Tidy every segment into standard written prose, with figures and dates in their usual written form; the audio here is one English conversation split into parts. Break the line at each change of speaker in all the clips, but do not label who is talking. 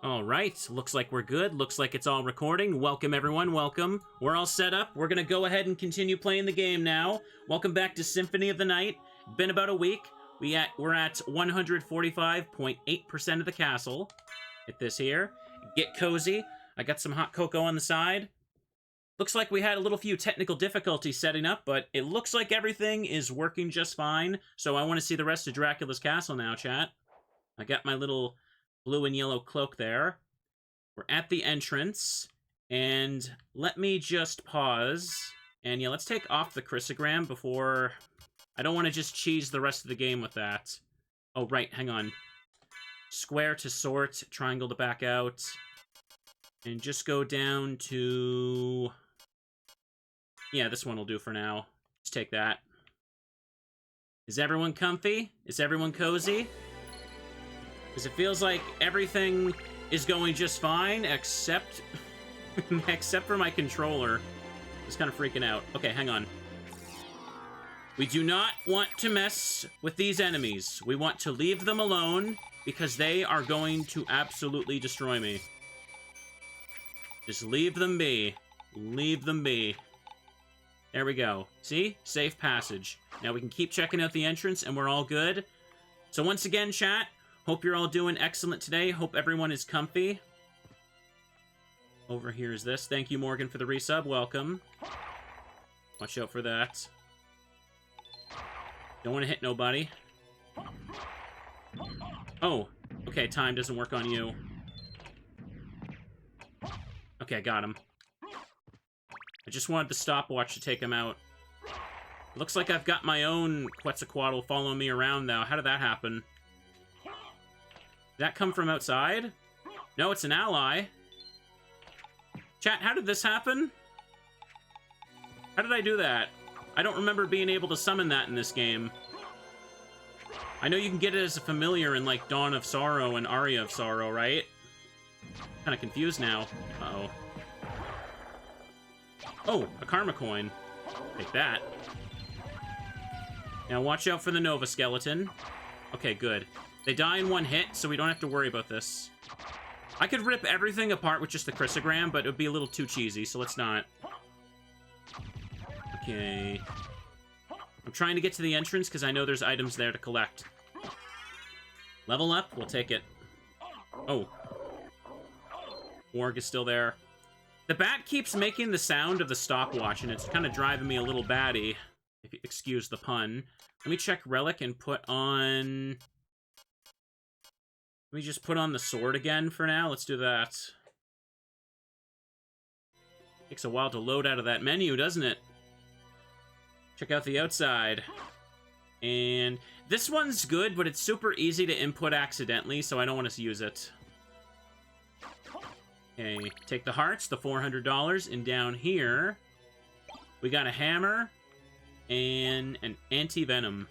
All right, looks like we're good. Looks like it's all recording. Welcome, everyone. Welcome. We're all set up. We're going to go ahead and continue playing the game now. Welcome back to Symphony of the Night. Been about a week. We're at 145.8% of the castle. Hit this here. Get cozy. I got some hot cocoa on the side. Looks like we had a little few technical difficulties setting up, but it looks like everything is working just fine. So I want to see the rest of Dracula's castle now, chat. I got my little blue and yellow cloak there. We're at the entrance, and let me just pause. And yeah, let's take off the chrysogram before... I don't want to just cheese the rest of the game with that. Oh, right, hang on. Square to sort, triangle to back out. And just go down to... Yeah, this one will do for now. Just take that. Is everyone comfy? Is everyone cozy? Because it feels like everything is going just fine, except... except for my controller. It's kind of freaking out. Okay, hang on. We do not want to mess with these enemies. We want to leave them alone, because they are going to absolutely destroy me. Just leave them be. Leave them be. There we go. See? Safe passage. Now we can keep checking out the entrance, and we're all good. So once again, chat... Hope you're all doing excellent today. Hope everyone is comfy. Over here is this. Thank you, Morgan, for the resub. Welcome. Watch out for that. Don't want to hit nobody. Oh, okay, time doesn't work on you. Okay, got him. I just wanted the stopwatch to take him out. Looks like I've got my own Quetzalcoatl following me around, though. How did that happen? Did that come from outside? No, it's an ally. Chat, how did this happen? How did I do that? I don't remember being able to summon that in this game. I know you can get it as a familiar in, like, Dawn of Sorrow and Aria of Sorrow, right? Kind of confused now. Uh-oh. Oh, a karma coin. Take that. Now watch out for the Nova Skeleton. Okay, good. They die in one hit, so we don't have to worry about this. I could rip everything apart with just the chrysogram, but it would be a little too cheesy, so let's not. Okay. I'm trying to get to the entrance because I know there's items there to collect. Level up, we'll take it. Oh. Warg is still there. The bat keeps making the sound of the stopwatch, and it's kind of driving me a little batty, if you excuse the pun. Let me check Relic and put on... Let me just put on the sword again for now. Let's do that. Takes a while to load out of that menu, doesn't it? Check out the outside. And this one's good, but it's super easy to input accidentally, so I don't want to use it. Okay, take the hearts, the $400, and down here, we got a hammer and an anti-venom.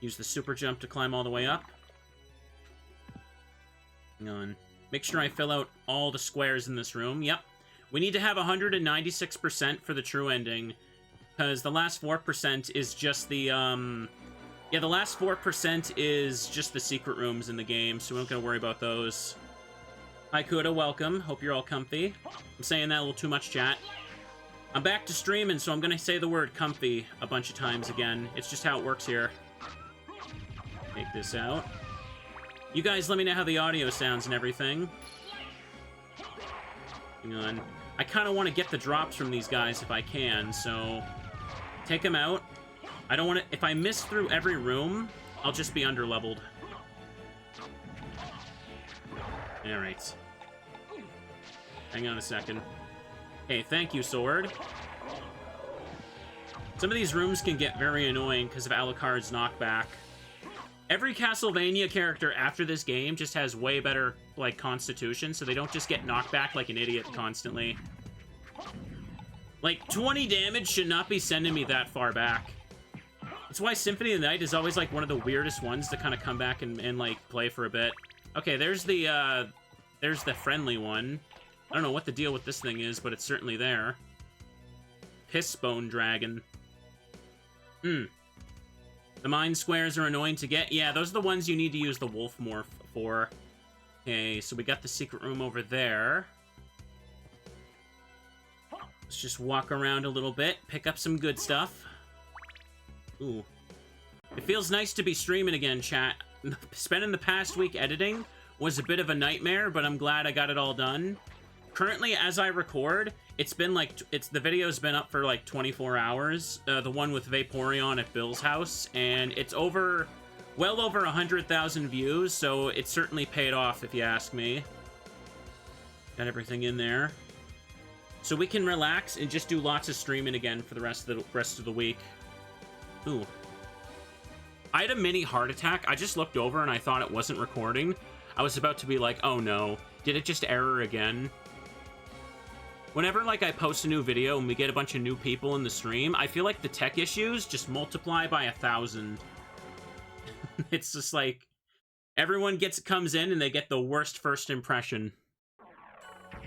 Use the super jump to climb all the way up. Hang on. Make sure I fill out all the squares in this room. Yep. We need to have 196% for the true ending. Because the last 4% is just the, Yeah, the last 4% is just the secret rooms in the game, so we're not going to worry about those. Hi, Kuda. Welcome. Hope you're all comfy. I'm saying that a little too much, chat. I'm back to streaming, so I'm going to say the word comfy a bunch of times again. It's just how it works here. Take this out. You guys let me know how the audio sounds and everything. Hang on. I kind of want to get the drops from these guys if I can, so... Take them out. I don't want to... If I miss through every room, I'll just be underleveled. Alright. Hang on a second. Hey, thank you, sword. Some of these rooms can get very annoying because of Alucard's knockback. Every Castlevania character after this game just has way better, like, constitution, so they don't just get knocked back like an idiot constantly. Like, 20 damage should not be sending me that far back. That's why Symphony of the Night is always, like, one of the weirdest ones to kind of come back and, like, play for a bit. Okay, there's the friendly one. I don't know what the deal with this thing is, but it's certainly there. Pissbone Dragon. The Mind Squares are annoying to get. Yeah, those are the ones you need to use the Wolf Morph for. Okay, so we got the secret room over there. Let's just walk around a little bit, pick up some good stuff. Ooh. It feels nice to be streaming again, chat. Spending the past week editing was a bit of a nightmare, but I'm glad I got it all done. Currently, as I record, it's been like, the video's been up for like 24 hours. The one with Vaporeon at Bill's house, and it's over, well over 100,000 views, so it certainly paid off if you ask me. Got everything in there. So we can relax and just do lots of streaming again for the rest of the week. Ooh. I had a mini heart attack. I just looked over and I thought it wasn't recording. I was about to be like, oh no, did it just error again? Whenever, like, I post a new video and we get a bunch of new people in the stream, I feel like the tech issues just multiply by 1,000. It's just like, everyone comes in and they get the worst first impression.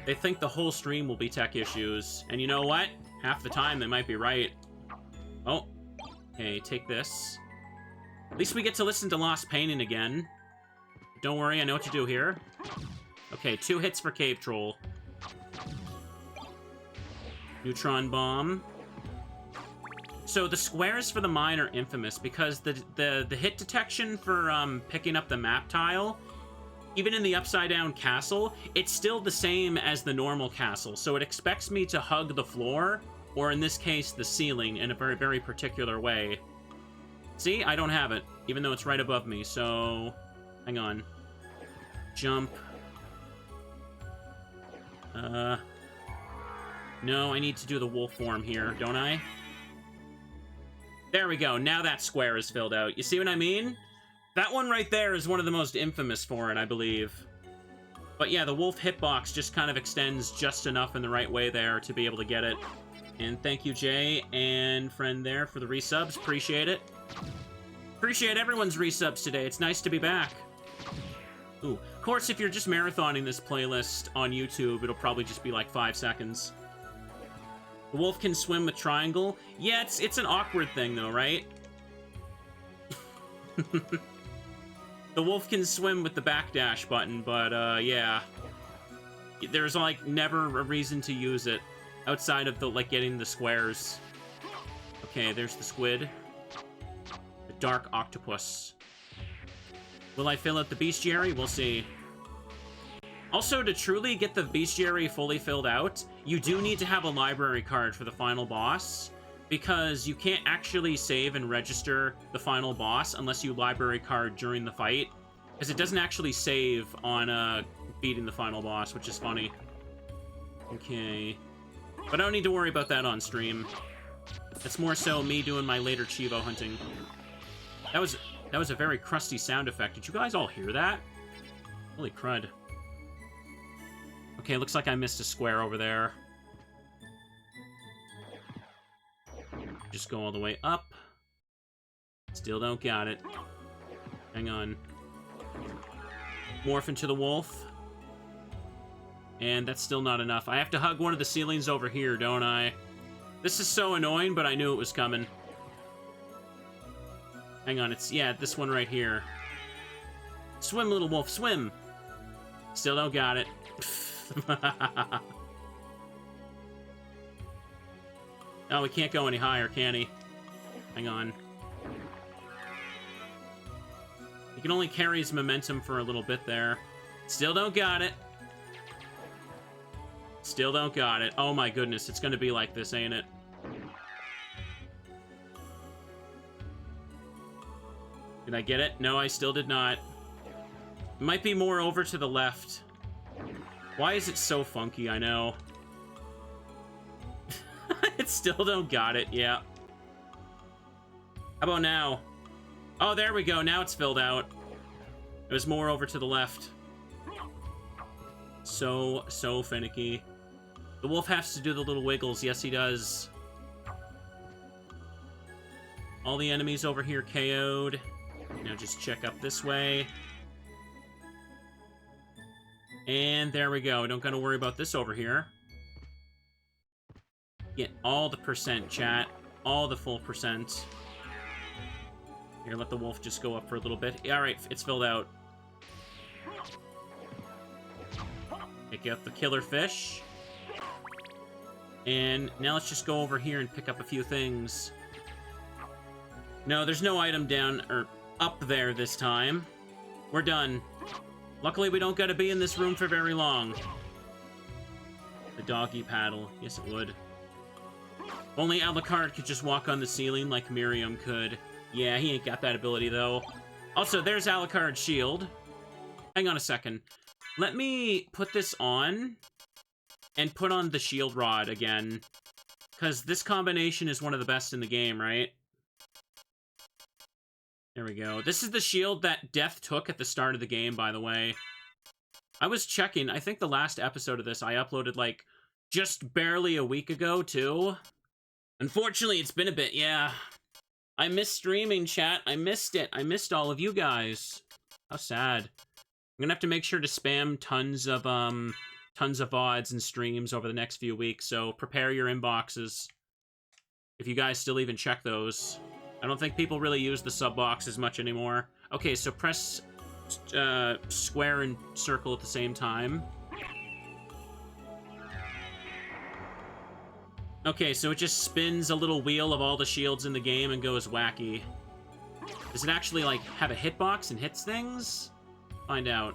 They think the whole stream will be tech issues. And you know what? Half the time, they might be right. Oh. Okay, take this. At least we get to listen to Lost Painin again. Don't worry, I know what to do here. Okay, 2 hits for Cave Troll. Neutron Bomb. So the squares for the mine are infamous because the hit detection for picking up the map tile, even in the upside down castle, it's still the same as the normal castle. So it expects me to hug the floor, or in this case, the ceiling, in a very, very particular way. See, I don't have it, even though it's right above me. So, hang on. Jump. No, I need to do the wolf form here, don't I? There we go. Now that square is filled out. You see what I mean? That one right there is one of the most infamous for it, I believe. But yeah, the wolf hitbox just kind of extends just enough in the right way there to be able to get it. And thank you, Jay and friend there, for the resubs. Appreciate it. Appreciate everyone's resubs today. It's nice to be back. Ooh. Of course, if you're just marathoning this playlist on YouTube, it'll probably just be like 5 seconds. The wolf can swim with triangle. Yeah, it's an awkward thing, though, right? The wolf can swim with the backdash button, but, yeah. There's, like, never a reason to use it outside of, the like, getting the squares. Okay, there's the squid. The dark octopus. Will I fill out the bestiary? We'll see. Also, to truly get the bestiary fully filled out, you do need to have a library card for the final boss, because you can't actually save and register the final boss unless you library card during the fight, because it doesn't actually save on beating the final boss, which is funny. Okay. But I don't need to worry about that on stream. That's more so me doing my later Chivo hunting. That was a very crusty sound effect. Did you guys all hear that? Holy crud. Okay, looks like I missed a square over there. Just go all the way up. Still don't got it. Hang on. Morph into the wolf. And that's still not enough. I have to hug one of the ceilings over here, don't I? This is so annoying, but I knew it was coming. Hang on, yeah, this one right here. Swim, little wolf, swim! Still don't got it. Oh, we can't go any higher, can he? Hang on. He can only carry his momentum for a little bit there. Still don't got it. Still don't got it. Oh my goodness, it's gonna be like this, ain't it? Did I get it? No, I still did not. It might be more over to the left. Why is it so funky? I know. It still don't got it, yeah. How about now? Oh, there we go. Now it's filled out. It was more over to the left. So finicky. The wolf has to do the little wiggles. Yes, he does. All the enemies over here KO'd. Now just check up this way. And there we go. Don't gotta worry about this over here. Get all the percent, chat. All the full percent. Here, let the wolf just go up for a little bit. Alright, it's filled out. Take out the killer fish. And now let's just go over here and pick up a few things. No, there's no item down, or up there this time. We're done. Luckily, we don't gotta be in this room for very long. The doggy paddle. Yes, it would. Only Alucard could just walk on the ceiling like Miriam could. Yeah, he ain't got that ability, though. Also, there's Alucard's shield. Hang on a second. Let me put this on and put on the shield rod again. Because this combination is one of the best in the game, right? There we go. This is the shield that Death took at the start of the game, by the way. I was checking. I think the last episode of this I uploaded, like, just barely a week ago, too. Unfortunately, it's been a bit, yeah. I missed streaming, chat. I missed it. I missed all of you guys. How sad. I'm gonna have to make sure to spam tons of VODs and streams over the next few weeks, so prepare your inboxes. If you guys still even check those. I don't think people really use the sub box as much anymore. Okay, so press square and circle at the same time. Okay, so it just spins a little wheel of all the shields in the game and goes wacky. Does it actually, like, have a hitbox and hits things? Find out.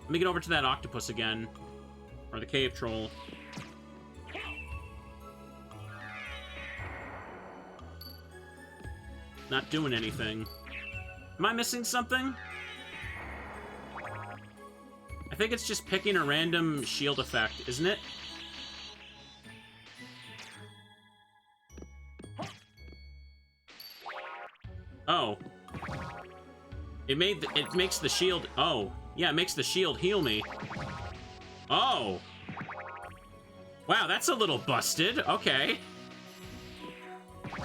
Let me get over to that octopus again. Or the cave troll. Not doing anything. Am I missing something? I think it's just picking a random shield effect, isn't it? Oh. It makes the shield... Oh. Yeah, it makes the shield heal me. Oh. Wow, that's a little busted. Okay.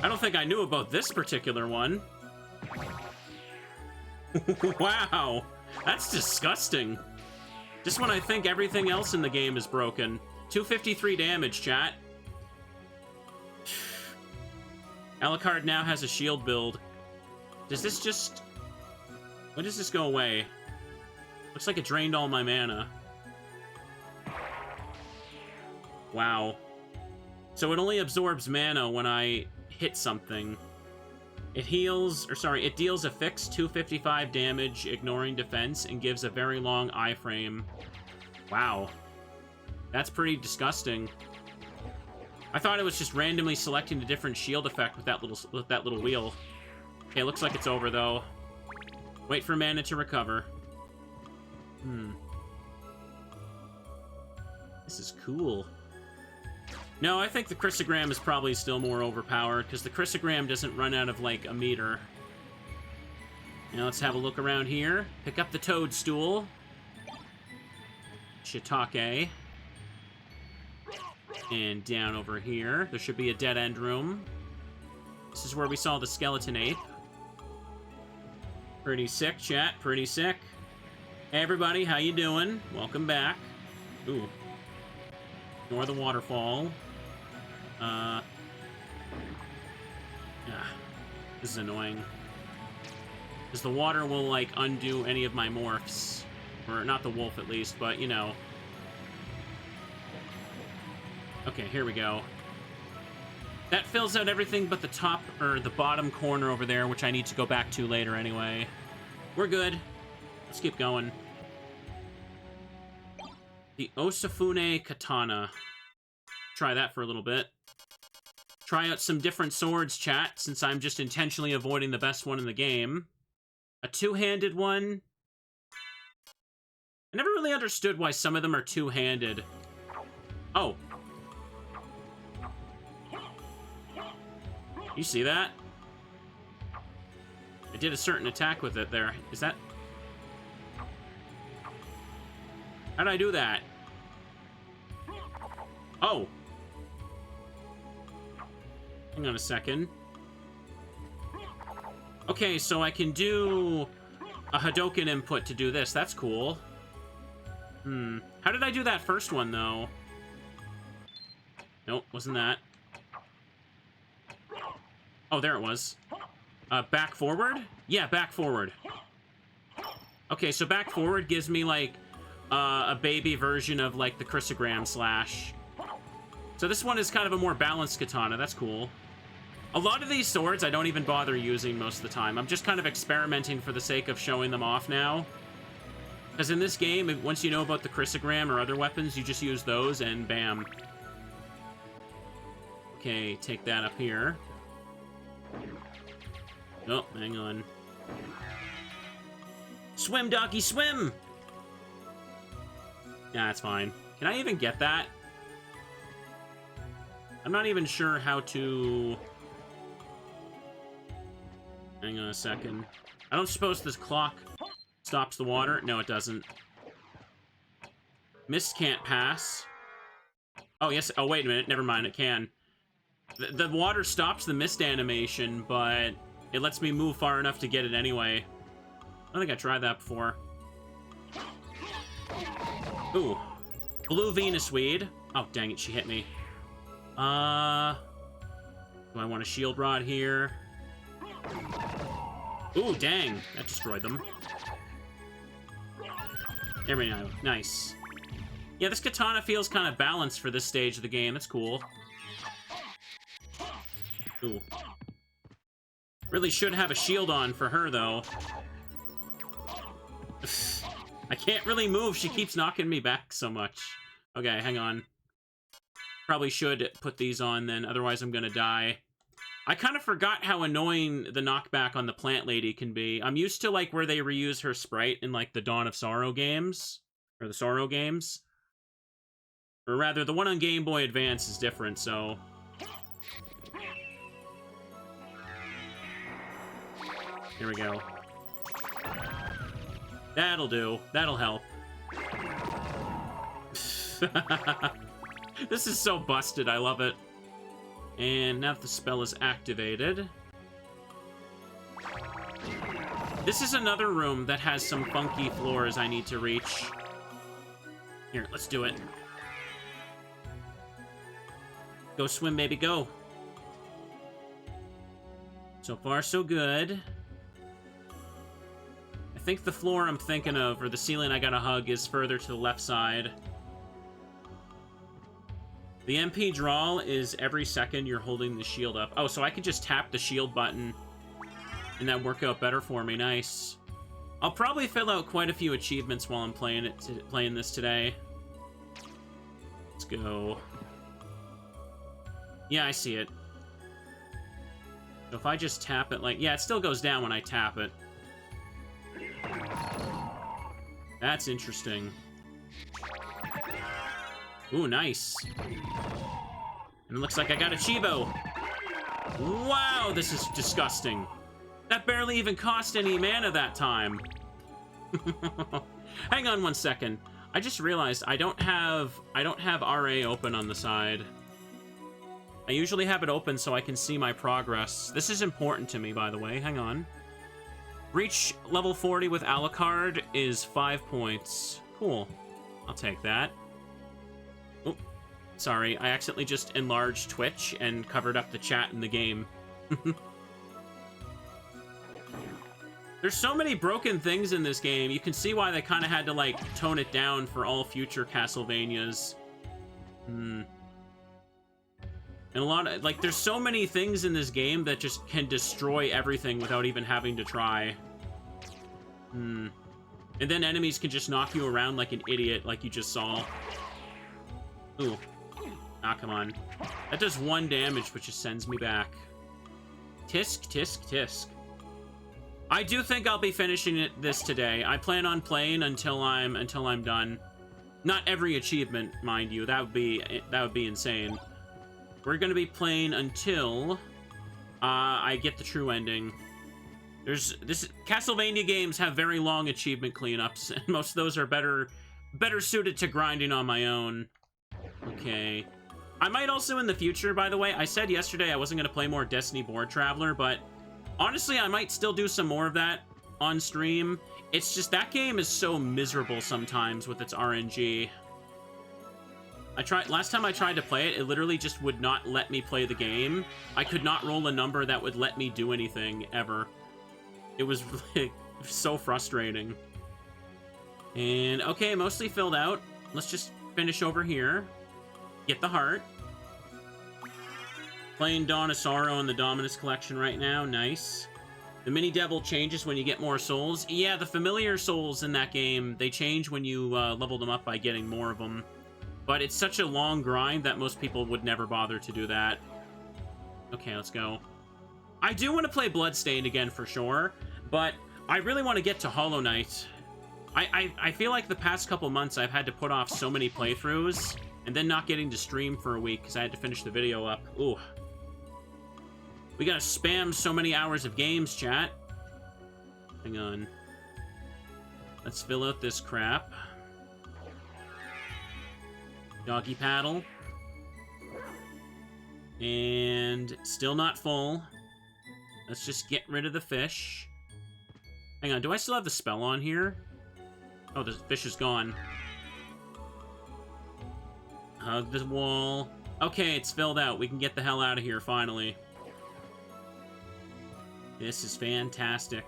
I don't think I knew about this particular one. Wow. That's disgusting. Just when I think everything else in the game is broken. 253 damage, chat. Alucard now has a shield build. Does this just... When does this go away? Looks like it drained all my mana. Wow. So it only absorbs mana when I hit something. It heals, or sorry, it deals a fixed 255 damage, ignoring defense, and gives a very long iframe. Wow. That's pretty disgusting. I thought it was just randomly selecting a different shield effect with that little wheel. Okay, looks like it's over, though. Wait for mana to recover. This is cool. No, I think the Chrysogram is probably still more overpowered, because the Chrysogram doesn't run out of, like, a meter. Now let's have a look around here. Pick up the toadstool. Shiitake. And down over here. There should be a dead-end room. This is where we saw the skeleton ape. Pretty sick, chat. Pretty sick. Hey, everybody. How you doing? Welcome back. Ooh. Ignore the waterfall. This is annoying. Because the water will, like, undo any of my morphs. Or, not the wolf, at least, but, you know. Okay, here we go. That fills out everything but the top, or the bottom corner over there, which I need to go back to later anyway. We're good. Let's keep going. The Osafune Katana. Try that for a little bit. Try out some different swords, chat, since I'm just intentionally avoiding the best one in the game. A two-handed one. I never really understood why some of them are two-handed. Oh. You see that? I did a certain attack with it there. Is that... How'd I do that? Oh. Hang on a second. Okay, so I can do a Hadoken input to do this. That's cool. How did I do that first one, though? Nope, wasn't that. Oh, there it was. Back forward? Yeah, back forward. Okay, so back forward gives me, like, a baby version of, like, the Chrysogram slash. So this one is kind of a more balanced katana. That's cool. A lot of these swords I don't even bother using most of the time. I'm just kind of experimenting for the sake of showing them off now. Because in this game, once you know about the Chrysogram or other weapons, you just use those and bam. Okay, take that up here. Oh, hang on. Swim, doggy, swim! Yeah, that's fine. Can I even get that? I'm not even sure how to... Hang on a second. I don't suppose this clock stops the water? No, it doesn't. Mist can't pass. Oh, yes. Oh, wait a minute. Never mind. It can. The water stops the mist animation, but it lets me move far enough to get it anyway. I don't think I tried that before. Ooh. Blue Venus Weed. Oh, dang it. She hit me. Do I want a shield rod here? Ooh, dang. That destroyed them. There we go. Nice. Yeah, this katana feels kind of balanced for this stage of the game. That's cool. Ooh. Really should have a shield on for her, though. I can't really move. She keeps knocking me back so much. Okay, hang on. Probably should put these on then, otherwise I'm gonna die. I kind of forgot how annoying the knockback on the plant lady can be. I'm used to, like, where they reuse her sprite in, like, the Dawn of Sorrow games. Or the Sorrow games. Or rather, the one on Game Boy Advance is different, so... Here we go. That'll do. That'll help. This is so busted. I love it. And now that the spell is activated... This is another room that has some funky floors I need to reach. Here, let's do it. Go swim, baby, go. So far, so good. I think the floor I'm thinking of, or the ceiling I gotta hug, is further to the left side. The MP draw is every second you're holding the shield up. Oh, so I could just tap the shield button, and that work out better for me. Nice. I'll probably fill out quite a few achievements while I'm playing this today. Let's go. Yeah, I see it. So if I just tap it like... Yeah, it still goes down when I tap it. That's interesting. Ooh, nice. And it looks like I got a Chivo. Wow, this is disgusting. That barely even cost any mana that time. Hang on one second. I just realized I don't have RA open on the side. I usually have it open so I can see my progress. This is important to me, by the way. Hang on. Reach level 40 with Alucard is 5 points. Cool. I'll take that. Oh, sorry. I accidentally just enlarged Twitch and covered up the chat in the game. There's so many broken things in this game. You can see why they kind of had to, like, tone it down for all future Castlevanias. And a lot of, like, there's so many things in this game that just can destroy everything without even having to try. And then enemies can just knock you around like an idiot, like you just saw. Ooh. Ah, come on. That does 1 damage, but just sends me back. Tisk, tisk, tisk. I do think I'll be finishing this today. I plan on playing until I'm done. Not every achievement, mind you. That would be insane. We're gonna be playing until I get the true ending. Castlevania games have very long achievement cleanups, and most of those are better suited to grinding on my own. Okay. I might also in the future, by the way, I said yesterday I wasn't gonna play more Destiny Board Traveler, but honestly, I might still do some more of that on stream. It's just that game is so miserable sometimes with its RNG. Last time I tried to play it, it literally just would not let me play the game. I could not roll a number that would let me do anything, ever. It was, like, so frustrating. And, okay, mostly filled out. Let's just finish over here. Get the heart. Playing Dawn of Sorrow in the Dominus collection right now. Nice. The mini devil changes when you get more souls. Yeah, the familiar souls in that game, they change when you level them up by getting more of them. But it's such a long grind that most people would never bother to do that. Okay, let's go. I do want to play Bloodstained again for sure, but I really want to get to Hollow Knight. I feel like the past couple months I've had to put off so many playthroughs, and then not getting to stream for a week because I had to finish the video up. Ooh. We gotta spam so many hours of games, chat. Hang on. Let's fill out this crap. Doggy paddle. And still not full. Let's just get rid of the fish. Hang on, do I still have the spell on here? Oh, the fish is gone. Hug the wall. Okay, it's filled out. We can get the hell out of here, finally. This is fantastic.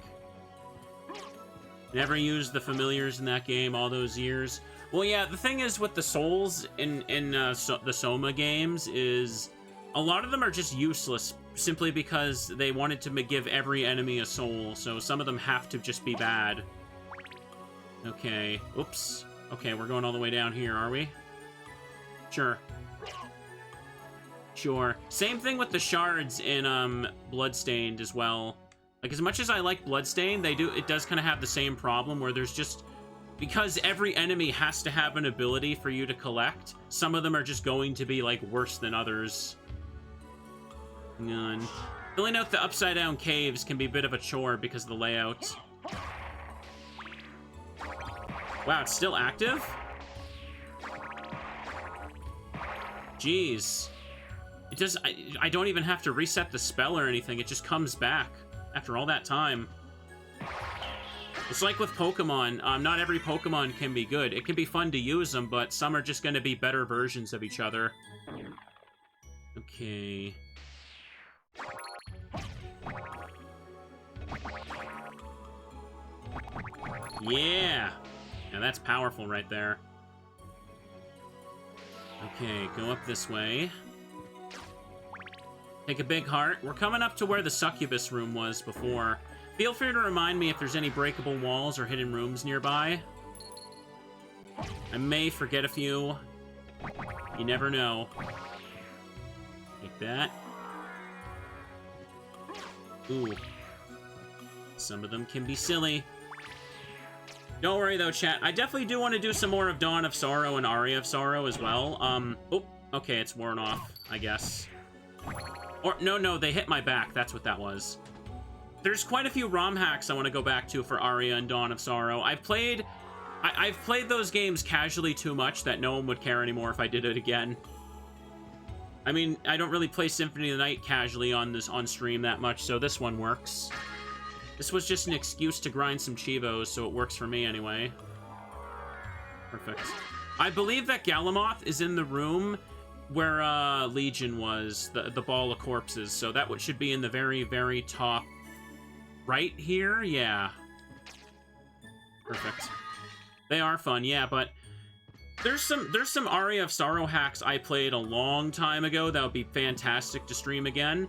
Never used the familiars in that game all those years. Well, yeah, the thing is with the souls in the Soma games is a lot of them are just useless simply because they wanted to give every enemy a soul, so some of them have to just be bad. Okay, oops. Okay, we're going all the way down here, are we? Sure. Sure. Same thing with the shards in Bloodstained as well. Like, as much as I like Bloodstained, it does kind of have the same problem where there's just... Because every enemy has to have an ability for you to collect, some of them are just going to be, like, worse than others. Hang on. Filling out the upside-down caves can be a bit of a chore because of the layout. Wow, it's still active? Jeez. It does... I don't even have to reset the spell or anything. It just comes back after all that time. It's like with Pokemon. Not every Pokemon can be good. It can be fun to use them, but some are just going to be better versions of each other. Okay. Yeah! Now that's powerful right there. Okay, go up this way. Take a big heart. We're coming up to where the succubus room was before. Feel free to remind me if there's any breakable walls or hidden rooms nearby. I may forget a few. You never know. Take that. Ooh. Some of them can be silly. Don't worry though, chat. I definitely do want to do some more of Dawn of Sorrow and Aria of Sorrow as well. Oh, okay, it's worn off, I guess. Or, no, they hit my back. That's what that was. There's quite a few ROM hacks I want to go back to for Aria and Dawn of Sorrow. I've played those games casually too much that no one would care anymore if I did it again. I mean, I don't really play Symphony of the Night casually on stream that much, so this one works. This was just an excuse to grind some Chivos, so it works for me anyway. Perfect. I believe that Galamoth is in the room where Legion was, the ball of corpses, so that should be in the very, very top right here? Yeah. Perfect. They are fun, yeah, but there's some Aria of Sorrow hacks I played a long time ago that would be fantastic to stream again.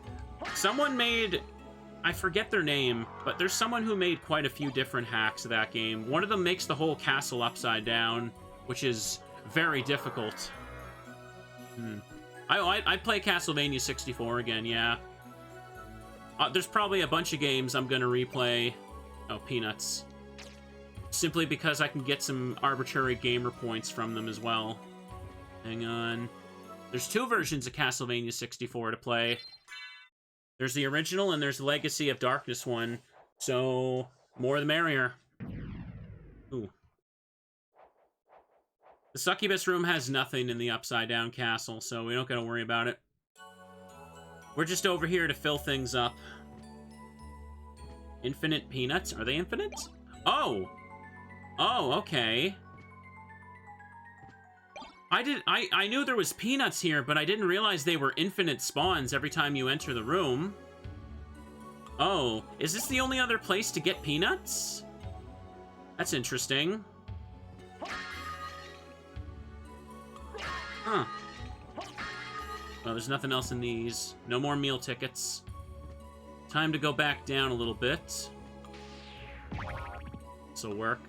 Someone made... I forget their name, but there's someone who made quite a few different hacks of that game. One of them makes the whole castle upside down, which is very difficult. I'd play Castlevania 64 again, yeah. There's probably a bunch of games I'm gonna replay. Oh, Peanuts. Simply because I can get some arbitrary gamer points from them as well. Hang on. There's two versions of Castlevania 64 to play. There's the original and there's the Legacy of Darkness one. So, more the merrier. Ooh. The succubus room has nothing in the upside down castle, so we don't gotta worry about it. We're just over here to fill things up. Infinite peanuts? Are they infinite? Oh! Oh, okay. I knew there was peanuts here, but I didn't realize they were infinite spawns every time you enter the room. Oh, is this the only other place to get peanuts? That's interesting. Huh. Well, there's nothing else in these. No more meal tickets. Time to go back down a little bit. This'll work.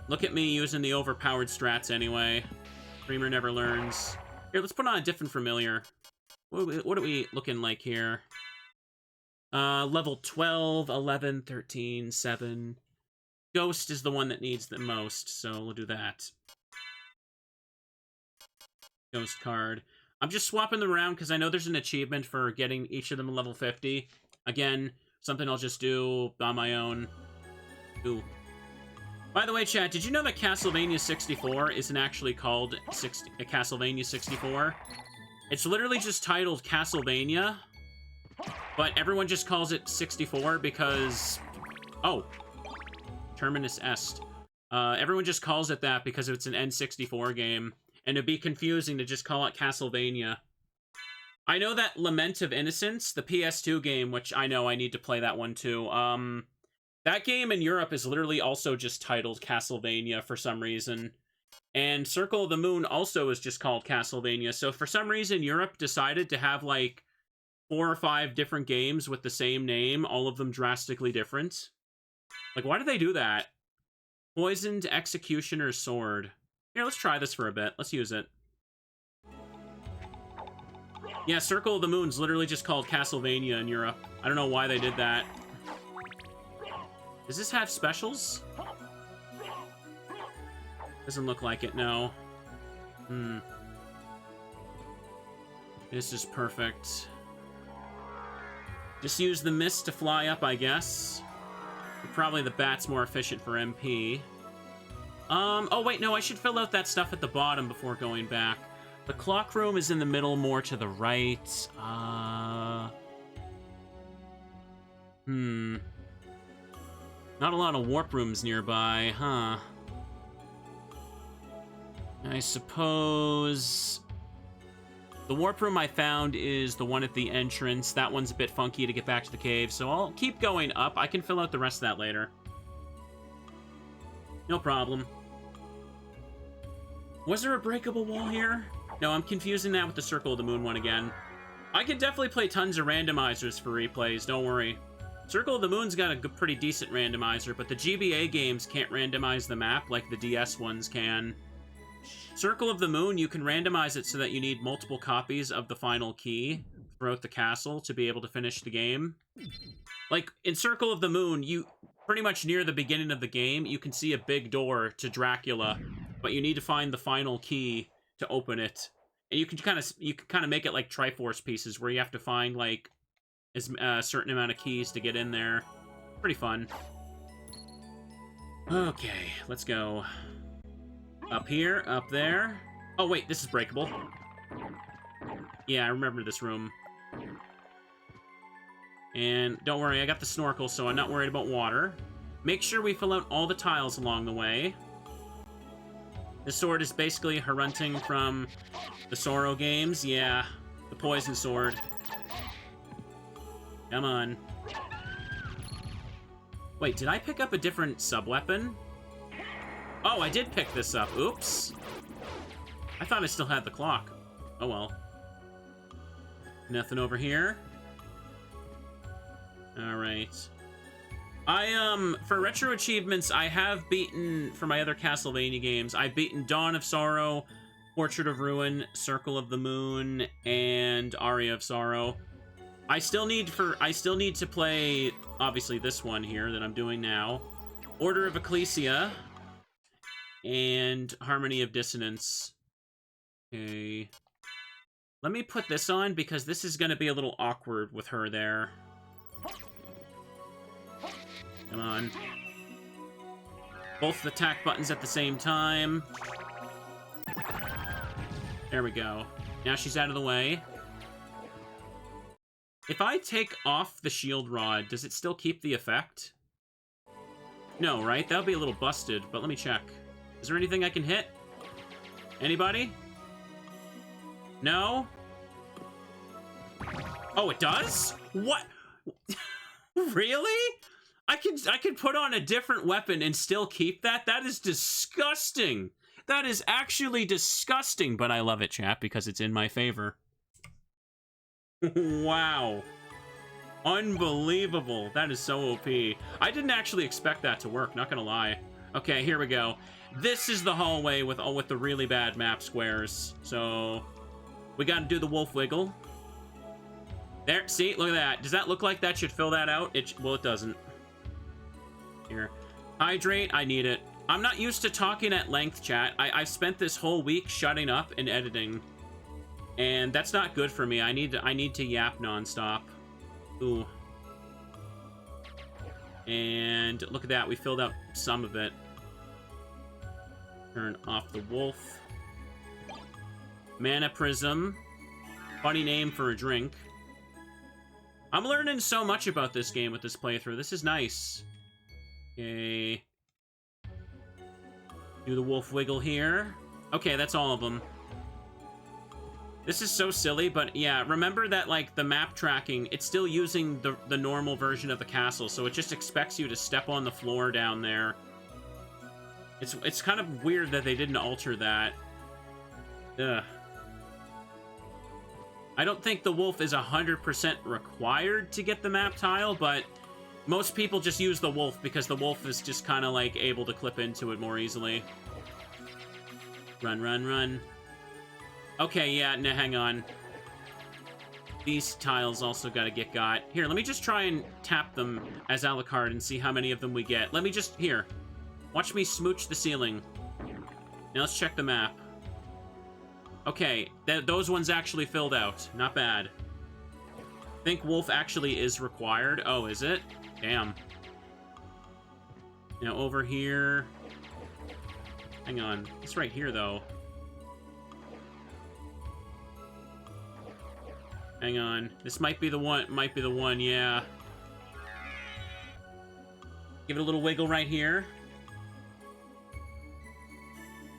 Look at me using the overpowered strats anyway. Dreamer never learns. Here, let's put on a different familiar. What are we looking like here? Level 12, 11, 13, 7. Ghost is the one that needs the most, so we'll do that. Ghost card. I'm just swapping them around because I know there's an achievement for getting each of them level 50. Again, something I'll just do on my own. Ooh. By the way, chat, did you know that Castlevania 64 isn't actually called Castlevania 64? It's literally just titled Castlevania, but everyone just calls it 64 because... Oh. Terminus Est. Everyone just calls it that because it's an N64 game, and it'd be confusing to just call it Castlevania. I know that Lament of Innocence, the PS2 game, which I know I need to play that one too, that game in Europe is literally also just titled Castlevania for some reason. And Circle of the Moon also is just called Castlevania. So for some reason, Europe decided to have like 4 or 5 different games with the same name, all of them drastically different. Like, why do they do that? Poisoned Executioner's Sword. Here, let's try this for a bit. Let's use it. Yeah, Circle of the Moon's literally just called Castlevania in Europe. I don't know why they did that. Does this have specials? Doesn't look like it, no. This is perfect. Just use the mist to fly up, I guess. Probably the bat's more efficient for MP. Oh wait, no, I should fill out that stuff at the bottom before going back. The clock room is in the middle, more to the right. Not a lot of warp rooms nearby, huh? I suppose... The warp room I found is the one at the entrance. That one's a bit funky to get back to the cave, so I'll keep going up. I can fill out the rest of that later. No problem. Was there a breakable wall here? No, I'm confusing that with the Circle of the Moon one again. I can definitely play tons of randomizers for replays, don't worry. Circle of the Moon's got a pretty decent randomizer, but the GBA games can't randomize the map like the DS ones can. Circle of the Moon, you can randomize it so that you need multiple copies of the final key throughout the castle to be able to finish the game. Like, in Circle of the Moon, you pretty much near the beginning of the game, you can see a big door to Dracula, but you need to find the final key to open it. And you can kind of make it like Triforce pieces, where you have to find like a certain amount of keys to get in there. Pretty fun. Okay, let's go. Up here, up there. Oh wait, this is breakable. Yeah, I remember this room. And don't worry, I got the snorkel, so I'm not worried about water. Make sure we fill out all the tiles along the way. This sword is basically Harunting from the Sorrow games. Yeah, the poison sword. Come on. Wait, did I pick up a different sub-weapon? Oh, I did pick this up. Oops. I thought I still had the clock. Oh well. Nothing over here. Alright. For retro achievements, I have beaten, for my other Castlevania games, I've beaten Dawn of Sorrow, Portrait of Ruin, Circle of the Moon, and Aria of Sorrow. I still need to play, obviously, this one here that I'm doing now. Order of Ecclesia, and Harmony of Dissonance. Okay. Let me put this on, because this is going to be a little awkward with her there. Come on. Both attack buttons at the same time. There we go. Now she's out of the way. If I take off the shield rod, does it still keep the effect? No, right? That would be a little busted, but let me check. Is there anything I can hit? Anybody? No? Oh, it does? What? Really? I could put on a different weapon and still keep that? That is disgusting. That is actually disgusting, but I love it, chat, because it's in my favor. Wow. Unbelievable. That is so OP. I didn't actually expect that to work, not gonna lie. Okay, here we go. This is the hallway with the really bad map squares. So, we gotta do the wolf wiggle. There, see, look at that. Does that look like that should fill that out? Well, it doesn't. Here. Hydrate, I need it. I'm not used to talking at length, chat. I spent this whole week shutting up and editing. And that's not good for me. I need to yap nonstop. Ooh. And look at that, we filled up some of it. Turn off the wolf. Mana Prism. Funny name for a drink. I'm learning so much about this game with this playthrough. This is nice. Okay. Do the wolf wiggle here. Okay, that's all of them. This is so silly, but yeah, remember that, like, the map tracking, it's still using the normal version of the castle, so it just expects you to step on the floor down there. It's kind of weird that they didn't alter that. Ugh. I don't think the wolf is 100% required to get the map tile, but most people just use the wolf because the wolf is just kind of, like, able to clip into it more easily. Run, run, run. Okay, yeah, no, hang on. These tiles also gotta get got. Here, let me just try and tap them as a la carte and see how many of them we get. Let me just, here. Watch me smooch the ceiling. Now let's check the map. Okay, those ones actually filled out. Not bad. Think wolf actually is required. Oh, is it? Damn. Now over here. Hang on. It's right here, though. Hang on. This might be the one. Might be the one, yeah. Give it a little wiggle right here.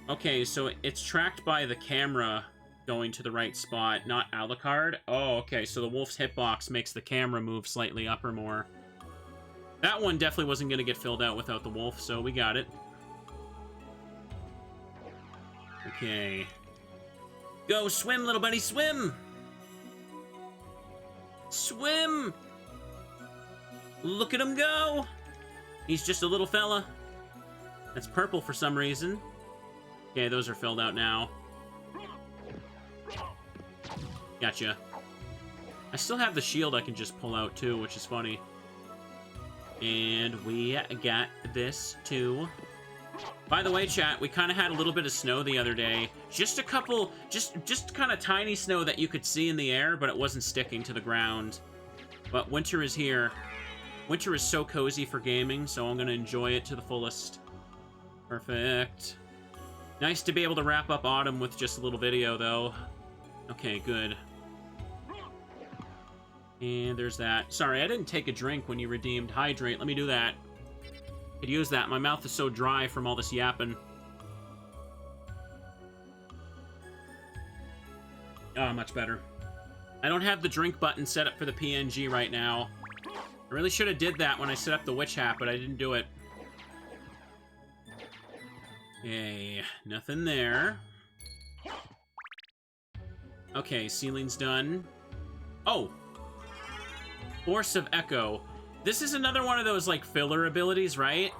Okay, so it's tracked by the camera going to the right spot, not a la carte. Oh, okay, so the wolf's hitbox makes the camera move slightly up or more. That one definitely wasn't going to get filled out without the wolf, so we got it. Okay. Go swim, little buddy, swim! Swim! Look at him go! He's just a little fella. That's purple for some reason. Okay, those are filled out now. Gotcha. I still have the shield I can just pull out too, which is funny. And we got this too. By the way, chat, we kind of had a little bit of snow the other day. Just a couple, just kind of tiny snow that you could see in the air, but it wasn't sticking to the ground. But winter is here. Winter is so cozy for gaming, so I'm going to enjoy it to the fullest. Perfect. Nice to be able to wrap up autumn with just a little video, though. Okay, good. And there's that. Sorry, I didn't take a drink when you redeemed Hydrate. Let me do that. Could use that. My mouth is so dry from all this yapping. Oh, much better. I don't have the drink button set up for the PNG right now. I really should have did that when I set up the witch hat, but I didn't do it. Okay, nothing there. Okay, ceiling's done. Oh! Force of Echo. This is another one of those, like, filler abilities, right?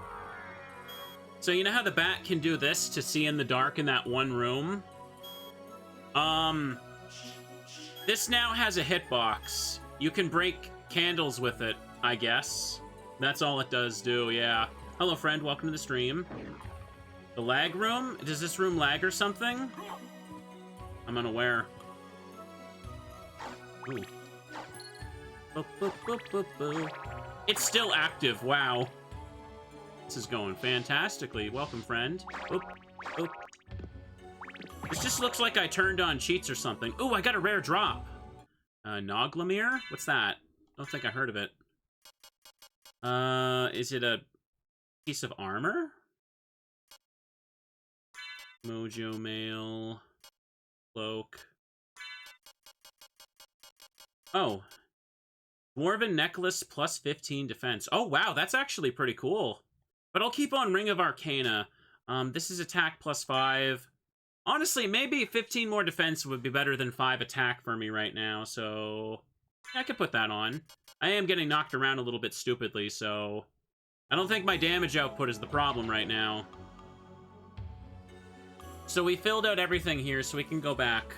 So you know how the bat can do this to see in the dark in that one room? This now has a hitbox. You can break candles with it, I guess. That's all it does do, yeah. Hello, friend. Welcome to the stream. The lag room? Does this room lag or something? I'm unaware. Ooh. Boop, boop, boop, boop, boop. It's still active. Wow. This is going fantastically. Welcome, friend. Boop, boop. This just looks like I turned on cheats or something. Ooh, I got a rare drop. Noglamir? What's that? I don't think I heard of it. Is it a piece of armor? Mojo mail. Cloak. Oh. Dwarven necklace plus 15 defense. Oh, wow, that's actually pretty cool. But I'll keep on Ring of Arcana. This is attack +5. Honestly, maybe 15 more defense would be better than 5 attack for me right now, so yeah, I could put that on. I am getting knocked around a little bit stupidly, so I don't think my damage output is the problem right now. So we filled out everything here, so we can go back.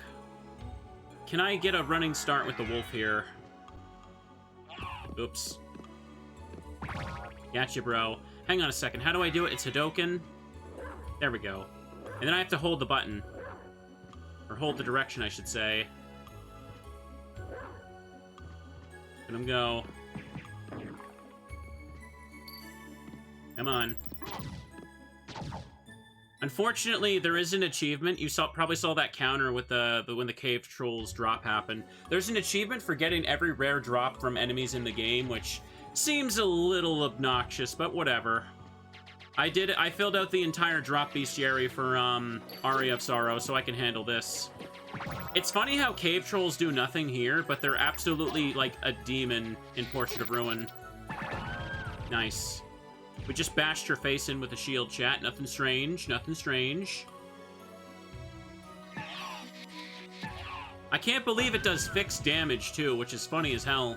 Can I get a running start with the wolf here? Oops. Gotcha, bro. Hang on a second. How do I do it? It's Hadoken. There we go. And then I have to hold the button. Or hold the direction, I should say. Let him go. Come on. Unfortunately, there is an achievement. You probably saw that counter with when the cave trolls drop happened. There's an achievement for getting every rare drop from enemies in the game, which seems a little obnoxious, but whatever. I did it. I filled out the entire drop bestiary for Aria of Sorrow, so I can handle this. It's funny how cave trolls do nothing here, but they're absolutely like a demon in Portrait of Ruin. Nice. We just bashed her face in with a shield, chat. Nothing strange. Nothing strange. I can't believe it does fixed damage, too, which is funny as hell.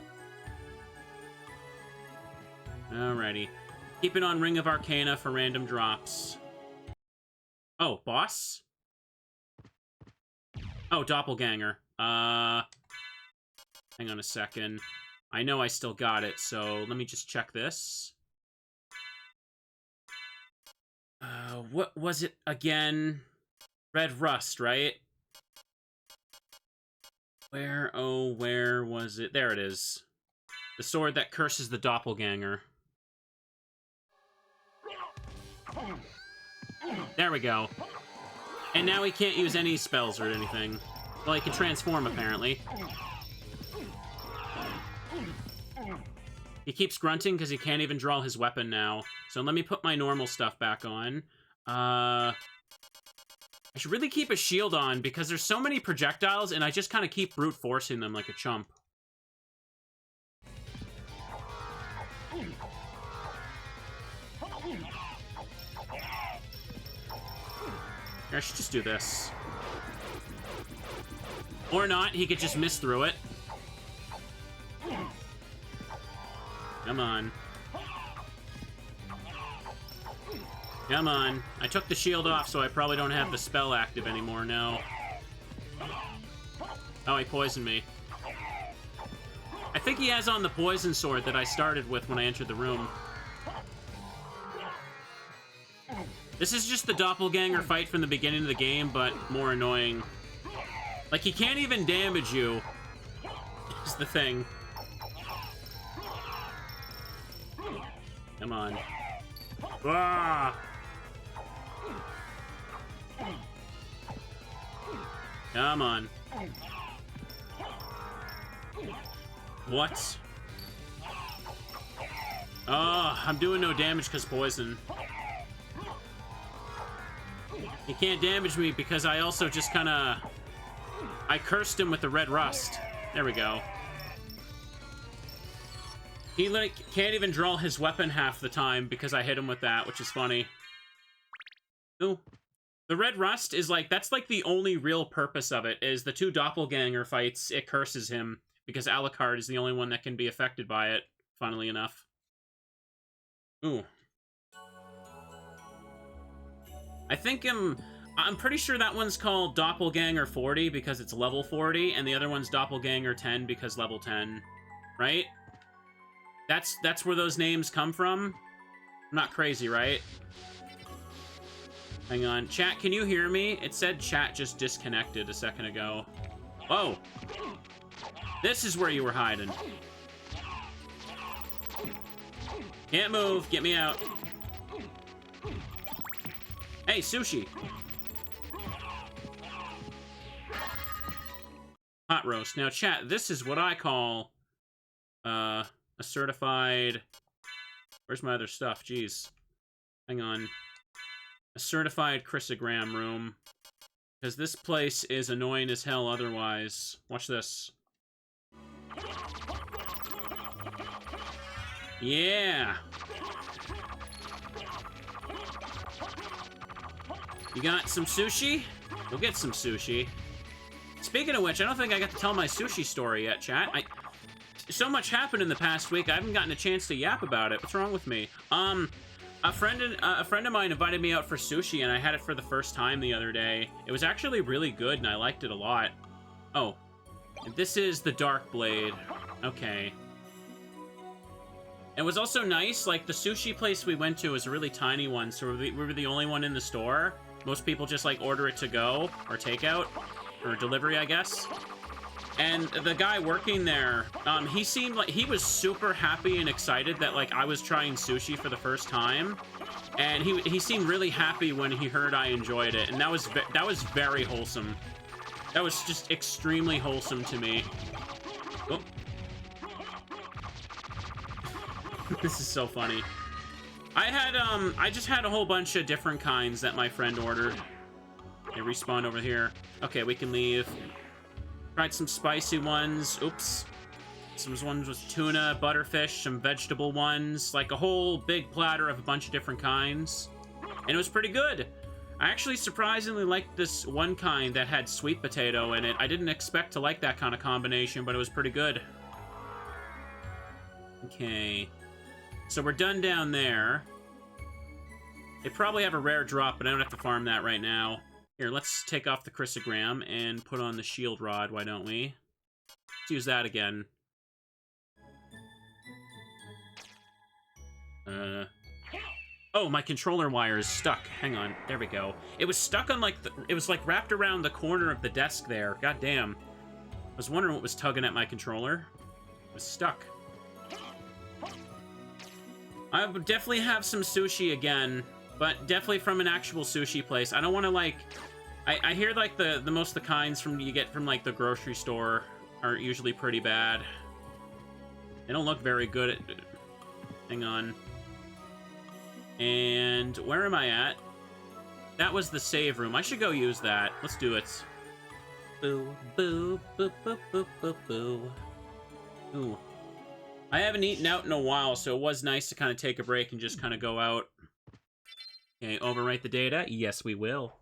Alrighty. Keep it on Ring of Arcana for random drops. Oh, boss? Oh, doppelganger. Hang on a second. I know I still got it, so let me just check this. What was it again? Red Rust, right? Where was it? There it is. The sword that curses the doppelganger. There we go. And now he can't use any spells or anything. Well, he can transform, apparently. He keeps grunting because he can't even draw his weapon now. So let me put my normal stuff back on. I should really keep a shield on because there's so many projectiles and I just kind of keep brute forcing them like a chump. I should just do this. Or not, he could just miss through it. Come on. Come on. I took the shield off, so I probably don't have the spell active anymore, no. Oh, he poisoned me. I think he has on the poison sword that I started with when I entered the room. This is just the doppelganger fight from the beginning of the game, but more annoying. Like, he can't even damage you. Is the thing. Come on. Ah! Come on. What? Oh, I'm doing no damage because poison. He can't damage me because I also just kind of... I cursed him with the red rust. There we go. He like can't even draw his weapon half the time because I hit him with that, which is funny. Ooh. The red rust is like, that's like the only real purpose of it, is the two doppelganger fights, it curses him because Alucard is the only one that can be affected by it, funnily enough. Ooh. I think I'm pretty sure that one's called Doppelganger 40 because it's level 40, and the other one's Doppelganger 10 because level 10, right? That's where those names come from? I'm not crazy, right? Hang on. Chat, can you hear me? It said chat just disconnected a second ago. Whoa! This is where you were hiding. Can't move. Get me out. Hey, sushi. Hot roast. Now, chat, this is what I call a certified... Where's my other stuff? Jeez. Hang on. A certified chrysogram room. Because this place is annoying as hell otherwise. Watch this. Yeah! You got some sushi? We'll get some sushi. Speaking of which, I don't think I got to tell my sushi story yet, chat. So much happened in the past week, I haven't gotten a chance to yap about it. What's wrong with me? A friend of mine invited me out for sushi, and I had it for the first time the other day. It was actually really good, and I liked it a lot. Oh, this is the Dark Blade. Okay. It was also nice, like, the sushi place we went to was a really tiny one, so we were the only one in the store. Most people just, like, order it to go, or takeout, or delivery, I guess. And the guy working there, he seemed like he was super happy and excited that, like, I was trying sushi for the first time. And he seemed really happy when he heard I enjoyed it, and that was very wholesome. That was just extremely wholesome to me. Oh. This is so funny. I just had a whole bunch of different kinds that my friend ordered. They respawned over here. Okay, we can leave. Tried some spicy ones. Oops. Some ones with tuna, butterfish, some vegetable ones. Like a whole big platter of a bunch of different kinds. And it was pretty good. I actually surprisingly liked this one kind that had sweet potato in it. I didn't expect to like that kind of combination, but it was pretty good. Okay. So we're done down there. They probably have a rare drop, but I don't have to farm that right now. Here, let's take off the chrysogram and put on the shield rod, why don't we? Let's use that again. Oh, my controller wire is stuck. Hang on, there we go. It was stuck on, like, it was, like, wrapped around the corner of the desk there. God damn. I was wondering what was tugging at my controller. It was stuck. I would definitely have some sushi again, but definitely from an actual sushi place. I don't want to, like... I hear, like, the most of the kinds you get from, like, the grocery store are usually pretty bad. They don't look very good at... Hang on. And where am I at? That was the save room. I should go use that. Let's do it. Boo, boo, boo, boo, boo, boo, boo. Ooh. I haven't eaten out in a while, so it was nice to kind of take a break and just kind of go out. Okay, overwrite the data? Yes, we will.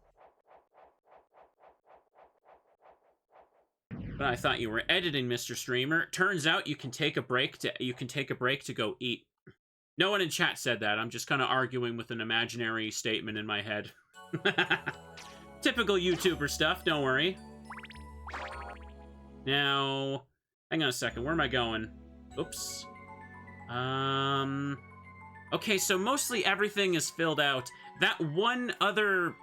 But I thought you were editing, Mr. Streamer. Turns out you can take a break to go eat. No one in chat said that. I'm just kind of arguing with an imaginary statement in my head. Typical YouTuber stuff, don't worry. Now, hang on a second. Where am I going? Oops. Okay, so mostly everything is filled out. That one other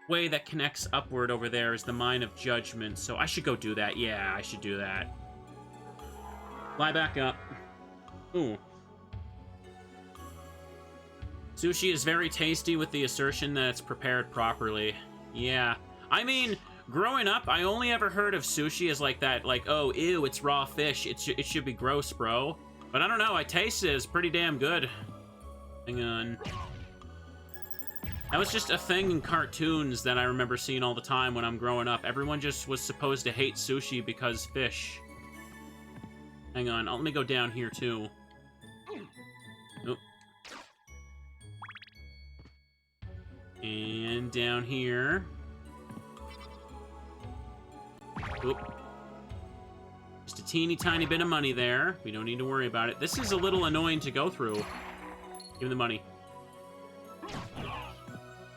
way that connects upward over there is the Mine of Judgment, so I should go do that. Yeah, I should do that. Fly back up. Ooh. Sushi is very tasty with the assertion that it's prepared properly. Yeah. I mean, growing up, I only ever heard of sushi as like that, like, oh, ew, it's raw fish. It should be gross, bro. But I don't know, I taste it. It's pretty damn good. Hang on. That was just a thing in cartoons that I remember seeing all the time when I'm growing up. Everyone just was supposed to hate sushi because fish. Hang on, let me go down here, too. Nope. And down here. Oop. Just a teeny tiny bit of money there. We don't need to worry about it. This is a little annoying to go through. Give me the money.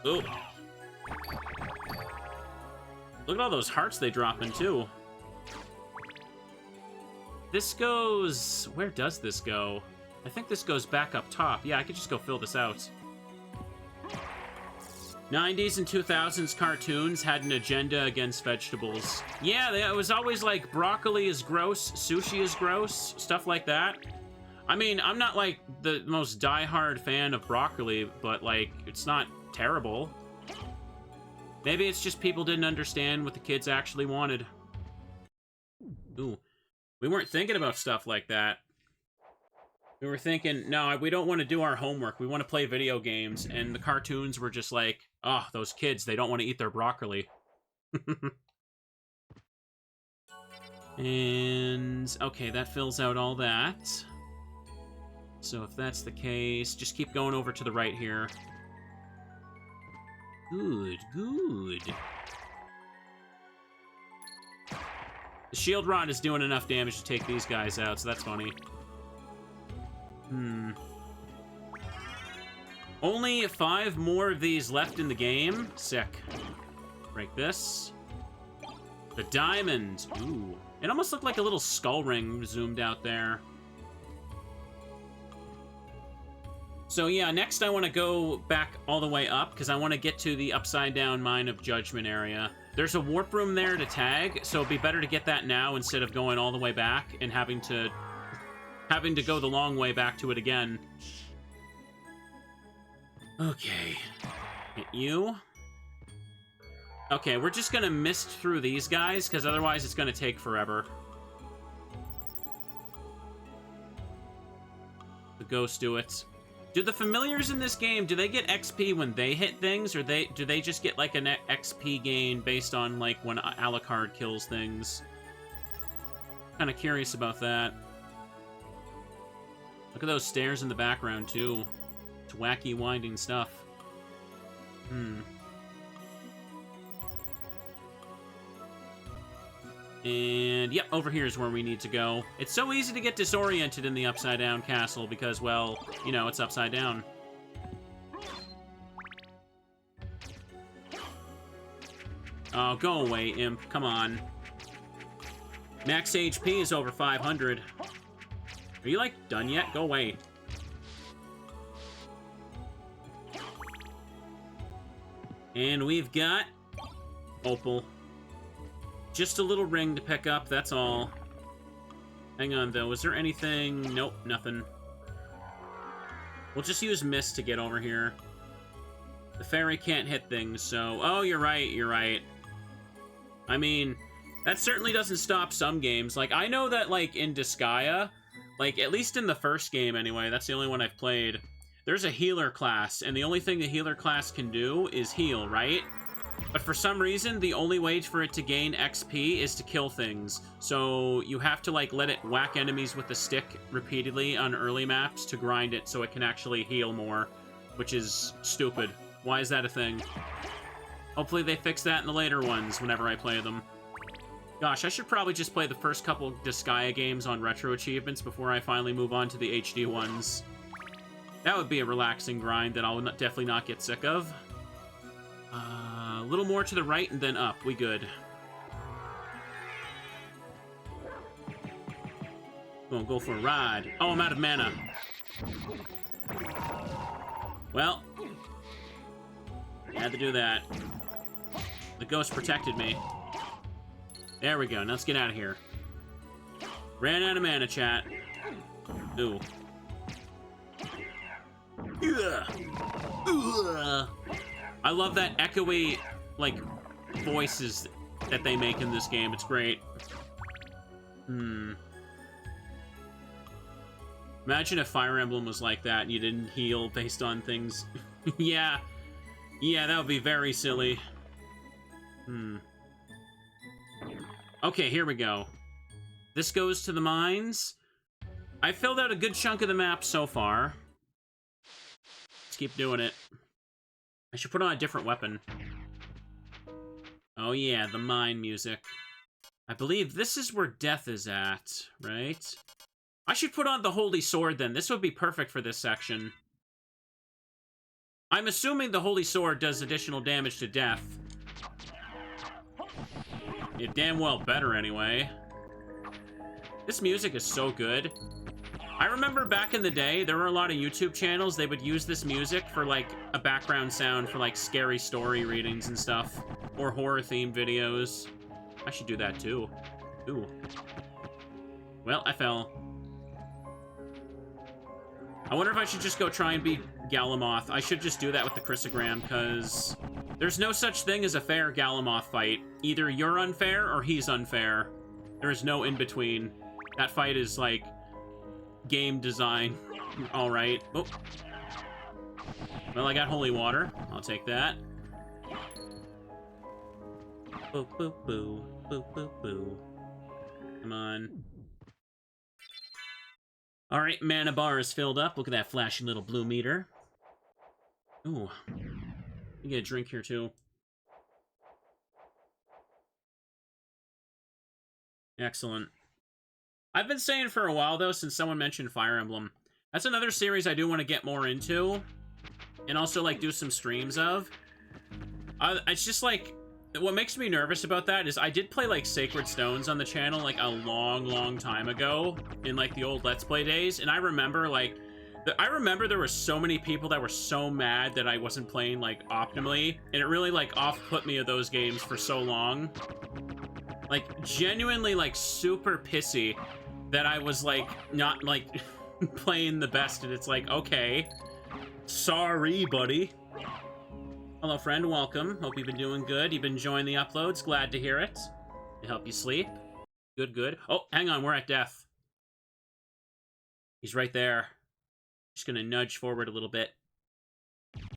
Ooh. Look at all those hearts they drop in, too. This goes... Where does this go? I think this goes back up top. Yeah, I could just go fill this out. 90s and 2000s cartoons had an agenda against vegetables. Yeah, it was always like, broccoli is gross, sushi is gross, stuff like that. I mean, I'm not, like, the most diehard fan of broccoli, but, like, it's not terrible. Maybe it's just people didn't understand what the kids actually wanted. Ooh. We weren't thinking about stuff like that. We were thinking, no, we don't want to do our homework. We want to play video games. And the cartoons were just like, oh, those kids, they don't want to eat their broccoli. And, okay, that fills out all that. So if that's the case, just keep going over to the right here. Good, good. The shield rod is doing enough damage to take these guys out, so that's funny. Only 5 more of these left in the game. Sick. Break this. The diamond. Ooh. It almost looked like a little skull ring zoomed out there. So yeah, next I want to go back all the way up, because I want to get to the upside-down Mine of Judgment area. There's a warp room there to tag, so it'd be better to get that now instead of going all the way back and having to go the long way back to it again. Okay. Hit you. Okay, we're just gonna mist through these guys, because otherwise it's gonna take forever. The ghost do it. Do the familiars in this game, do they get XP when they hit things, or do they just get, like, an XP gain based on, like, when Alucard kills things? Kind of curious about that. Look at those stairs in the background, too. It's wacky, winding stuff. And, yep, over here is where we need to go. It's so easy to get disoriented in the upside-down castle because, well, you know, it's upside down. Oh, go away, imp. Come on. Max HP is over 500. Are you, like, done yet? Go away. And we've got Opal. Just a little ring to pick up, that's all. Hang on, though. Is there anything? Nope, nothing. We'll just use Mist to get over here. The fairy can't hit things, so... Oh, you're right, you're right. I mean, that certainly doesn't stop some games. Like, I know that, like, in Disgaea, like, at least in the first game, anyway, that's the only one I've played, there's a healer class, and the only thing the healer class can do is heal, right? But for some reason, the only way for it to gain XP is to kill things. So you have to, like, let it whack enemies with the stick repeatedly on early maps to grind it so it can actually heal more, which is stupid. Why is that a thing? Hopefully they fix that in the later ones whenever I play them. Gosh, I should probably just play the first couple Disgaea games on retro achievements before I finally move on to the HD ones. That would be a relaxing grind that I'll definitely not get sick of. A little more to the right and then up. We good. Gonna go for a ride. Oh, I'm out of mana. Well, had to do that. The ghost protected me. There we go. Now let's get out of here. Ran out of mana, chat. Ooh. I love that echoey, like, voices that they make in this game. It's great. Imagine if Fire Emblem was like that and you didn't heal based on things. Yeah. Yeah, that would be very silly. Okay, here we go. This goes to the mines. I filled out a good chunk of the map so far. Let's keep doing it. I should put on a different weapon. Oh yeah, the mine music. I believe this is where death is at, right? I should put on the Holy Sword then. This would be perfect for this section. I'm assuming the Holy Sword does additional damage to death. It damn well better anyway. This music is so good. I remember back in the day, there were a lot of YouTube channels, they would use this music for, like, a background sound for, like, scary story readings and stuff. Or horror-themed videos. I should do that, too. Ooh. Well, I fell. I wonder if I should just go try and beat Galamoth. I should just do that with the Chrysogram, because there's no such thing as a fair Galamoth fight. Either you're unfair, or he's unfair. There is no in-between. That fight is, like, game design. All right. Oh. Well, I got holy water. I'll take that. Boo, boo, boo. Boo, boo, boo. Come on. All right, mana bar is filled up. Look at that flashing little blue meter. Ooh. You get a drink here, too. Excellent. I've been saying for a while, though, since someone mentioned Fire Emblem. That's another series I do want to get more into. And also, like, do some streams of. It's just, like... What makes me nervous about that is I did play, like, Sacred Stones on the channel, like, a long, long time ago. In, like, the old Let's Play days. And I remember, like... I remember there were so many people that were so mad that I wasn't playing, like, optimally. And it really, like, off-put me of those games for so long. Like, genuinely, like, super pissy that I was, like, not, like, playing the best. And it's like, okay. Sorry, buddy. Hello, friend. Welcome. Hope you've been doing good. You've been enjoying the uploads. Glad to hear it. To help you sleep. Good, good. Oh, hang on. We're at death. He's right there. Just gonna nudge forward a little bit.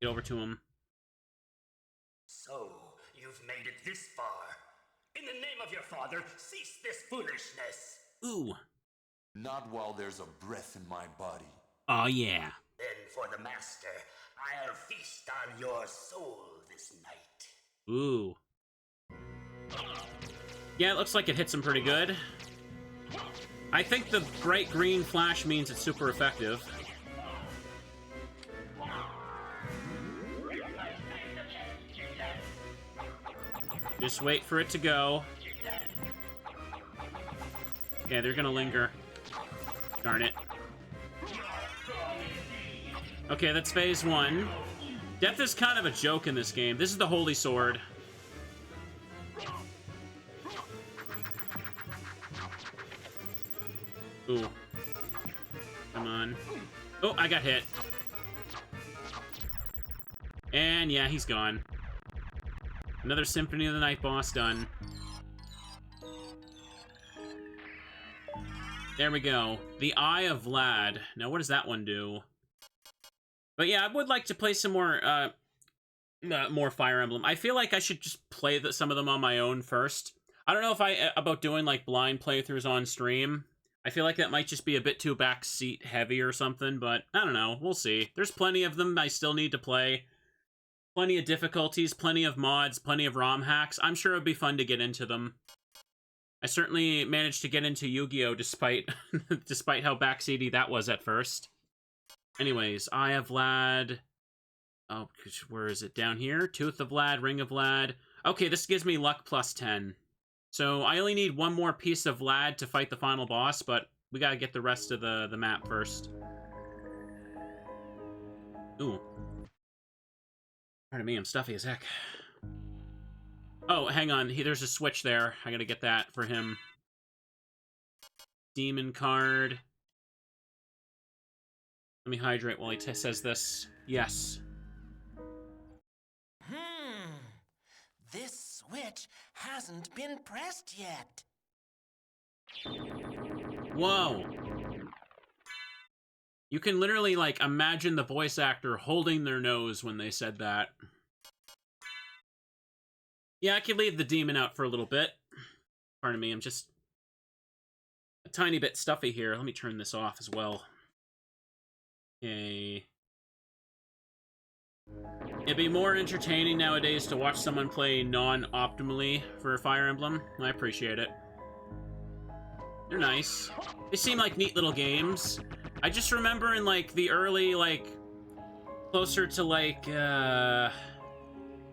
Get over to him.
So, you've made it this far. In the name of your father, cease this foolishness.
Ooh.
Not while there's a breath in my body.
Oh, yeah.
Then for the master, I'll feast on your soul this night.
Ooh. Yeah, it looks like it hits him pretty good. I think the bright green flash means it's super effective. Just wait for it to go. Okay, they're gonna linger. Darn it. Okay, that's phase 1. Death is kind of a joke in this game. This is the Holy Sword. Ooh. Come on. Oh, I got hit. And yeah, he's gone. Another Symphony of the Night boss done. There we go. The Eye of Vlad. Now, what does that one do? But yeah, I would like to play some more Fire Emblem. I feel like I should just play some of them on my own first. I don't know if about doing, like, blind playthroughs on stream. I feel like that might just be a bit too backseat heavy or something, but I don't know. We'll see. There's plenty of them I still need to play. Plenty of difficulties, plenty of mods, plenty of ROM hacks. I'm sure it would be fun to get into them. I certainly managed to get into Yu-Gi-Oh! Despite how backseaty that was at first. Anyways, Eye of Vlad. Oh, where is it? Down here? Tooth of Vlad, Ring of Vlad. Okay, this gives me luck plus 10. So I only need one more piece of Vlad to fight the final boss, but we gotta get the rest of the map first. Ooh. Pardon me, I'm stuffy as heck. Oh, hang on. There's a switch there. I gotta get that for him. Demon card. Let me hydrate while he says this. Yes.
This switch hasn't been pressed yet.
Whoa. You can literally, like, imagine the voice actor holding their nose when they said that. Yeah, I could leave the demon out for a little bit. Pardon me, I'm just a tiny bit stuffy here. Let me turn this off as well. Okay. It'd be more entertaining nowadays to watch someone play non-optimally for Fire Emblem. I appreciate it. They're nice. They seem like neat little games. I just remember in, like, the early, like, closer to, like,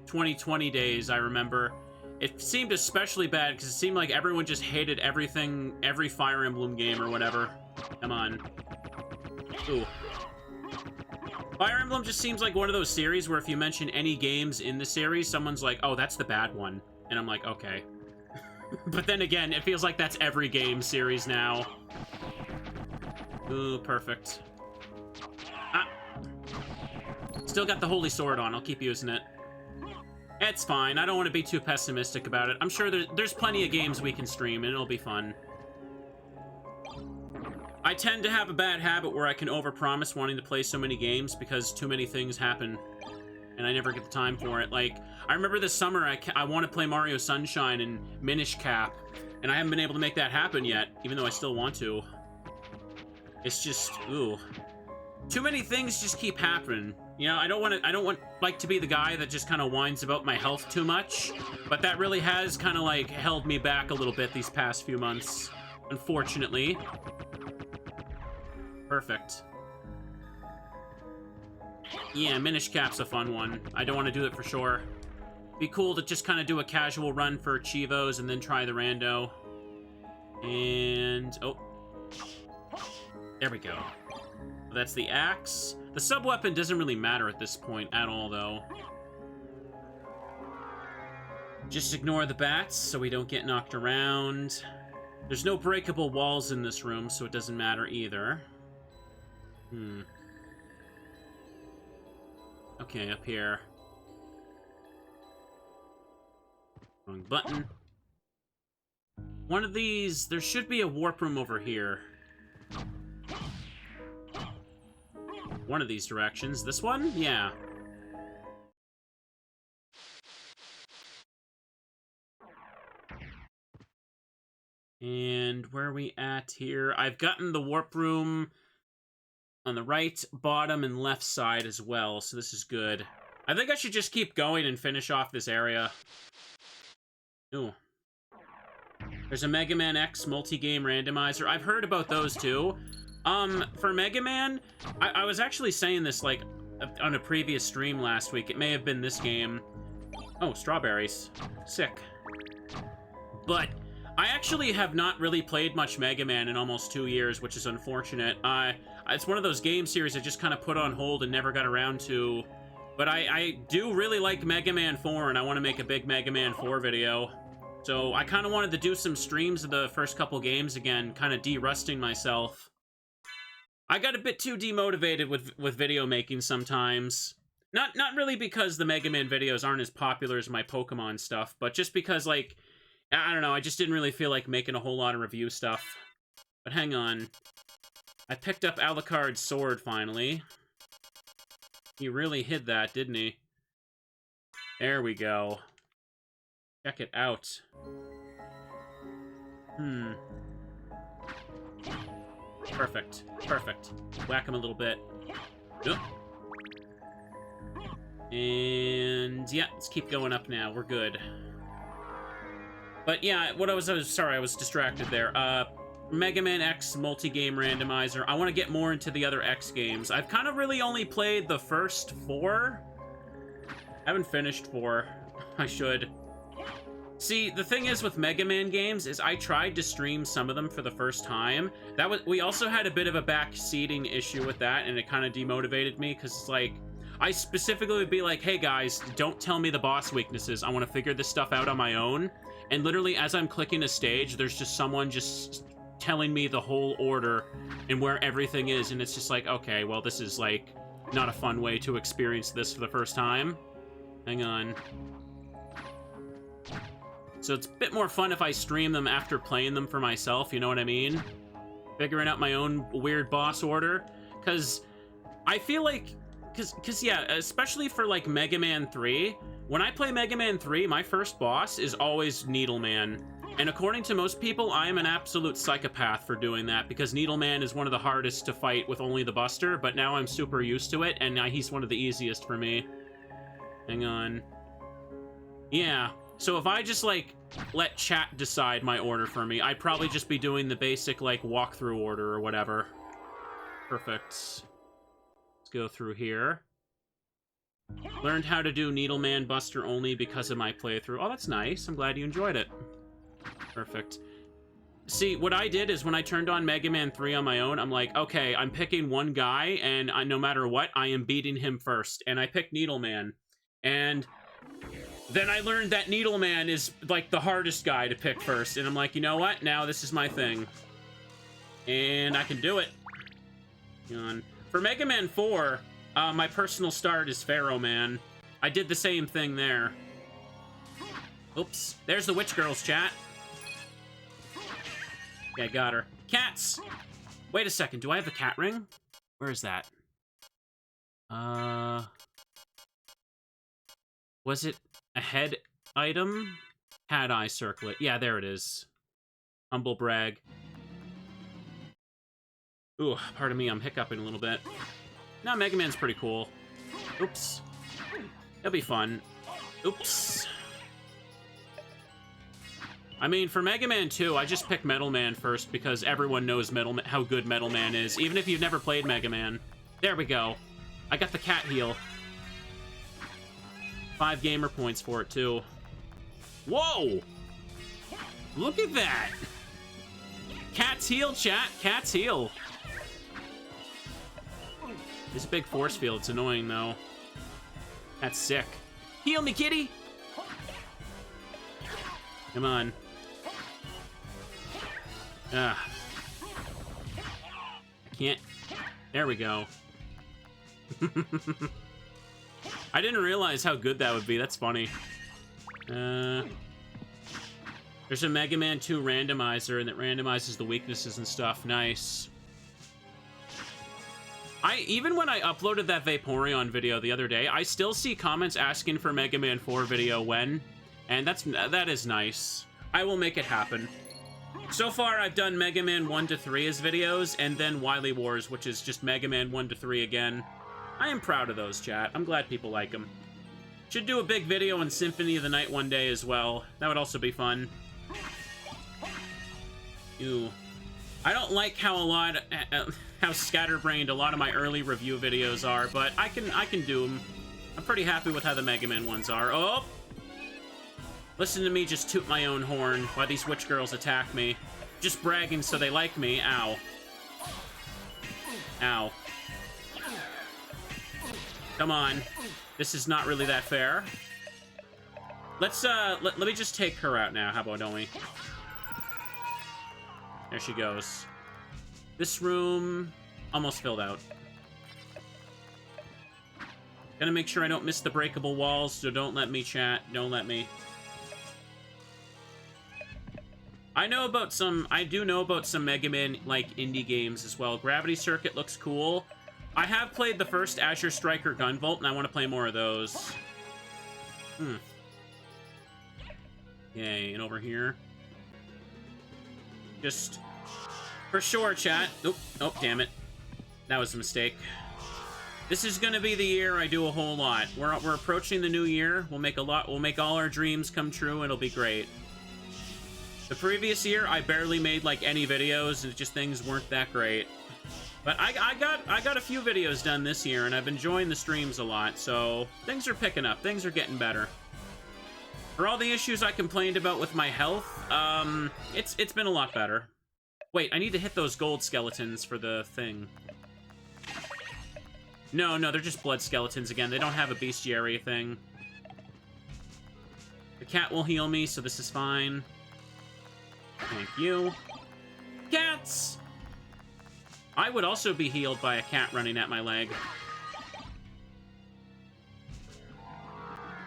2020 days, I remember, it seemed especially bad because it seemed like everyone just hated everything, every Fire Emblem game or whatever. Come on. Ooh. Fire Emblem just seems like one of those series where if you mention any games in the series, someone's like, oh, that's the bad one. And I'm like, okay. But then again, it feels like that's every game series now. Ooh, perfect. Ah. Still got the Holy Sword on. I'll keep using it. It's fine. I don't want to be too pessimistic about it. I'm sure there's plenty of games we can stream, and it'll be fun. I tend to have a bad habit where I can overpromise wanting to play so many games because too many things happen, and I never get the time for it. Like, I remember this summer I want to play Mario Sunshine and Minish Cap, and I haven't been able to make that happen yet, even though I still want to. It's just, ooh. Too many things just keep happening. You know, I don't want like to be the guy that just kind of whines about my health too much, but that really has kind of like held me back a little bit these past few months, unfortunately. Perfect. Yeah, Minish Cap's a fun one. I don't want to do it for sure. Be cool to just kind of do a casual run for Chivos and then try the rando. And oh, there we go. That's the axe. The sub-weapon doesn't really matter at this point at all, though. Just ignore the bats so we don't get knocked around. There's no breakable walls in this room, so it doesn't matter either. Okay, up here. Wrong button. One of these... There should be a warp room over here. One of these directions. This one? Yeah. And where are we at here? I've gotten the warp room on the right, bottom, and left side as well, so this is good. I think I should just keep going and finish off this area. Ooh. There's a Mega Man X multi-game randomizer. I've heard about those too. For Mega Man, I was actually saying this, like, on a previous stream last week. It may have been this game. Oh, strawberries. Sick. But I actually have not really played much Mega Man in almost 2 years, which is unfortunate. It's one of those game series I just kind of put on hold and never got around to. But I do really like Mega Man 4, and I want to make a big Mega Man 4 video. So I kind of wanted to do some streams of the first couple games again, kind of de-rusting myself. I got a bit too demotivated with video making sometimes. Not really because the Mega Man videos aren't as popular as my Pokemon stuff, but just because, like, I don't know, I just didn't really feel like making a whole lot of review stuff. But hang on. I picked up Alucard's sword, finally. He really hid that, didn't he? There we go. Check it out. Perfect. Perfect. Whack him a little bit. Nope. And yeah, let's keep going up now. We're good. But yeah, what I was sorry, I was distracted there. Mega Man X multi-game randomizer. I want to get more into the other X games. I've kind of really only played the first 4. I haven't finished 4. I should. See, the thing is with Mega Man games is I tried to stream some of them for the first time. We also had a bit of a backseating issue with that, and it kind of demotivated me, because it's like, I specifically would be like, hey guys, don't tell me the boss weaknesses. I want to figure this stuff out on my own. And literally, as I'm clicking a stage, there's just someone just telling me the whole order and where everything is, and it's just like, okay, well, this is like not a fun way to experience this for the first time. Hang on. So it's a bit more fun if I stream them after playing them for myself, you know what I mean? Figuring out my own weird boss order. Because I feel like... Because yeah, especially for, like, Mega Man 3, when I play Mega Man 3, my first boss is always Needleman. And according to most people, I am an absolute psychopath for doing that, because Needleman is one of the hardest to fight with only the Buster, but now I'm super used to it, and now he's one of the easiest for me. Hang on. Yeah. So if I just, like, let chat decide my order for me, I'd probably just be doing the basic, like, walkthrough order or whatever. Perfect. Let's go through here. Learned how to do Needleman Buster only because of my playthrough. Oh, that's nice. I'm glad you enjoyed it. Perfect. See, what I did is when I turned on Mega Man 3 on my own, I'm like, okay, I'm picking one guy, and no matter what, I am beating him first. And I picked Needleman. And... then I learned that Needleman is, like, the hardest guy to pick first. And I'm like, you know what? Now this is my thing. And I can do it. Hang on. For Mega Man 4, my personal start is Pharaoh Man. I did the same thing there. Oops. There's the Witch Girls, chat. Okay, got her. Cats! Wait a second. Do I have the cat ring? Where is that? Was it a head item? Cat eye circlet. Yeah, there it is. Humble brag. Ooh, pardon me, I'm hiccuping a little bit. No, Mega Man's pretty cool. Oops. It'll be fun. Oops. I mean, for Mega Man 2, I just picked Metal Man first because everyone knows how good Metal Man is, even if you've never played Mega Man. There we go. I got the cat heal. 5 gamer points for it, too. Whoa! Look at that! Cat's heal, chat. Cat's heal. This big force field. It's annoying, though. That's sick. Heal me, kitty! Come on. I can't. There we go. I didn't realize how good that would be. That's funny. There's a Mega Man 2 randomizer, and it randomizes the weaknesses and stuff. Nice. Even when I uploaded that Vaporeon video the other day, I still see comments asking for Mega Man 4 video when, and that is nice. I will make it happen. So far, I've done Mega Man 1 to 3 as videos, and then Wily Wars, which is just Mega Man 1 to 3 again. I am proud of those, chat. I'm glad people like them. Should do a big video on Symphony of the Night one day as well. That would also be fun. Ew. I don't like how how scatterbrained a lot of my early review videos are, but I can do them. I'm pretty happy with how the Mega Man ones are. Oh! Listen to me just toot my own horn while these witch girls attack me. Just bragging so they like me. Ow. Ow. Come on. This is not really that fair. Let's, let me just take her out now. How about, don't we? There she goes. This room almost filled out. Gotta make sure I don't miss the breakable walls, so don't let me, chat. Don't let me. I do know about some Mega Man, like, indie games as well. Gravity Circuit looks cool. I have played the first Azure Striker Gunvolt, and I want to play more of those. Yay, and over here. Just, for sure, chat. Oh, damn it. That was a mistake. This is gonna be the year I do a whole lot. We're approaching the new year. We'll make all our dreams come true, and it'll be great. The previous year, I barely made, like, any videos, and just things weren't that great. But I got a few videos done this year, and I've been enjoying the streams a lot, so things are picking up. Things are getting better. For all the issues I complained about with my health, it's been a lot better. Wait, I need to hit those gold skeletons for the thing. No, they're just blood skeletons again. They don't have a bestiary thing. The cat will heal me, so this is fine. Thank you. Cats! I would also be healed by a cat running at my leg.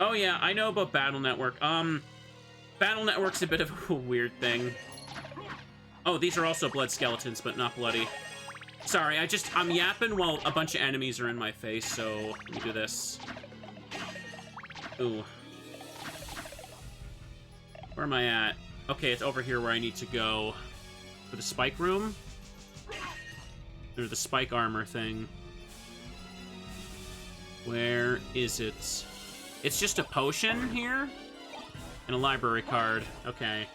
Oh yeah, I know about Battle Network. Battle Network's a bit of a weird thing. Oh, these are also blood skeletons, but not bloody. Sorry, I'm yapping while a bunch of enemies are in my face, so let me do this. Ooh. Where am I at? Okay, it's over here where I need to go. For the spike room? Or the spike armor thing. Where is it? It's just a potion here? And a library card. Okay.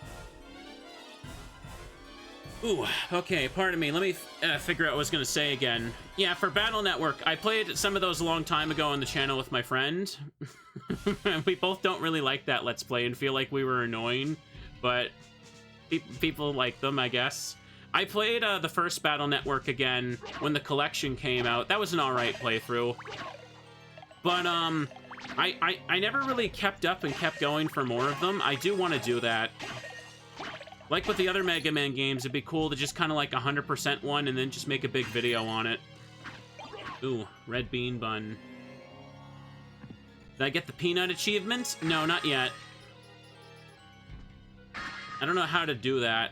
Ooh, okay, pardon me. Let me figure out what I was going to say again. Yeah, for Battle Network, I played some of those a long time ago on the channel with my friend. We both don't really like that Let's Play and feel like we were annoying, but people like them, I guess. I played the first Battle Network again when the collection came out. That was an alright playthrough. But, I never really kept up and kept going for more of them. I do want to do that. Like with the other Mega Man games, it'd be cool to just kind of like 100% one and then just make a big video on it. Ooh, red bean bun. Did I get the peanut achievement? No, not yet. I don't know how to do that.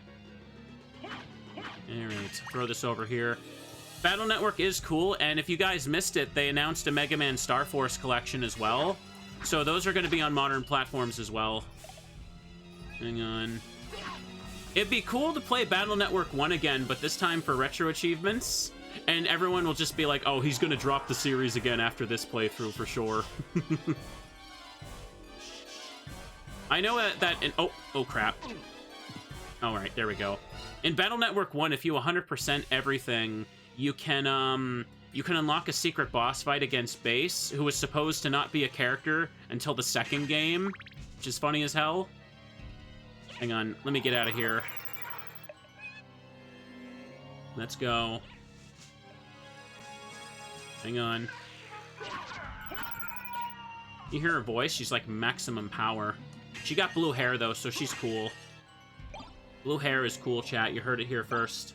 Alright, throw this over here. Battle Network is cool, and if you guys missed it, they announced a Mega Man Star Force collection as well. So those are going to be on modern platforms as well. Hang on. It'd be cool to play Battle Network 1 again, but this time for retro achievements. And everyone will just be like, oh, he's gonna drop the series again after this playthrough for sure. I know that in... Oh, crap. Alright, there we go. In Battle Network 1, if you 100% everything, you can unlock a secret boss fight against Base, who was supposed to not be a character until the second game, which is funny as hell. Hang on, let me get out of here. Let's go. Hang on. You hear her voice? She's like maximum power. She got blue hair, though, so she's cool. Blue hair is cool, chat. You heard it here first.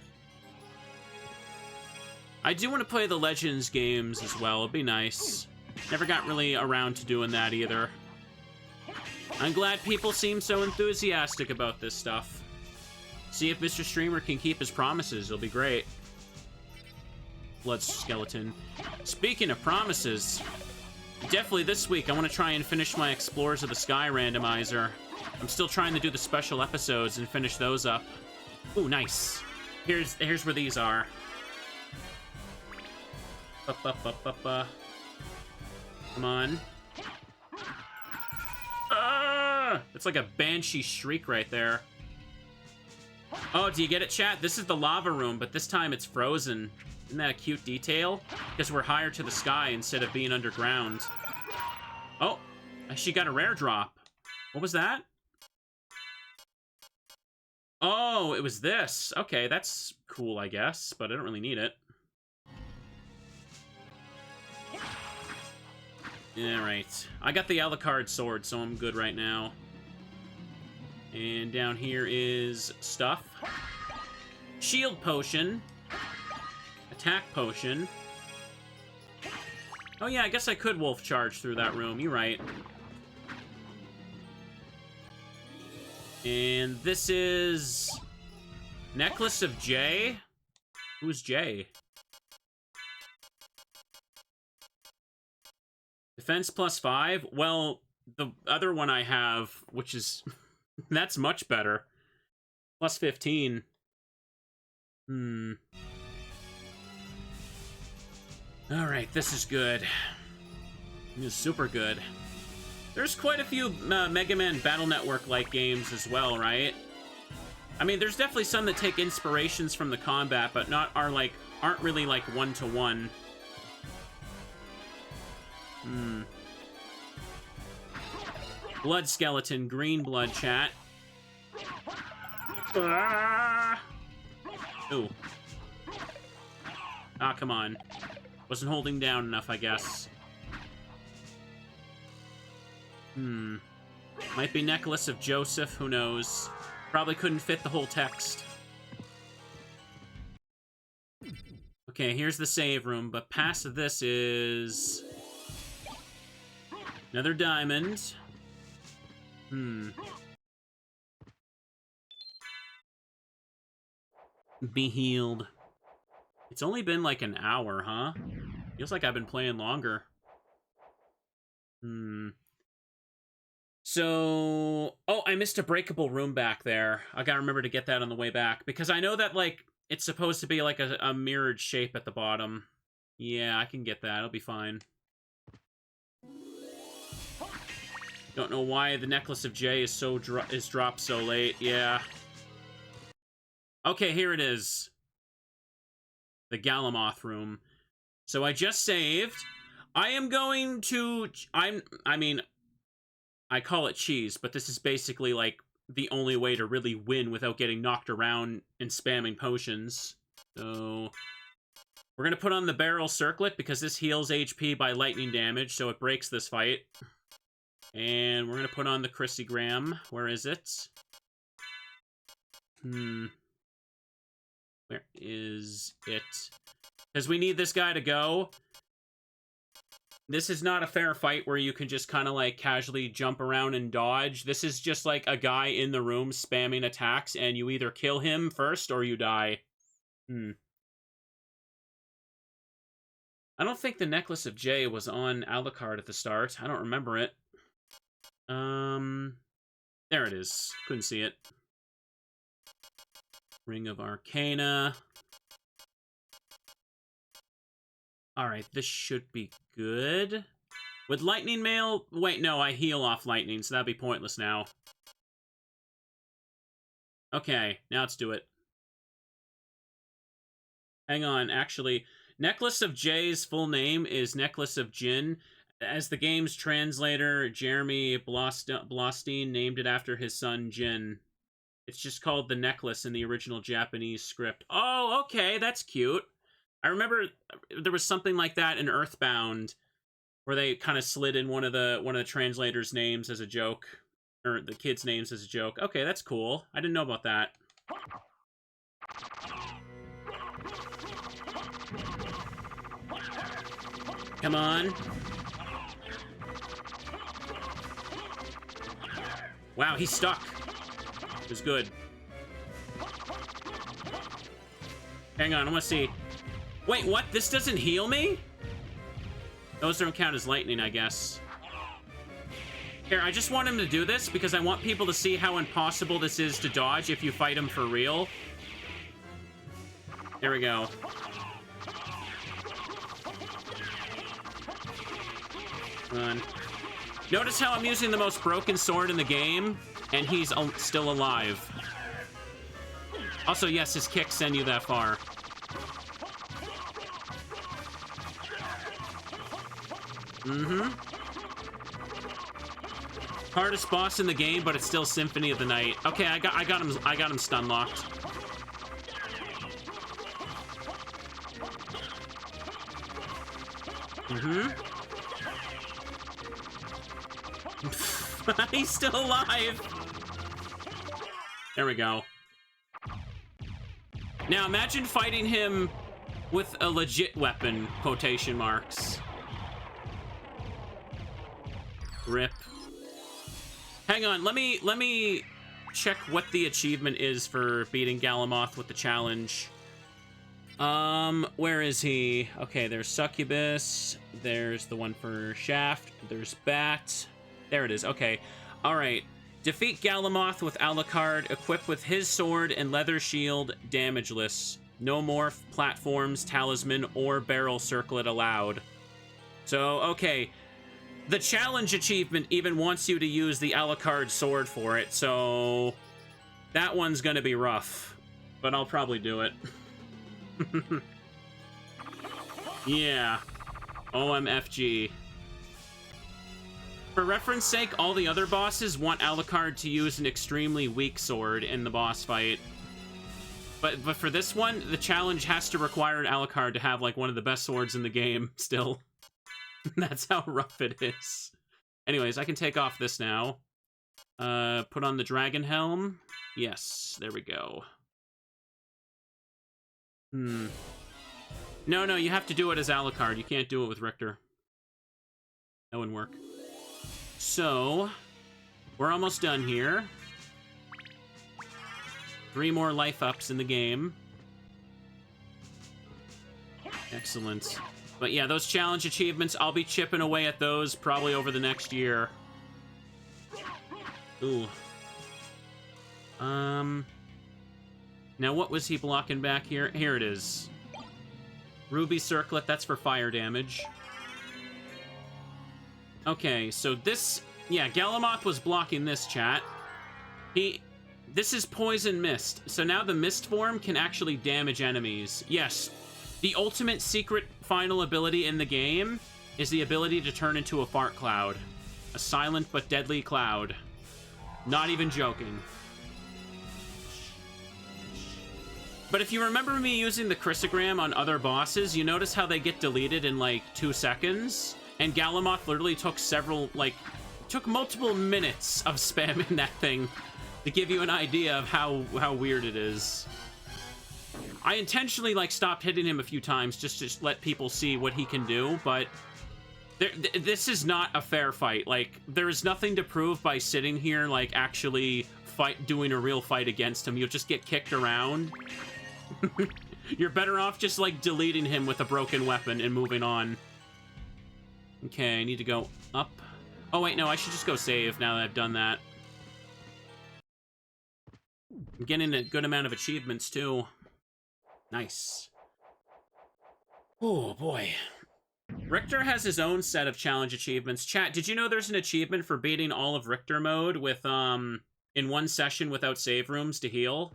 I do want to play the Legends games as well. It'd be nice. Never got really around to doing that either. I'm glad people seem so enthusiastic about this stuff. See if Mr. Streamer can keep his promises. It'll be great. Blood skeleton. Speaking of promises, definitely this week I want to try and finish my Explorers of the Sky randomizer. I'm still trying to do the special episodes and finish those up. Ooh, nice. Here's where these are. Come on. Ah! It's like a banshee shriek right there. Oh, do you get it, chat? This is the lava room, but this time it's frozen. Isn't that a cute detail? Because we're higher to the sky instead of being underground. Oh, she got a rare drop. What was that? Oh, it was this. Okay, that's cool, I guess, but I don't really need it. Alright. I got the Alucard sword, so I'm good right now. And down here is stuff. Shield potion. Attack potion. Oh yeah, I guess I could wolf charge through that room. You're right. And this is... Necklace of J? Who's J? Defense +5? Well, the other one I have, which is... that's much better. +15. Alright, this is good. This is super good. There's quite a few Mega Man Battle Network-like games as well, right? I mean, there's definitely some that take inspirations from the combat, but aren't really like one-to-one. Blood skeleton, green blood, chat. Ah! Ooh. Ah, come on. Wasn't holding down enough, I guess. Might be Necklace of Joseph, who knows. Probably couldn't fit the whole text. Okay, here's the save room, but past this is... another diamond. Be healed. It's only been like an hour, huh? Feels like I've been playing longer. So... oh, I missed a breakable room back there. I gotta remember to get that on the way back. Because I know that, like, it's supposed to be like a mirrored shape at the bottom. Yeah, I can get that. It'll be fine. Don't know why the Necklace of J is dropped so late. Yeah. Okay, here it is. The Galamoth room. So I just saved. I am going to... I mean, I call it cheese, but this is basically, like, the only way to really win without getting knocked around and spamming potions. So... we're going to put on the barrel circlet, because this heals HP by lightning damage, so it breaks this fight. And we're going to put on the Crucigram. Where is it? Where is it? Because we need this guy to go. This is not a fair fight where you can just kind of like casually jump around and dodge. This is just like a guy in the room spamming attacks, and you either kill him first or you die. I don't think the Necklace of J was on Alucard at the start. I don't remember it. There it is. Couldn't see it. Ring of Arcana. Alright, this should be good. With lightning mail... Wait, no, I heal off lightning, so that'd be pointless now. Okay, now let's do it. Hang on, actually. Necklace of J's full name is Necklace of Jin. As the game's translator, Jeremy Blostein named it after his son, Jin. It's just called The Necklace in the original Japanese script. Oh, okay, that's cute. I remember there was something like that in Earthbound, where they kind of slid in one of the translators' names as a joke, or the kids' names as a joke. Okay, that's cool. I didn't know about that. Come on. Wow, he's stuck. It was good. Hang on, I want to see. Wait, what? This doesn't heal me? Those don't count as lightning, I guess. Here, I just want him to do this because I want people to see how impossible this is to dodge if you fight him for real. There we go. Come on. Notice how I'm using the most broken sword in the game, and he's still alive. Also, yes, his kicks send you that far. Hardest boss in the game, but it's still Symphony of the Night. Okay, I got him stun locked. He's still alive. There we go. Now imagine fighting him with a legit weapon, quotation marks. Rip. Hang on, let me check what the achievement is for beating Galamoth with the challenge. Where is he? Okay, there's Succubus. There's the one for Shaft. There's Bat. There it is. Okay. All right. Defeat Galamoth with Alucard, equipped with his sword and leather shield, damageless. No more platforms, talisman, or barrel circlet allowed. So, okay. The challenge achievement even wants you to use the Alucard sword for it, so that one's gonna be rough. But I'll probably do it. Yeah. OMFG. For reference sake, all the other bosses want Alucard to use an extremely weak sword in the boss fight. But for this one, the challenge has to require Alucard to have, like, one of the best swords in the game, still. That's how rough it is. Anyways, I can take off this now. Put on the dragon helm. Yes, there we go. No, you have to do it as Alucard. You can't do it with Richter. That wouldn't work. So, we're almost done here. 3 more life ups in the game. Excellent. But yeah, those challenge achievements, I'll be chipping away at those probably over the next year. Ooh. Now what was he blocking back here? Here it is. Ruby Circlet, that's for fire damage. Okay, so this... Yeah, Galamoth was blocking this, chat. This is Poison Mist, so now the Mist form can actually damage enemies. Yes, the ultimate secret final ability in the game is the ability to turn into a fart cloud. A silent but deadly cloud. Not even joking. But if you remember me using the Chrysogram on other bosses, you notice how they get deleted in, like, 2 seconds? And Galamoth literally took took multiple minutes of spamming that thing to give you an idea of how weird it is. I intentionally, like, stopped hitting him a few times just to let people see what he can do, but this is not a fair fight. Like, there is nothing to prove by sitting here, like, actually doing a real fight against him. You'll just get kicked around. You're better off just, like, deleting him with a broken weapon and moving on. Okay, I need to go up. Oh, wait, no, I should just go save now that I've done that. I'm getting a good amount of achievements, too. Nice. Oh, boy. Richter has his own set of challenge achievements. Chat, did you know there's an achievement for beating all of Richter mode with, in one session without save rooms to heal?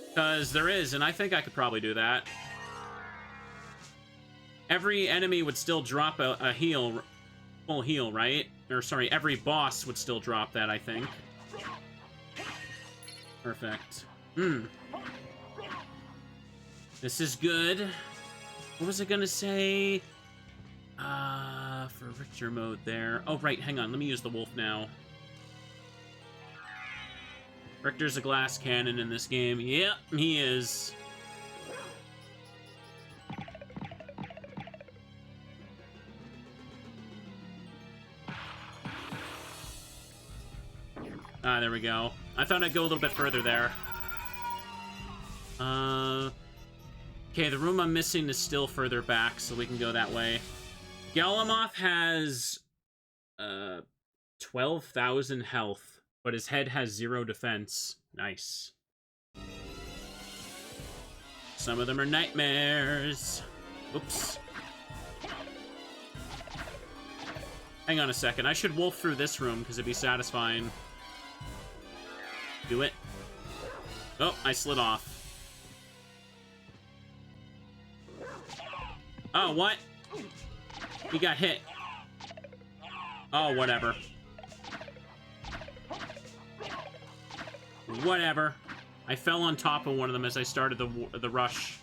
Because there is, and I think I could probably do that. Every enemy would still drop a heal, full heal, right? Or, sorry, every boss would still drop that, I think. Perfect. This is good. What was I gonna say? For Richter mode there. Oh, right, hang on. Let me use the wolf now. Richter's a glass cannon in this game. Yep, he is. Ah, there we go. I thought I'd go a little bit further there. Okay, the room I'm missing is still further back, so we can go that way. Galamoth has 12,000 health, but his head has 0 defense. Nice. Some of them are nightmares. Oops. Hang on a second. I should wolf through this room because it'd be satisfying. Do it. Oh, I slid off. Oh, what? He got hit. Oh, whatever. Whatever. I fell on top of one of them as I started the rush.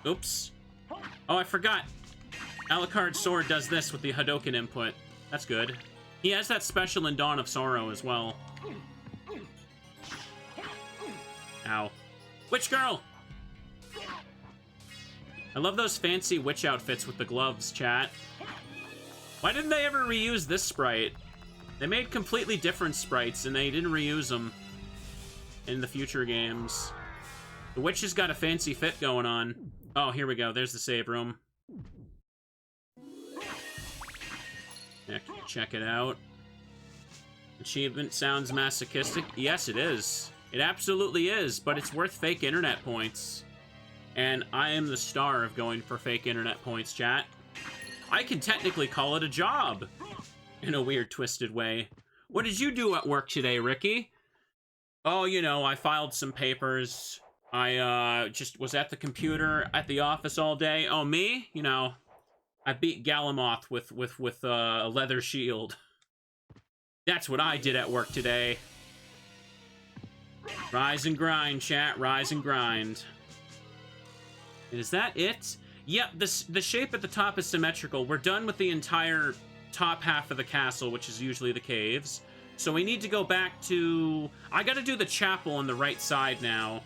Oops. Oh, I forgot. Alucard's sword does this with the Hadoken input. That's good. He has that special in Dawn of Sorrow as well. Ow. Witch girl! I love those fancy witch outfits with the gloves, chat. Why didn't they ever reuse this sprite? They made completely different sprites, and they didn't reuse them in the future games. The witch has got a fancy fit going on. Oh, here we go. There's the save room. Check it out. Achievement sounds masochistic. Yes, it is. It absolutely is, but it's worth fake internet points. And I am the star of going for fake internet points, chat. I can technically call it a job. In a weird, twisted way. What did you do at work today, Ricky? Oh, you know, I filed some papers. I, just was at the computer at the office all day. Oh, me? You know, I beat Galamoth with a leather shield. That's what I did at work today. Rise and grind, chat. Rise and grind. Is that it? Yep, the shape at the top is symmetrical. We're done with the entire top half of the castle, which is usually the caves. So we need to go back to... I gotta do the chapel on the right side now.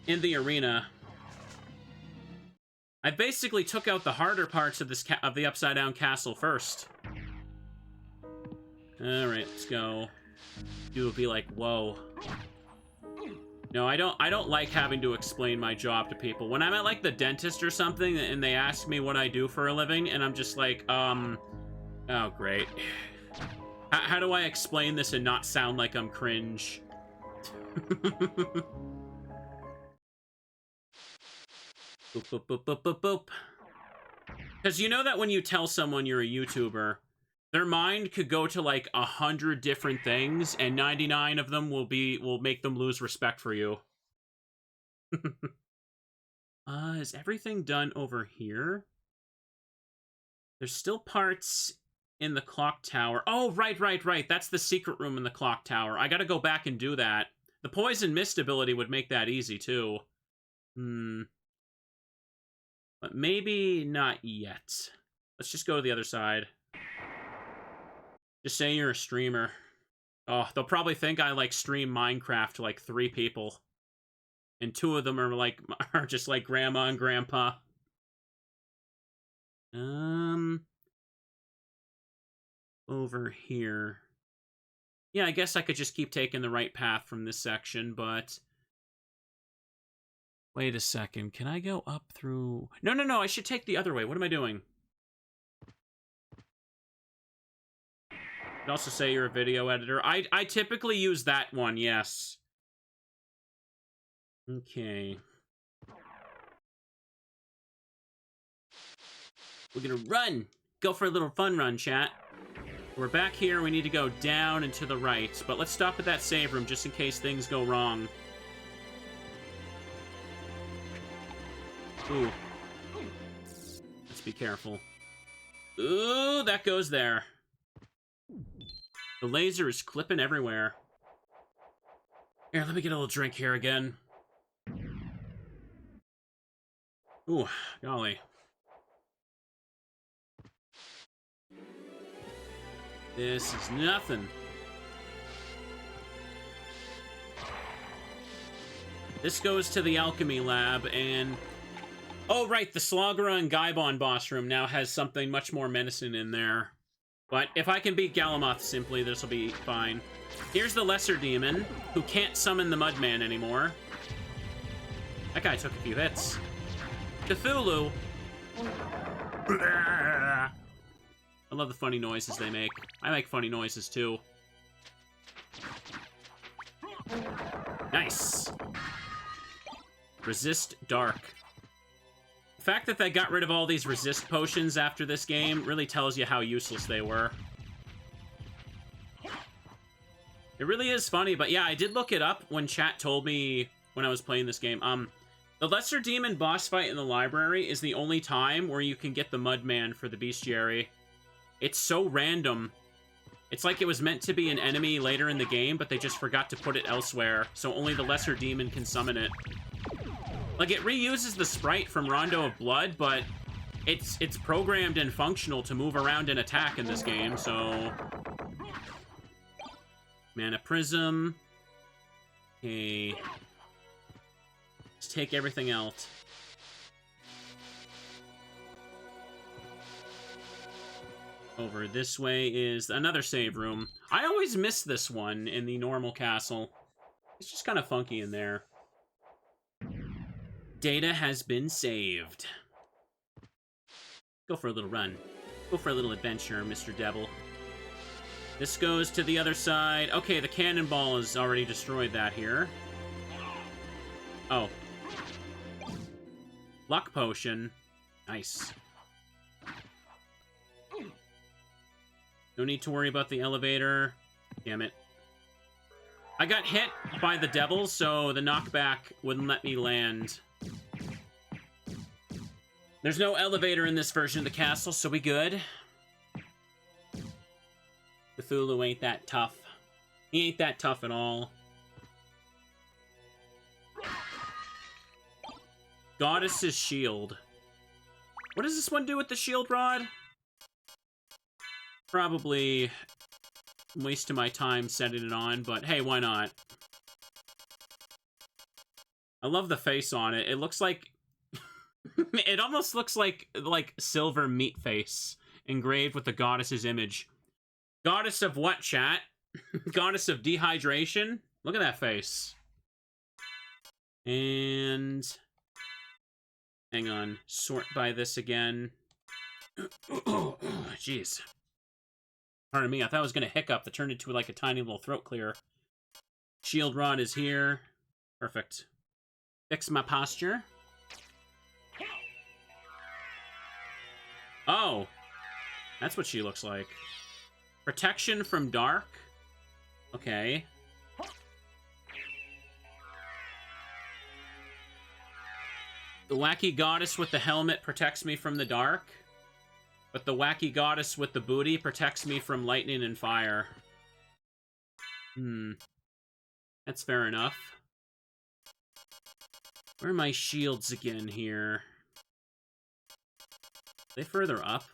In the arena. I basically took out the harder parts of this of the upside-down castle first. Alright, let's go. You will be like, whoa. No, I don't like having to explain my job to people. When I'm at, like, the dentist or something, and they ask me what I do for a living, and I'm just like, oh, great. How do I explain this and not sound like I'm cringe? Boop, boop, boop, boop, boop, boop. Because you know that when you tell someone you're a YouTuber, their mind could go to like 100 different things, and 99 of them will make them lose respect for you. Is everything done over here? There's still parts in the clock tower. Oh, right. That's the secret room in the clock tower. I gotta go back and do that. The poison mist ability would make that easy, too. But maybe not yet. Let's just go to the other side. Just say you're a streamer. Oh, they'll probably think I, like, stream Minecraft to, like, 3 people. And 2 of them are just, like, Grandma and Grandpa. Over here. Yeah, I guess I could just keep taking the right path from this section, but... Wait a second. Can I go up through... No, I should take the other way. What am I doing? You could also say you're a video editor. I typically use that one, yes. Okay. We're gonna run. Go for a little fun run, chat. We're back here. We need to go down and to the right. But let's stop at that save room just in case things go wrong. Ooh. Let's be careful. Ooh, that goes there. The laser is clipping everywhere. Here, let me get a little drink here again. Ooh, golly. This is nothing. This goes to the alchemy lab, and... Oh, right, the Slogra and Gaibon boss room now has something much more menacing in there. But if I can beat Galamoth simply, this will be fine. Here's the Lesser Demon, who can't summon the Mudman anymore. That guy took a few hits. Cthulhu. I love the funny noises they make. I make funny noises, too. Nice. Resist Dark. The fact that they got rid of all these resist potions after this game really tells you how useless they were. It really is funny, but yeah, I did look it up when chat told me when I was playing this game. The Lesser Demon boss fight in the library is the only time where you can get the Mudman for the Bestiary. It's so random. It's like it was meant to be an enemy later in the game, but they just forgot to put it elsewhere, so only the Lesser Demon can summon it. Like, it reuses the sprite from Rondo of Blood, but it's programmed and functional to move around and attack in this game, so... Mana Prism. Okay. Let's take everything out. Over this way is another save room. I always miss this one in the normal castle. It's just kind of funky in there. Data has been saved. Go for a little run. Go for a little adventure, Mr. Devil. This goes to the other side. Okay, the cannonball has already destroyed that here. Oh. Luck potion. Nice. No need to worry about the elevator. Damn it. I got hit by the devil, so the knockback wouldn't let me land. There's no elevator in this version of the castle, so we good. Cthulhu ain't that tough. He ain't that tough at all. Goddess's Shield. What does this one do with the shield rod? Probably wasting my time setting it on, but hey, why not? I love the face on it. It looks like... it almost looks like silver meat face engraved with the goddess's image. Goddess of what, chat? Goddess of dehydration? Look at that face. And... hang on. Sort by this again. Jeez. Pardon me, I thought I was going to hiccup. That turned into like a tiny little throat clear. Shield rod is here. Perfect. Fix my posture. Oh. That's what she looks like. Protection from dark. Okay. The wacky goddess with the helmet protects me from the dark. But the wacky goddess with the booty protects me from lightning and fire. That's fair enough. Where are my shields again here? Are they further up?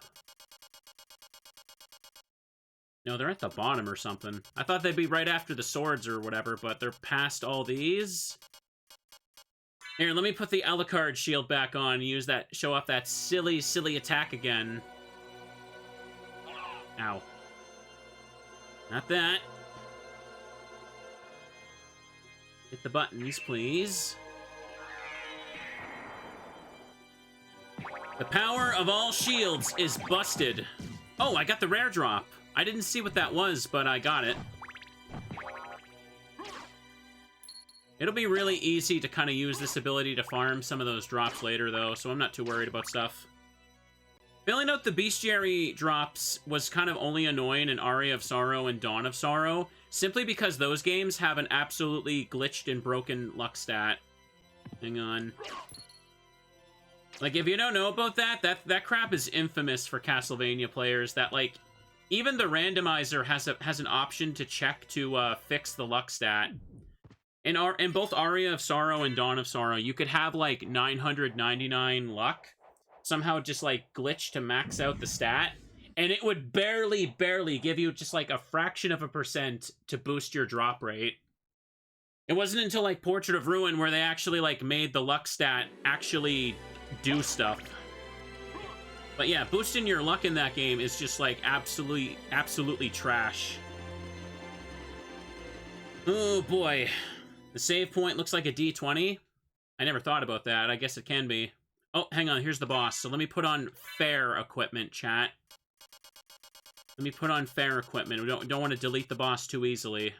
No, they're at the bottom or something. I thought they'd be right after the swords or whatever, but they're past all these. Here, let me put the Alucard shield back on and use that, show off that silly, silly attack again. Ow. Not that. Hit the buttons, please. The power of all shields is busted. Oh, I got the rare drop. I didn't see what that was, but I got it. It'll be really easy to kind of use this ability to farm some of those drops later, though, so I'm not too worried about stuff. Filling out the bestiary drops was kind of only annoying in Aria of Sorrow and Dawn of Sorrow, simply because those games have an absolutely glitched and broken luck stat. Hang on. Like, if you don't know about that crap is infamous for Castlevania players, that, like, even the randomizer has an option to check to fix the luck stat. In both Aria of Sorrow and Dawn of Sorrow, you could have, like, 999 luck, somehow just, like, glitch to max out the stat, and it would barely give you just, like, a fraction of a percent to boost your drop rate. It wasn't until, like, Portrait of Ruin where they actually, like, made the luck stat actually do stuff. But yeah, boosting your luck in that game is just, like, absolutely trash. Oh, boy. The save point looks like a D20. I never thought about that. I guess it can be. Oh, hang on. Here's the boss. So let me put on fair equipment, chat. Let me put on fair equipment. We don't want to delete the boss too easily.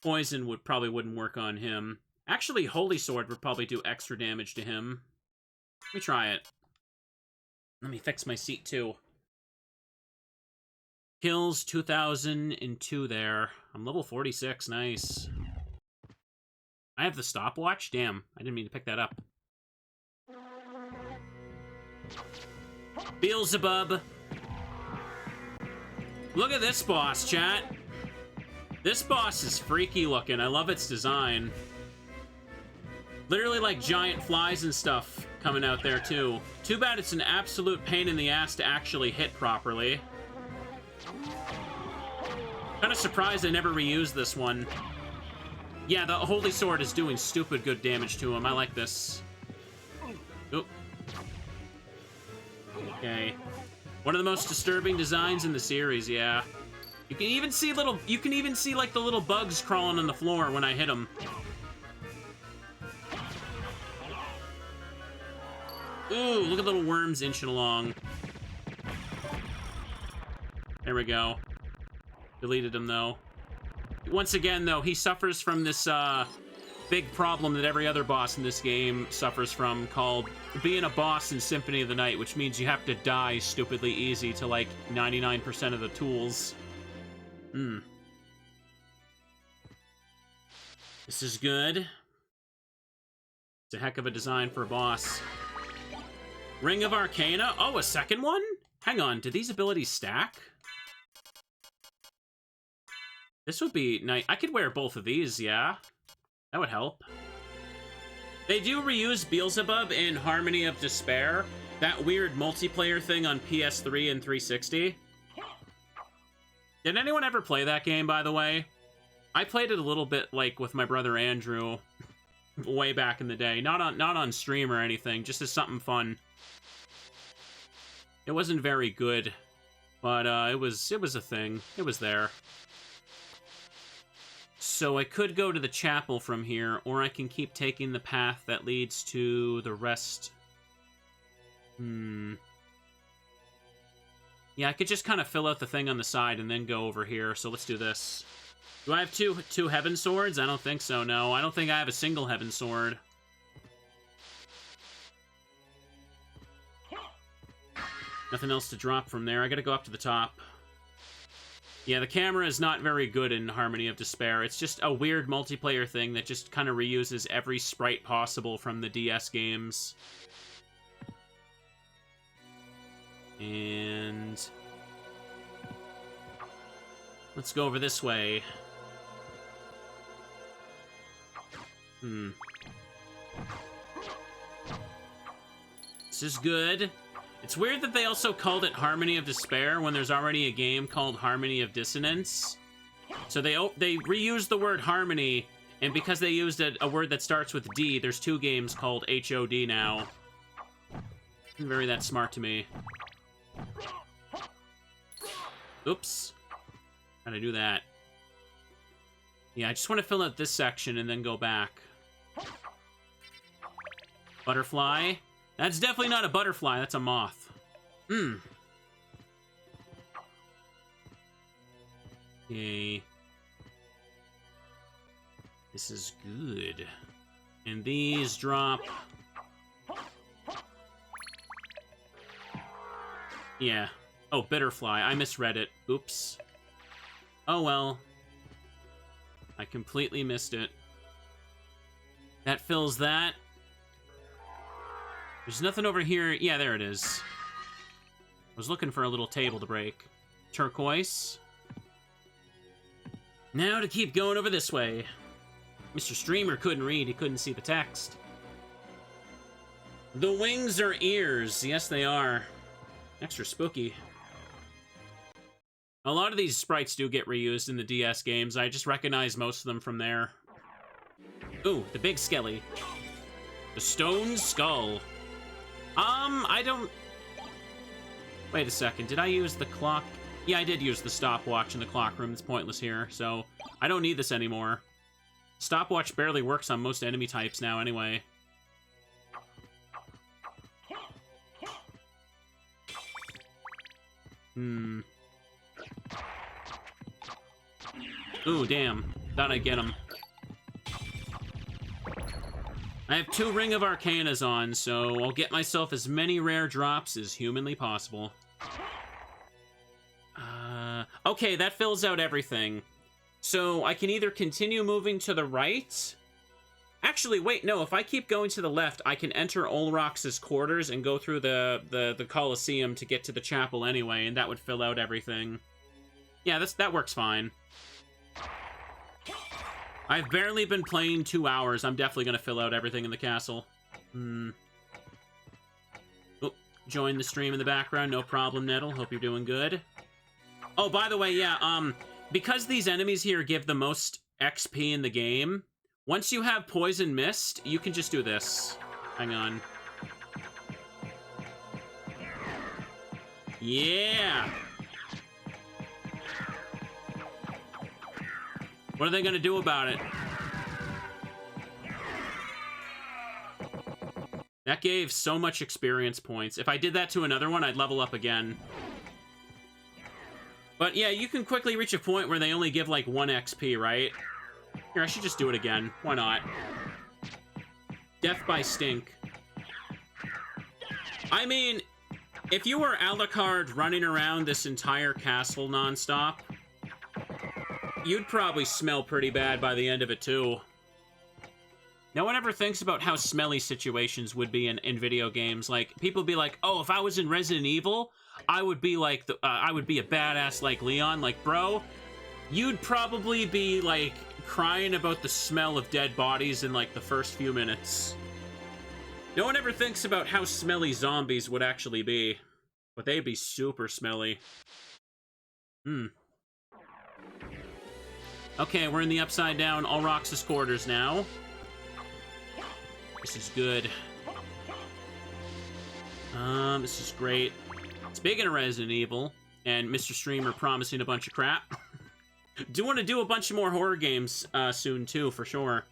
Poison probably wouldn't work on him. Actually, Holy Sword would probably do extra damage to him. Let me try it. Let me fix my seat, too. Kills 2002 there. I'm level 46. Nice. I have the stopwatch? Damn, I didn't mean to pick that up. Beelzebub. Look at this boss, chat. This boss is freaky looking. I love its design. Literally like giant flies and stuff coming out there too. Too bad it's an absolute pain in the ass to actually hit properly. Kind of surprised I never reused this one. Yeah, the Holy Sword is doing stupid good damage to him. I like this. Oop. Okay. One of the most disturbing designs in the series, yeah. You can even see like the little bugs crawling on the floor when I hit them. Ooh, look at little worms inching along. There we go. Deleted him, though. Once again, though, he suffers from this, big problem that every other boss in this game suffers from, called being a boss in Symphony of the Night, which means you have to die stupidly easy to, like, 99% of the tools. This is good. It's a heck of a design for a boss. Ring of Arcana? Oh, a second one? Hang on, do these abilities stack? This would be nice. I could wear both of these, yeah. That would help. They do reuse Beelzebub in Harmony of Despair. That weird multiplayer thing on PS3 and 360. Did anyone ever play that game, by the way? I played it a little bit, like, with my brother Andrew way back in the day. Not on stream or anything, just as something fun. It wasn't very good, but it was a thing. It was there. So I could go to the chapel from here, or I can keep taking the path that leads to the rest. Yeah, I could just kind of fill out the thing on the side and then go over here, so let's do this. Do I have two Heaven Swords? I don't think so, no. I don't think I have a single Heaven Sword. Nothing else to drop from there. I gotta go up to the top. Yeah, the camera is not very good in Harmony of Despair. It's just a weird multiplayer thing that just kind of reuses every sprite possible from the DS games. And let's go over this way. This is good. It's weird that they also called it Harmony of Despair when there's already a game called Harmony of Dissonance. So they reused the word harmony, and because they used a word that starts with D, there's two games called HOD now. Very that smart to me. Oops. How'd I do that? Yeah, I just want to fill out this section and then go back. Butterfly. That's definitely not a butterfly, that's a moth. Okay. This is good. And these drop Yeah. Oh, Bitterfly. I misread it. Oops. Oh, well. I completely missed it. That fills that. There's nothing over here. Yeah, there it is. I was looking for a little table to break. Turquoise. Now to keep going over this way. Mr. Streamer couldn't read. He couldn't see the text. The wings are ears. Yes, they are. Extra spooky. A lot of these sprites do get reused in the DS games. I just recognize most of them from there. Ooh, the big skelly. The stone skull. I don't... Wait a second. Did I use the clock? Yeah, I did use the stopwatch in the clock room. It's pointless here, so I don't need this anymore. Stopwatch barely works on most enemy types now anyway. Ooh, damn. Thought I'd get him. I have 2 Ring of Arcanas on, so I'll get myself as many rare drops as humanly possible. Okay, that fills out everything. So I can either continue moving to the right... Actually, wait, no, if I keep going to the left, I can enter Olrox's quarters and go through the Coliseum to get to the chapel anyway, and that would fill out everything. Yeah, that works fine. I've barely been playing 2 hours. I'm definitely going to fill out everything in the castle. Oh, join the stream in the background. No problem, Nettle. Hope you're doing good. Oh, by the way, yeah, because these enemies here give the most XP in the game, once you have Poison Mist, you can just do this. Hang on. Yeah! What are they gonna do about it? That gave so much experience points. If I did that to another one, I'd level up again. But yeah, you can quickly reach a point where they only give like 1 XP, right? Here, I should just do it again. Why not? Death by Stink. I mean, if you were Alucard running around this entire castle nonstop, you'd probably smell pretty bad by the end of it, too. No one ever thinks about how smelly situations would be in video games. Like, people be like, oh, if I was in Resident Evil, I would be like, I would be a badass like Leon. Like, bro, you'd probably be, like, crying about the smell of dead bodies in, like, the first few minutes. No one ever thinks about how smelly zombies would actually be. But they'd be super smelly. Okay, we're in the Upside Down Olrox's quarters now. This is good. This is great. Speaking of Resident Evil, and Mr. Streamer promising a bunch of crap, do want to do a bunch of more horror games soon, too, for sure.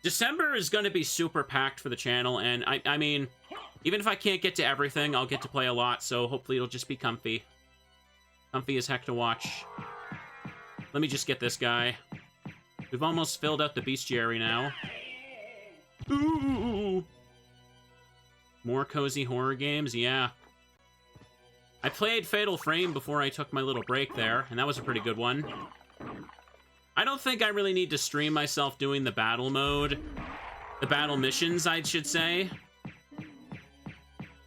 December is going to be super packed for the channel, and I mean, even if I can't get to everything, I'll get to play a lot, so hopefully it'll just be comfy. Comfy as heck to watch. Let me just get this guy. We've almost filled out the bestiary now. Ooh! More cozy horror games? Yeah. I played Fatal Frame before I took my little break there, and that was a pretty good one. I don't think I really need to stream myself doing the battle mode. The battle missions, I should say.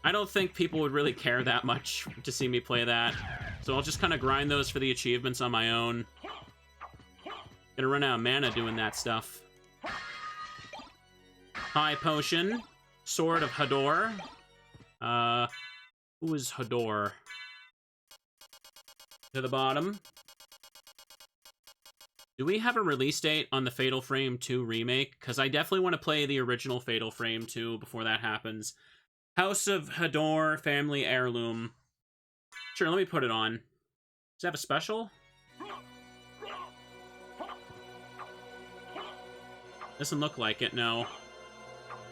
I don't think people would really care that much to see me play that. So I'll just kind of grind those for the achievements on my own. Gonna run out of mana doing that stuff. High Potion. Sword of Hador. Who is Hador? To the bottom. Do we have a release date on the Fatal Frame 2 remake? Because I definitely want to play the original Fatal Frame 2 before that happens. House of Hador Family Heirloom. Sure, let me put it on. Does it have a special? Doesn't look like it, no.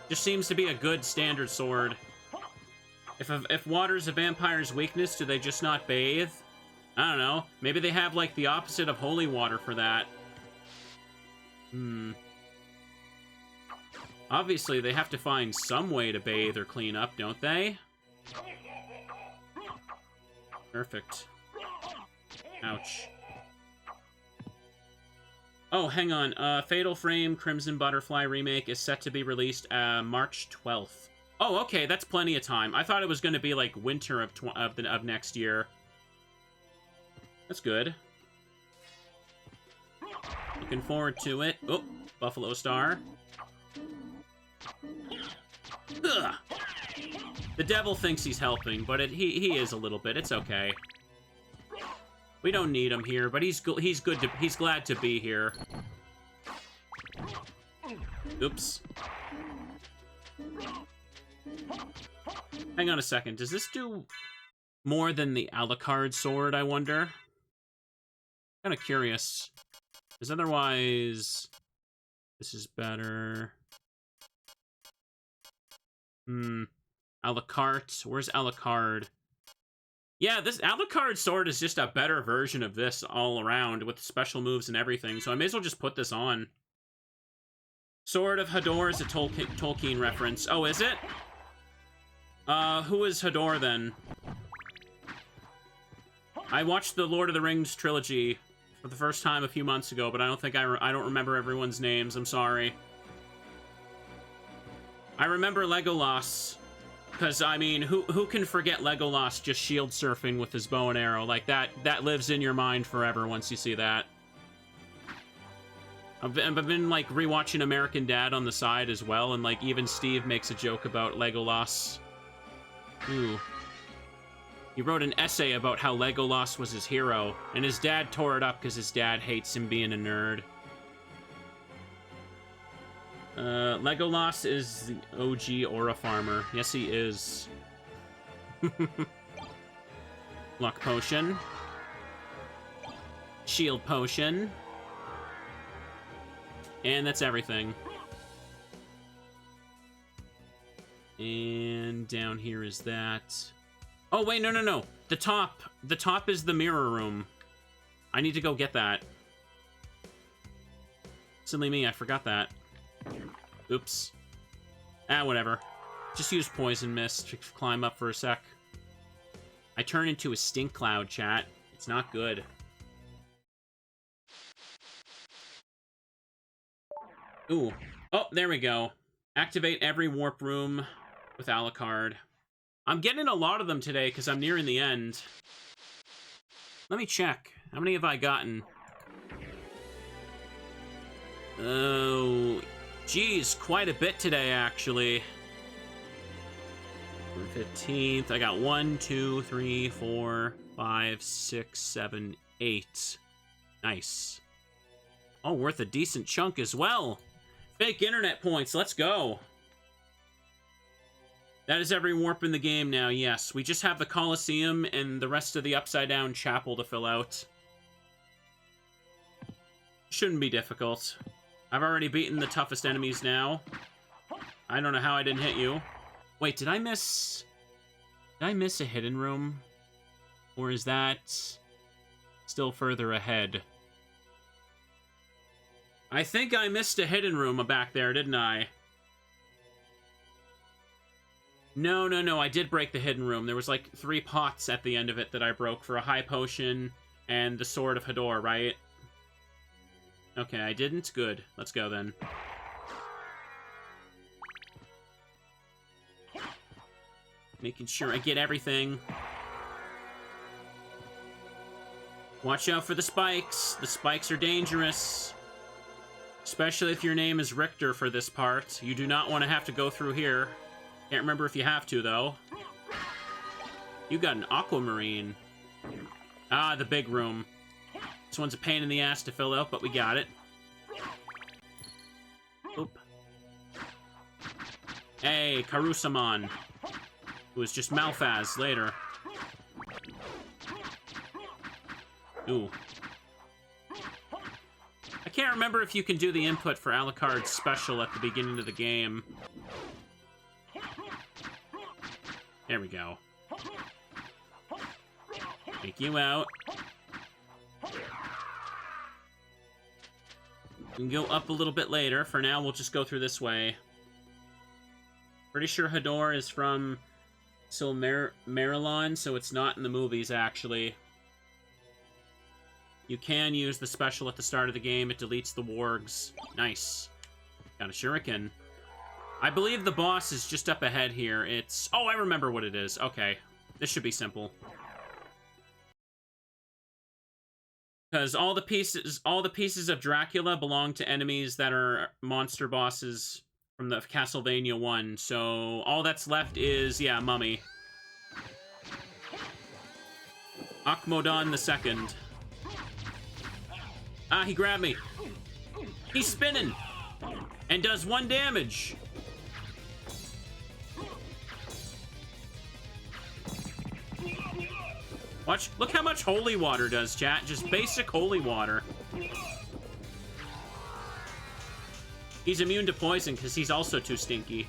Just seems to be a good standard sword. If water's a vampire's weakness, do they just not bathe? I don't know. Maybe they have, like, the opposite of holy water for that. Obviously, they have to find some way to bathe or clean up, don't they? Perfect. Ouch. Oh, hang on. Fatal Frame Crimson Butterfly Remake is set to be released March 12th. Oh, okay, that's plenty of time. I thought it was going to be, like, winter of next year. That's good. Looking forward to it. Oh, Buffalo Star. Ugh. The devil thinks he's helping, but he is a little bit. It's okay. We don't need him here, but he's glad to be here. Oops. Hang on a second. Does this do more than the Alucard sword, I wonder? Kind of curious. Because otherwise, this is better. Alucard. Where's Alucard? Yeah, this Alucard sword is just a better version of this all around with special moves and everything, so I may as well just put this on. Sword of Hador is a Tolkien reference. Oh, is it? Who is Hador, then? I watched the Lord of the Rings trilogy for the first time a few months ago, but I don't think I don't remember everyone's names. I'm sorry. I remember Legolas, because, I mean, who can forget Legolas just shield surfing with his bow and arrow? Like, that lives in your mind forever once you see that. I've been, like, rewatching American Dad on the side as well, and, like, even Steve makes a joke about Legolas. Ooh. He wrote an essay about how Legolas was his hero, and his dad tore it up because his dad hates him being a nerd. Legolas is the OG Aura Farmer. Yes, he is. Luck Potion. Shield Potion. And that's everything. And down here is that. Oh, wait, no. The top is the mirror room. I need to go get that. Silly me, I forgot that. Oops. Whatever. Just use Poison Mist to climb up for a sec. I turn into a stink cloud, chat. It's not good. Ooh. Oh, there we go. Activate every warp room with Alucard. I'm getting a lot of them today because I'm nearing the end. Let me check. How many have I gotten? Oh, geez, quite a bit today, actually. 15th. I got 1, 2, 3, 4, 5, 6, 7, 8. Nice. Oh, worth a decent chunk as well. Fake internet points. Let's go. That is every warp in the game now, yes. We just have the Coliseum and the rest of the Upside Down Chapel to fill out. Shouldn't be difficult. I've already beaten the toughest enemies now. I don't know how I didn't hit you. Wait, did I miss a hidden room? Or is that still further ahead? I think I missed a hidden room back there, didn't I? No, I did break the hidden room. There was like 3 pots at the end of it that I broke for a high potion and the Sword of Hador, right? Okay, I didn't? Good. Let's go then. Making sure I get everything. Watch out for the spikes. The spikes are dangerous. Especially if your name is Richter for this part. You do not want to have to go through here. Can't remember if you have to, though. You got an aquamarine. Ah, the big room. This one's a pain in the ass to fill out, but we got it. Oop. Hey, Karusamon. Who is just Malphaz later. Ooh. I can't remember if you can do the input for Alucard's special at the beginning of the game. There we go. Take you out. We can go up a little bit later. For now, we'll just go through this way. Pretty sure Hador is from So Marilyn, so it's not in the movies, actually. You can use the special at the start of the game. It deletes the wargs. Nice. Got a shuriken. I believe the boss is just up ahead here. It's... Oh, I remember what it is. Okay. This should be simple. Because all the pieces of Dracula belong to enemies that are monster bosses from the Castlevania 1. So all that's left is, yeah, Mummy. Akmodon II. Ah, he grabbed me. He's spinning. And does 1 damage. Watch, look how much holy water does, chat. Just basic holy water. He's immune to poison because he's also too stinky.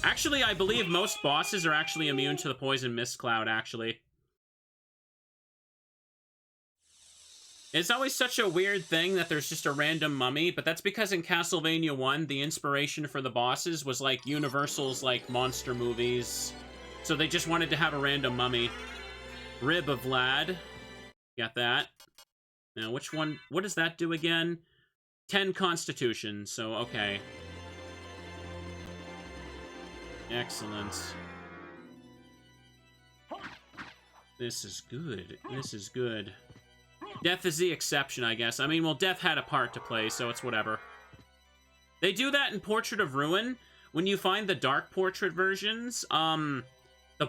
Actually, I believe most bosses are actually immune to the poison mist cloud, actually. It's always such a weird thing that there's just a random mummy, but that's because in Castlevania 1, the inspiration for the bosses was like Universal's like monster movies. So they just wanted to have a random mummy. Rib of Vlad. Got that. Now, which one? What does that do again? 10 Constitution, so okay. Excellent. This is good. This is good. Death is the exception, I guess. I mean, well, Death had a part to play, so it's whatever. They do that in Portrait of Ruin. When you find the Dark Portrait versions, the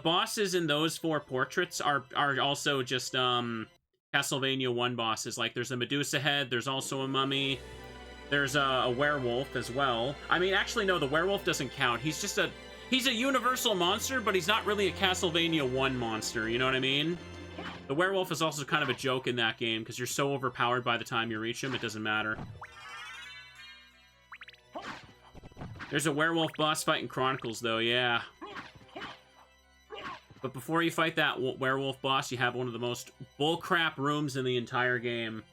bosses in those 4 portraits are also just, Castlevania 1 bosses. Like, there's a Medusa head, there's also a mummy, there's a werewolf as well. I mean, actually, no, the werewolf doesn't count. He's just he's a universal monster, but he's not really a Castlevania 1 monster, you know what I mean? The werewolf is also kind of a joke in that game, because you're so overpowered by the time you reach him, it doesn't matter. There's a werewolf boss fight in Chronicles, though, yeah. But before you fight that werewolf boss, you have one of the most bullcrap rooms in the entire game.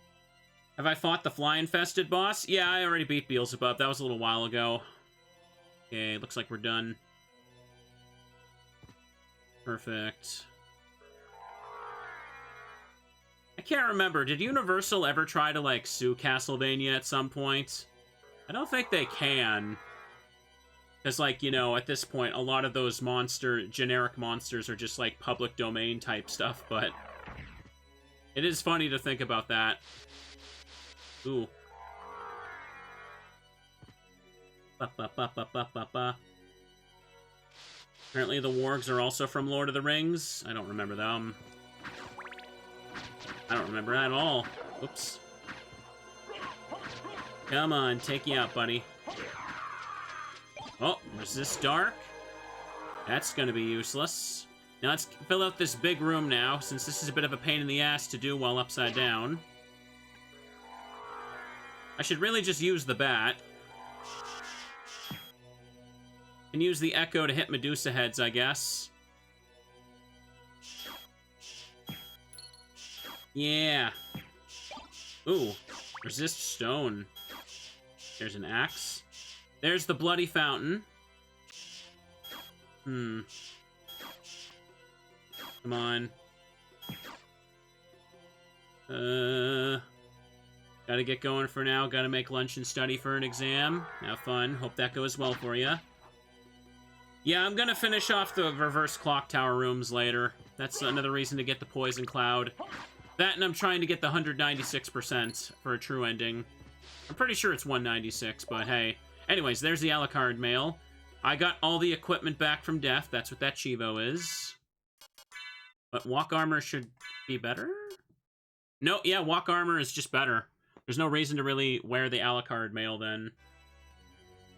Have I fought the fly-infested boss? Yeah, I already beat Beelzebub. That was a little while ago. Okay, looks like we're done. Perfect. I can't remember. Did Universal ever try to, like, sue Castlevania at some point? I don't think they can. Because, like, you know, at this point, a lot of those generic monsters are just, like, public domain type stuff, but it is funny to think about that. Ooh. Ba-ba-ba-ba-ba-ba-ba. Apparently the wargs are also from Lord of the Rings. I don't remember them. I don't remember at all. Oops. Come on, take you out, buddy. Oh, resist dark. That's gonna be useless. Now let's fill out this big room now, since this is a bit of a pain in the ass to do while upside down. I should really just use the bat. And use the echo to hit Medusa heads, I guess. Yeah. Ooh, resist stone. There's an axe. There's the bloody fountain. Come on. Gotta get going for now. Gotta make lunch and study for an exam. Have fun. Hope that goes well for you. Yeah, I'm gonna finish off the reverse clock tower rooms later. That's another reason to get the poison cloud. That, and I'm trying to get the 196% for a true ending. I'm pretty sure it's 196, but hey. Anyways, there's the Alucard mail. I got all the equipment back from Death. That's what that Chivo is. But walk armor should be better? No, yeah, walk armor is just better. There's no reason to really wear the Alucard mail then.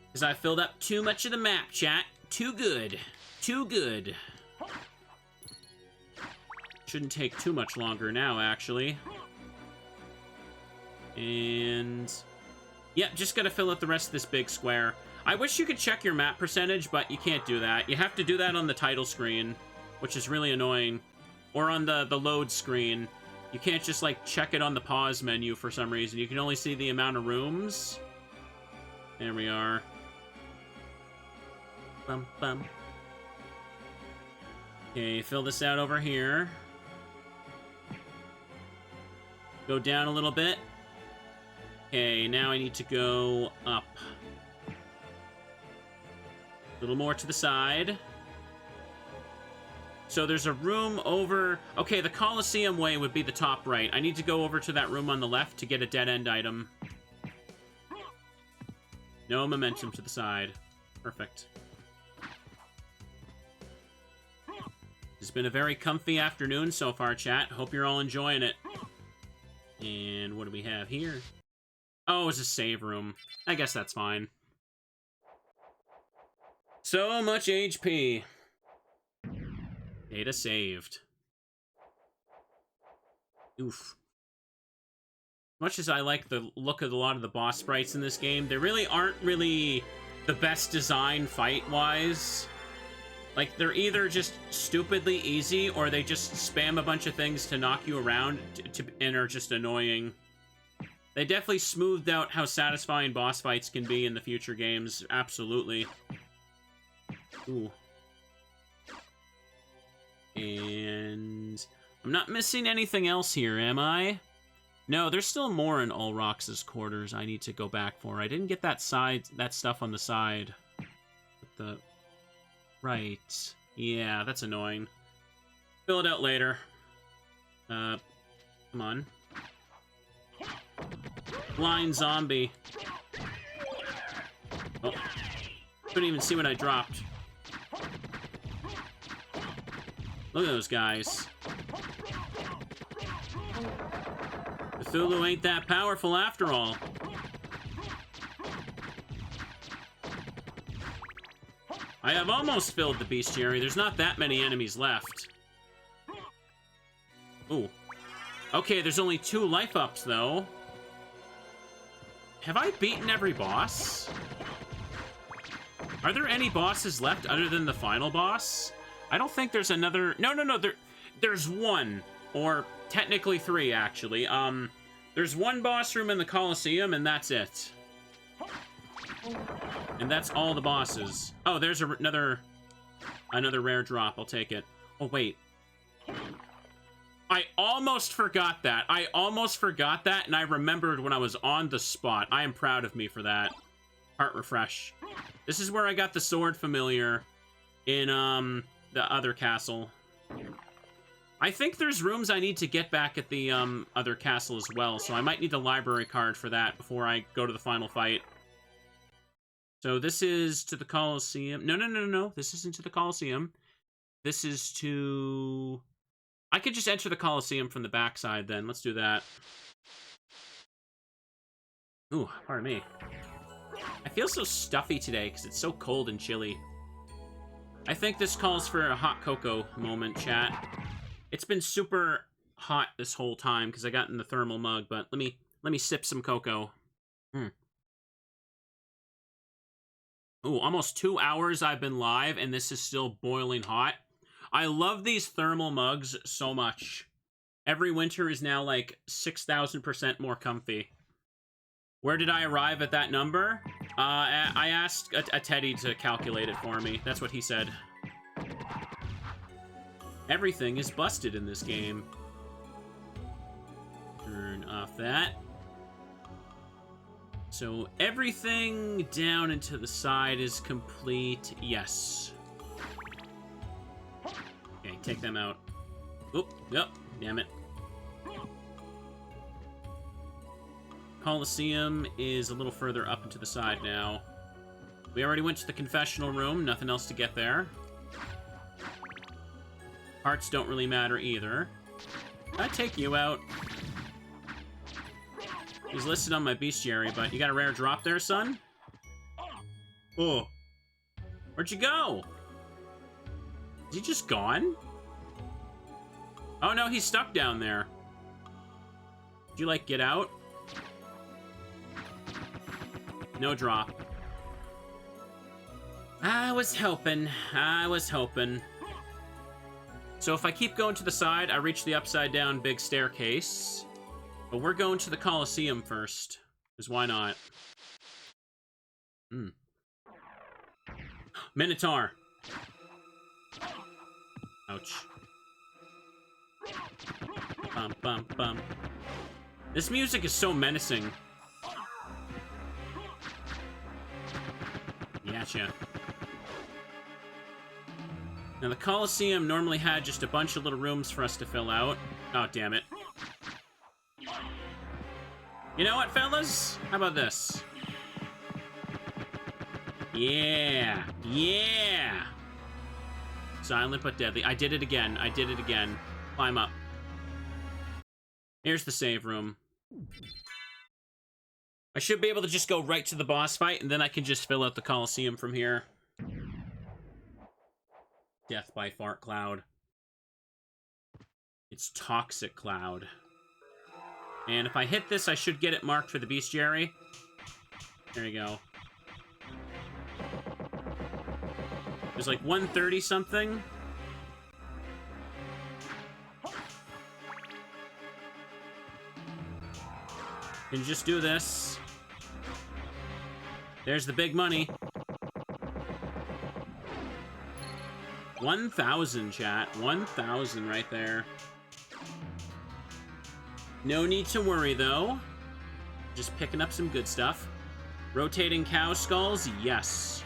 Because I filled up too much of the map, chat. Too good. Too good. Shouldn't take too much longer now, actually. And yeah, just gotta fill out the rest of this big square. I wish you could check your map percentage, but you can't do that. You have to do that on the title screen, which is really annoying. Or on the load screen. You can't just, like, check it on the pause menu for some reason. You can only see the amount of rooms. There we are. Bum, bum. Okay, fill this out over here. Go down a little bit. Okay, now I need to go up. A little more to the side. So there's a room over... Okay, the Coliseum way would be the top right. I need to go over to that room on the left to get a dead-end item. No momentum to the side. Perfect. It's been a very comfy afternoon so far, chat. Hope you're all enjoying it. And what do we have here? Oh, it's a save room. I guess that's fine. So much HP. Data saved. Oof. Much as I like the look of a lot of the boss sprites in this game, they really aren't really the best design fight-wise. Like, they're either just stupidly easy, or they just spam a bunch of things to knock you around and are just annoying. They definitely smoothed out how satisfying boss fights can be in the future games. Absolutely. Ooh. And... I'm not missing anything else here, am I? No, there's still more in Ulrox's quarters I need to go back for. I didn't get that stuff on the side. But right. Yeah, that's annoying. Fill it out later. Come on. Blind zombie. Oh. Couldn't even see what I dropped. Look at those guys. Cthulhu ain't that powerful after all. I have almost filled the bestiary. There's not that many enemies left. Ooh. Okay, there's only 2 life ups, though. Have I beaten every boss? Are there any bosses left other than the final boss? I don't think there's another... No. There's 1. Or technically 3, actually. There's 1 boss room in the Coliseum, and that's it. And that's all the bosses. Oh, there's another rare drop. I'll take it. Oh, wait. I almost forgot that. And I remembered when I was on the spot. I am proud of me for that. Heart refresh. This is where I got the sword familiar in, the other castle. I think there's rooms I need to get back at the, other castle as well, so I might need the library card for that before I go to the final fight. So this is to the Coliseum. No. This isn't to the Coliseum. This is to... I could just enter the Coliseum from the backside then. Let's do that. Ooh, pardon me. I feel so stuffy today because it's so cold and chilly. I think this calls for a hot cocoa moment, chat. It's been super hot this whole time because I got in the thermal mug, but let me sip some cocoa. Ooh, almost 2 hours I've been live, and this is still boiling hot. I love these thermal mugs so much. Every winter is now like 6,000% more comfy. Where did I arrive at that number? I asked a Teddy to calculate it for me. That's what he said. Everything is busted in this game. Turn off that. So everything down and to the side is complete. Yes. Okay, take them out. Oop, yep, damn it. Coliseum is a little further up and to the side now. We already went to the confessional room. Nothing else to get there. Hearts don't really matter either. I'd take you out. He's listed on my bestiary, but you got a rare drop there, son? Oh. Where'd you go? Is he just gone? Oh no, he's stuck down there. Did you, like, get out? No drop. I was hoping. So if I keep going to the side, I reach the upside down big staircase. But we're going to the Coliseum first. Because why not? Hmm. Minotaur. Ouch. Bum, bum, bum. This music is so menacing. Gotcha. Now, the Coliseum normally had just a bunch of little rooms for us to fill out. Oh, damn it. You know what, fellas? How about this? Yeah. Yeah. Silent but deadly. I did it again. I did it again. Climb up. Here's the save room. I should be able to just go right to the boss fight, and then I can just fill out the Coliseum from here. Death by Fart Cloud. It's Toxic Cloud. And if I hit this, I should get it marked for the bestiary. There you go. There's like 130 something. Can just do this. There's the big money. 1,000, chat. 1,000 right there. No need to worry, though. Just picking up some good stuff. Rotating cow skulls? Yes.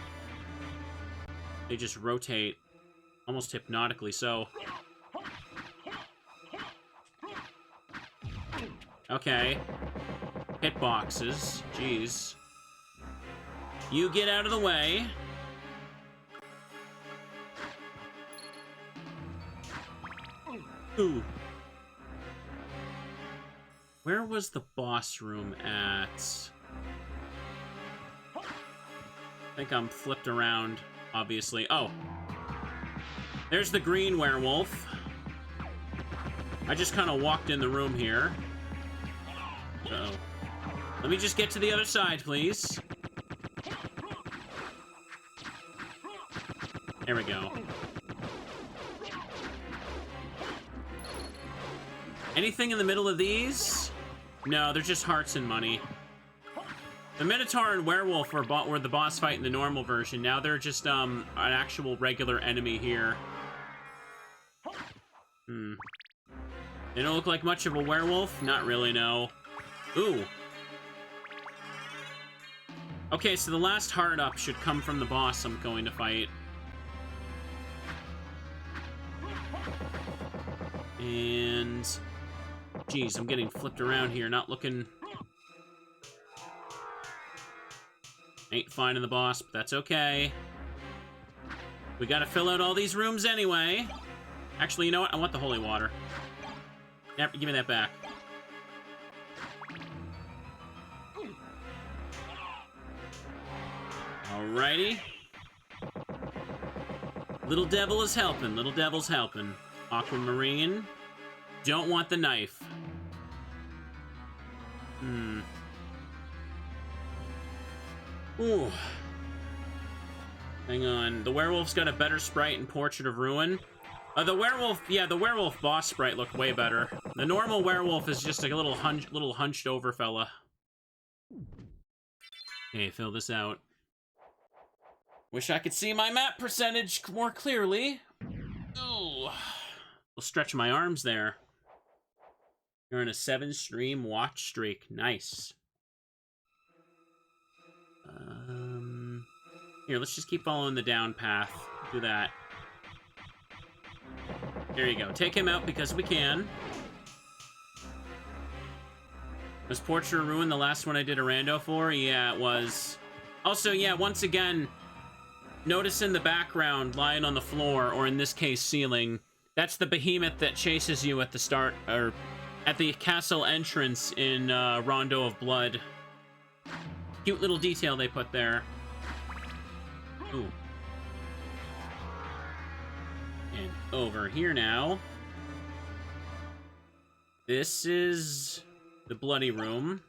They just rotate almost hypnotically, so. Okay. Hitboxes. Jeez. You get out of the way. Ooh. Where was the boss room at? I think I'm flipped around, obviously. Oh. There's the green werewolf. I just kind of walked in the room here. Uh-oh. Let me just get to the other side, please. There we go. Anything in the middle of these? No, they're just hearts and money. The Minotaur and Werewolf were the boss fight in the normal version. Now they're just an actual regular enemy here. They don't look like much of a werewolf? Not really, no. Ooh. Okay, so the last heart up should come from the boss I'm going to fight. And... Jeez, I'm getting flipped around here, not looking... Ain't finding the boss, but that's okay. We gotta fill out all these rooms anyway. Actually, you know what? I want the holy water. Yep, give me that back. Alrighty. Little devil is helping. Little devil's helping. Aquamarine. Don't want the knife. Ooh. Hang on. The werewolf's got a better sprite in Portrait of Ruin. The werewolf boss sprite looked way better. The normal werewolf is just like a little hunched over fella. Okay, fill this out. Wish I could see my map percentage more clearly. Ooh. We'll stretch my arms there. You're on a 7-stream watch streak. Nice. Here, let's just keep following the down path. Do that. There you go. Take him out because we can. Was Portrait of Ruin the last one I did a rando for? Yeah, it was. Also, yeah, once again, notice in the background, lying on the floor, or in this case, ceiling, that's the behemoth that chases you at the start, or at the castle entrance in Rondo of Blood. Cute little detail they put there. Ooh. And over here now. This is the bloody room.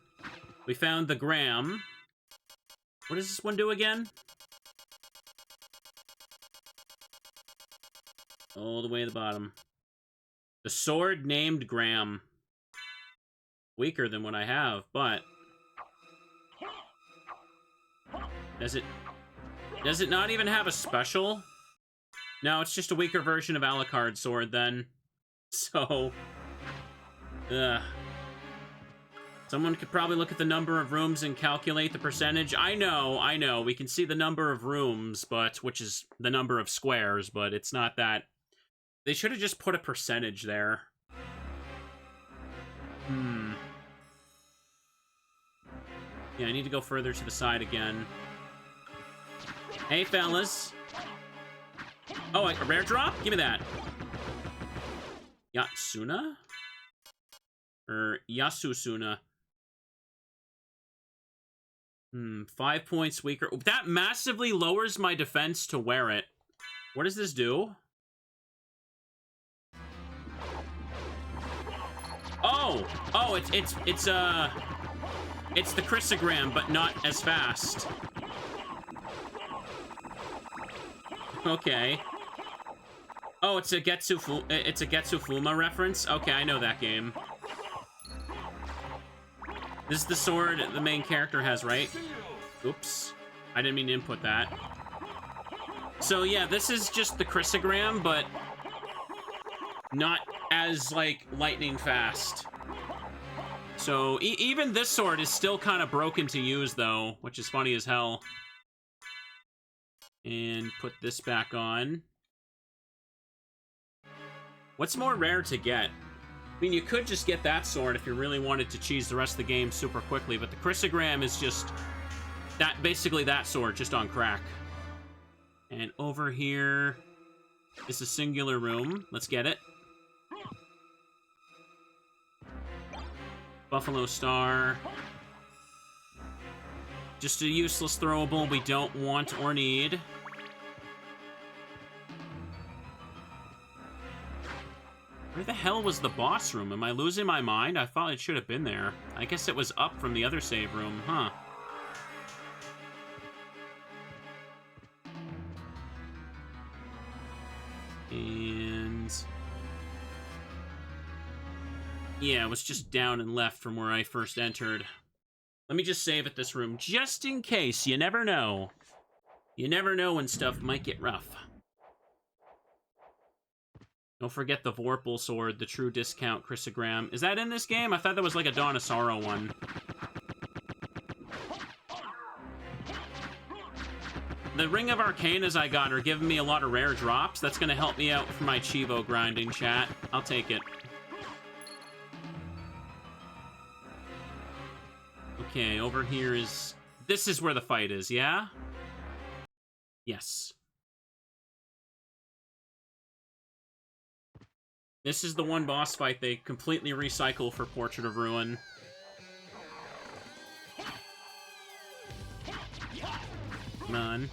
We found the Gram. What does this one do again? All the way to the bottom. The sword named Gram. Weaker than what I have, but... Does it not even have a special? No, it's just a weaker version of Alucard's sword, then. So... Ugh. Someone could probably look at the number of rooms and calculate the percentage. I know. We can see the number of rooms, which is the number of squares, but it's not that. They should have just put a percentage there. Yeah, I need to go further to the side again. Hey, fellas. Oh, a rare drop? Give me that. Yatsuna? Or Yasusuna? 5 points weaker. That massively lowers my defense to wear it. What does this do? Oh, it's the Chrysogram, but not as fast. Okay. Oh, it's a Getsufuma reference? Okay, I know that game. This is the sword the main character has, right? Oops. I didn't mean to input that. So yeah, this is just the Chrysogram, but not as, like, lightning fast. So even this sword is still kind of broken to use, though, which is funny as hell. And put this back on. What's more rare to get? I mean, you could just get that sword if you really wanted to cheese the rest of the game super quickly, but the Chrysogram is just basically that sword, just on crack. And over here is a singular room. Let's get it. Buffalo Star. Just a useless throwable we don't want or need. Where the hell was the boss room? Am I losing my mind? I thought it should have been there. I guess it was up from the other save room, huh? And... yeah, it was just down and left from where I first entered. Let me just save at this room, just in case. You never know. You never know when stuff might get rough. Don't forget the Vorpal sword, the true discount Chrysogram. Is that in this game? I thought that was like a Dawn of Sorrow one. The Ring of Arcanas I got are giving me a lot of rare drops. That's going to help me out for my Chivo grinding, chat. I'll take it. Okay, over here is... this is where the fight is, yeah? Yes. This is the one boss fight they completely recycle for Portrait of Ruin. Come on.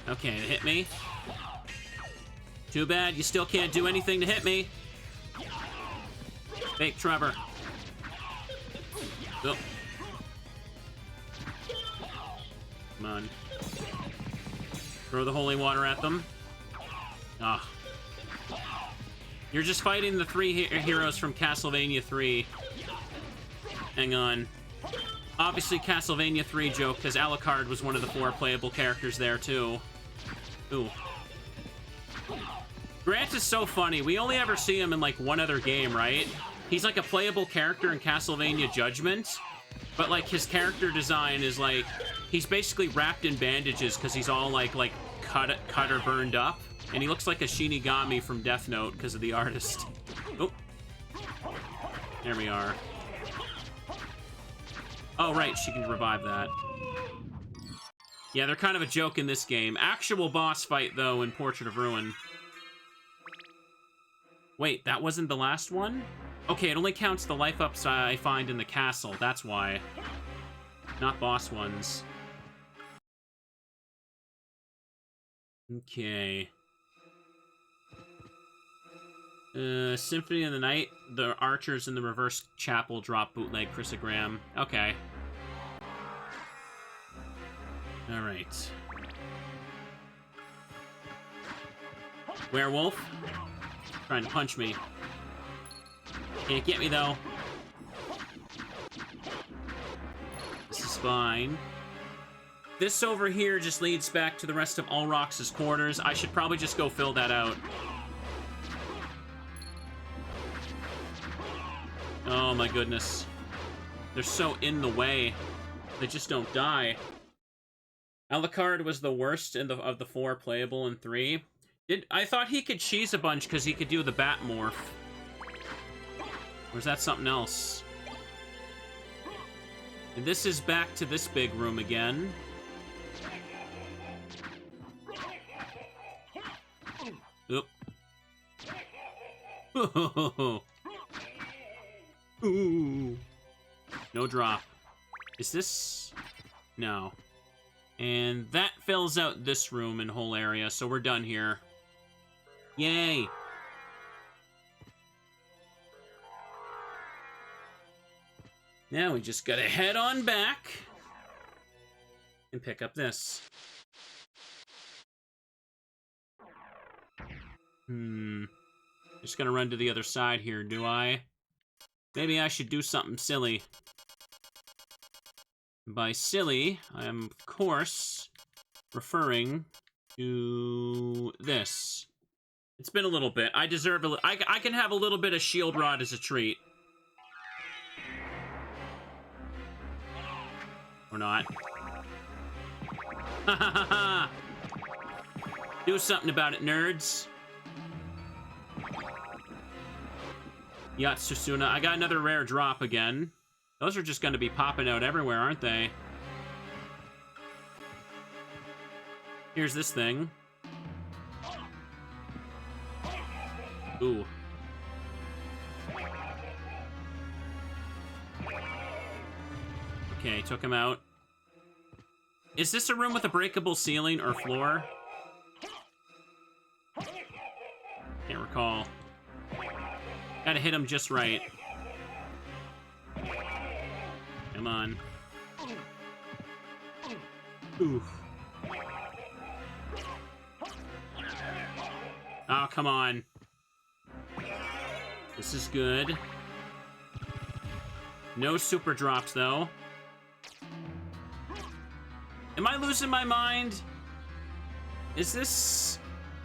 Okay, it hit me. Too bad, you still can't do anything to hit me. Fake Trevor. Go. Come on. Throw the holy water at them. Ah. You're just fighting the three heroes from Castlevania 3. Hang on. Obviously Castlevania 3 joke, because Alucard was one of the 4 playable characters there, too. Ooh. Grant is so funny. We only ever see him in, like, one other game, right? He's, like, a playable character in Castlevania Judgment, but, like, his character design is, like, he's basically wrapped in bandages because he's all, like cut or burned up. And he looks like a Shinigami from Death Note because of the artist. Oh. There we are. Oh, right. She can revive that. Yeah, they're kind of a joke in this game. Actual boss fight, though, in Portrait of Ruin. Wait, that wasn't the last one? Okay, it only counts the life ups I find in the castle. That's why. Not boss ones. Okay. Symphony of the Night, the archers in the reverse chapel drop bootleg Chrysogram. Okay. Alright. Werewolf. Trying to punch me. Can't get me, though. This is fine. this over here just leads back to the rest of Ulrox's quarters. I should probably just go fill that out. Oh my goodness. They're so in the way. They just don't die. Alucard was the worst of the 4 playable in 3. I thought he could cheese a bunch because he could do the bat morph. Or is that something else? And this is back to this big room again. Oop. Ooh. No drop. Is this? No. And that fills out this room and whole area, so we're done here. Yay! Now we just gotta head on back and pick up this. Just gonna run to the other side here, do I? Maybe I should do something silly. By silly, I am, of course, referring to this. It's been a little bit. I deserve a little... I can have a little bit of shield rod as a treat. Or not. Ha ha ha ha! Do something about it, nerds. Yatsusuna. I got another rare drop again. Those are just going to be popping out everywhere, aren't they? Here's this thing. Ooh. Okay, took him out. Is this a room with a breakable ceiling or floor? Can't recall. Gotta hit him just right. Come on. Oof. Oh, come on. This is good. No super drops, though. Am I losing my mind? Is this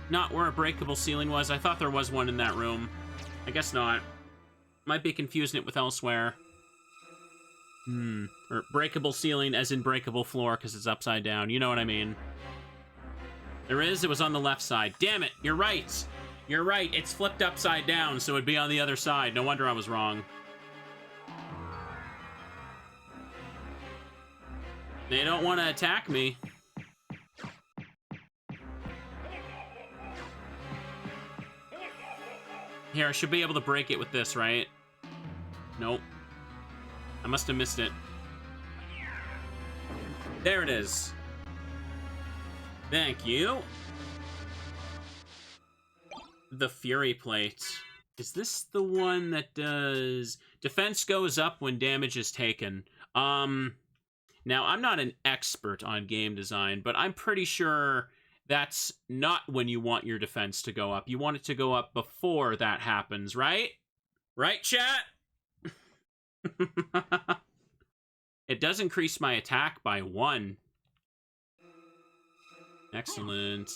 not where a breakable ceiling was? I thought there was one in that room. I guess not. Might be confusing it with elsewhere. Or breakable ceiling as in breakable floor because it's upside down. You know what I mean. There is. It was on the left side. Damn it. You're right. You're right. It's flipped upside down, so it'd be on the other side. No wonder I was wrong. They don't want to attack me. Here, I should be able to break it with this, right? Nope. I must have missed it. There it is. Thank you. The Fury Plate. Is this the one that does... Defense goes up when damage is taken. Now, I'm not an expert on game design, but I'm pretty sure that's not when you want your defense to go up. You want it to go up before that happens, right? Right, chat? It does increase my attack by 1. Excellent.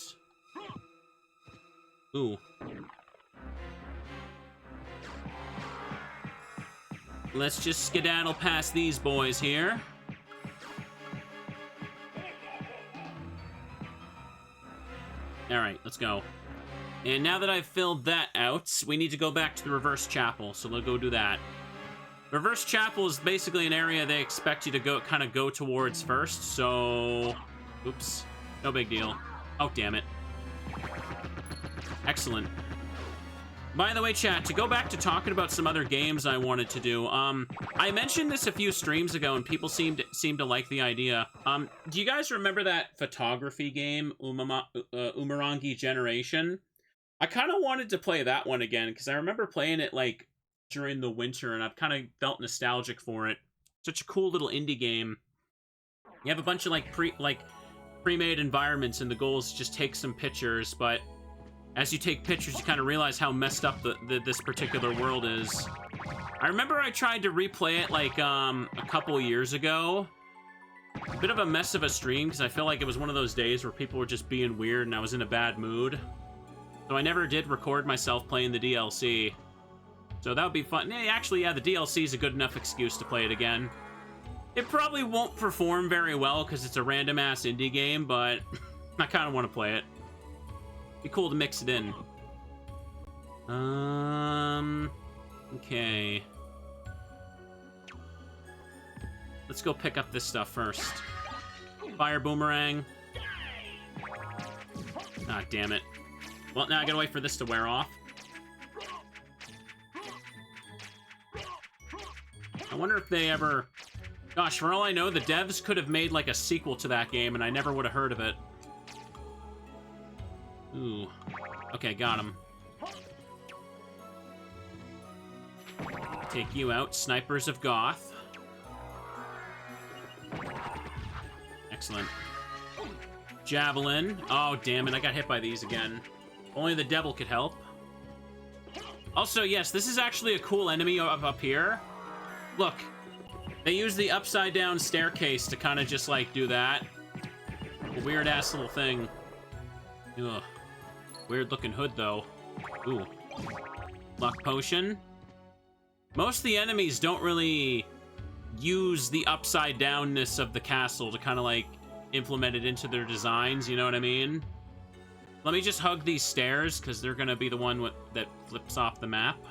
Ooh. Let's just skedaddle past these boys here. Alright, let's go. And now that I've filled that out, we need to go back to the reverse chapel, so let's go do that. Reverse chapel is basically an area they expect you to go towards first, so... Oops. No big deal. Oh, damn it. Excellent. By the way, chat, to go back to talking about some other games I wanted to do, I mentioned this a few streams ago, and people seem to like the idea. Do you guys remember that photography game, Umurangi Generation? I kind of wanted to play that one again, because I remember playing it, like, during the winter, and I've kind of felt nostalgic for it. Such a cool little indie game. You have a bunch of, like, pre-made environments, and the goal is to just take some pictures, but as you take pictures, you kind of realize how messed up this particular world is. I remember I tried to replay it, like, a couple years ago, Bit of a mess of a stream, because I feel like it was one of those days where people were just being weird and I was in a bad mood. So I never did record myself playing the DLC. So that would be fun. Actually, yeah, the DLC is a good enough excuse to play it again. It probably won't perform very well because it's a random-ass indie game, but I kind of want to play it. Be cool to mix it in. Okay. Let's go pick up this stuff first. Fire boomerang. Ah, damn it. Well, now I gotta wait for this to wear off. I wonder if they ever... Gosh, for all I know, the devs could have made, like, a sequel to that game, and I never would have heard of it. Ooh. Okay, got him. Take you out, Snipers of Goth. Excellent. Javelin. Oh, damn it, I got hit by these again. Only the devil could help. Also, yes, this is actually a cool enemy up here. Look. They use the upside-down staircase to kind of just, like, do that. A weird-ass little thing. Ugh. Weird-looking hood, though. Ooh. Luck potion. Most of the enemies don't really use the upside-downness of the castle to kind of, like, implement it into their designs, you know what I mean? Let me just hug these stairs, because they're going to be the one that flips off the map.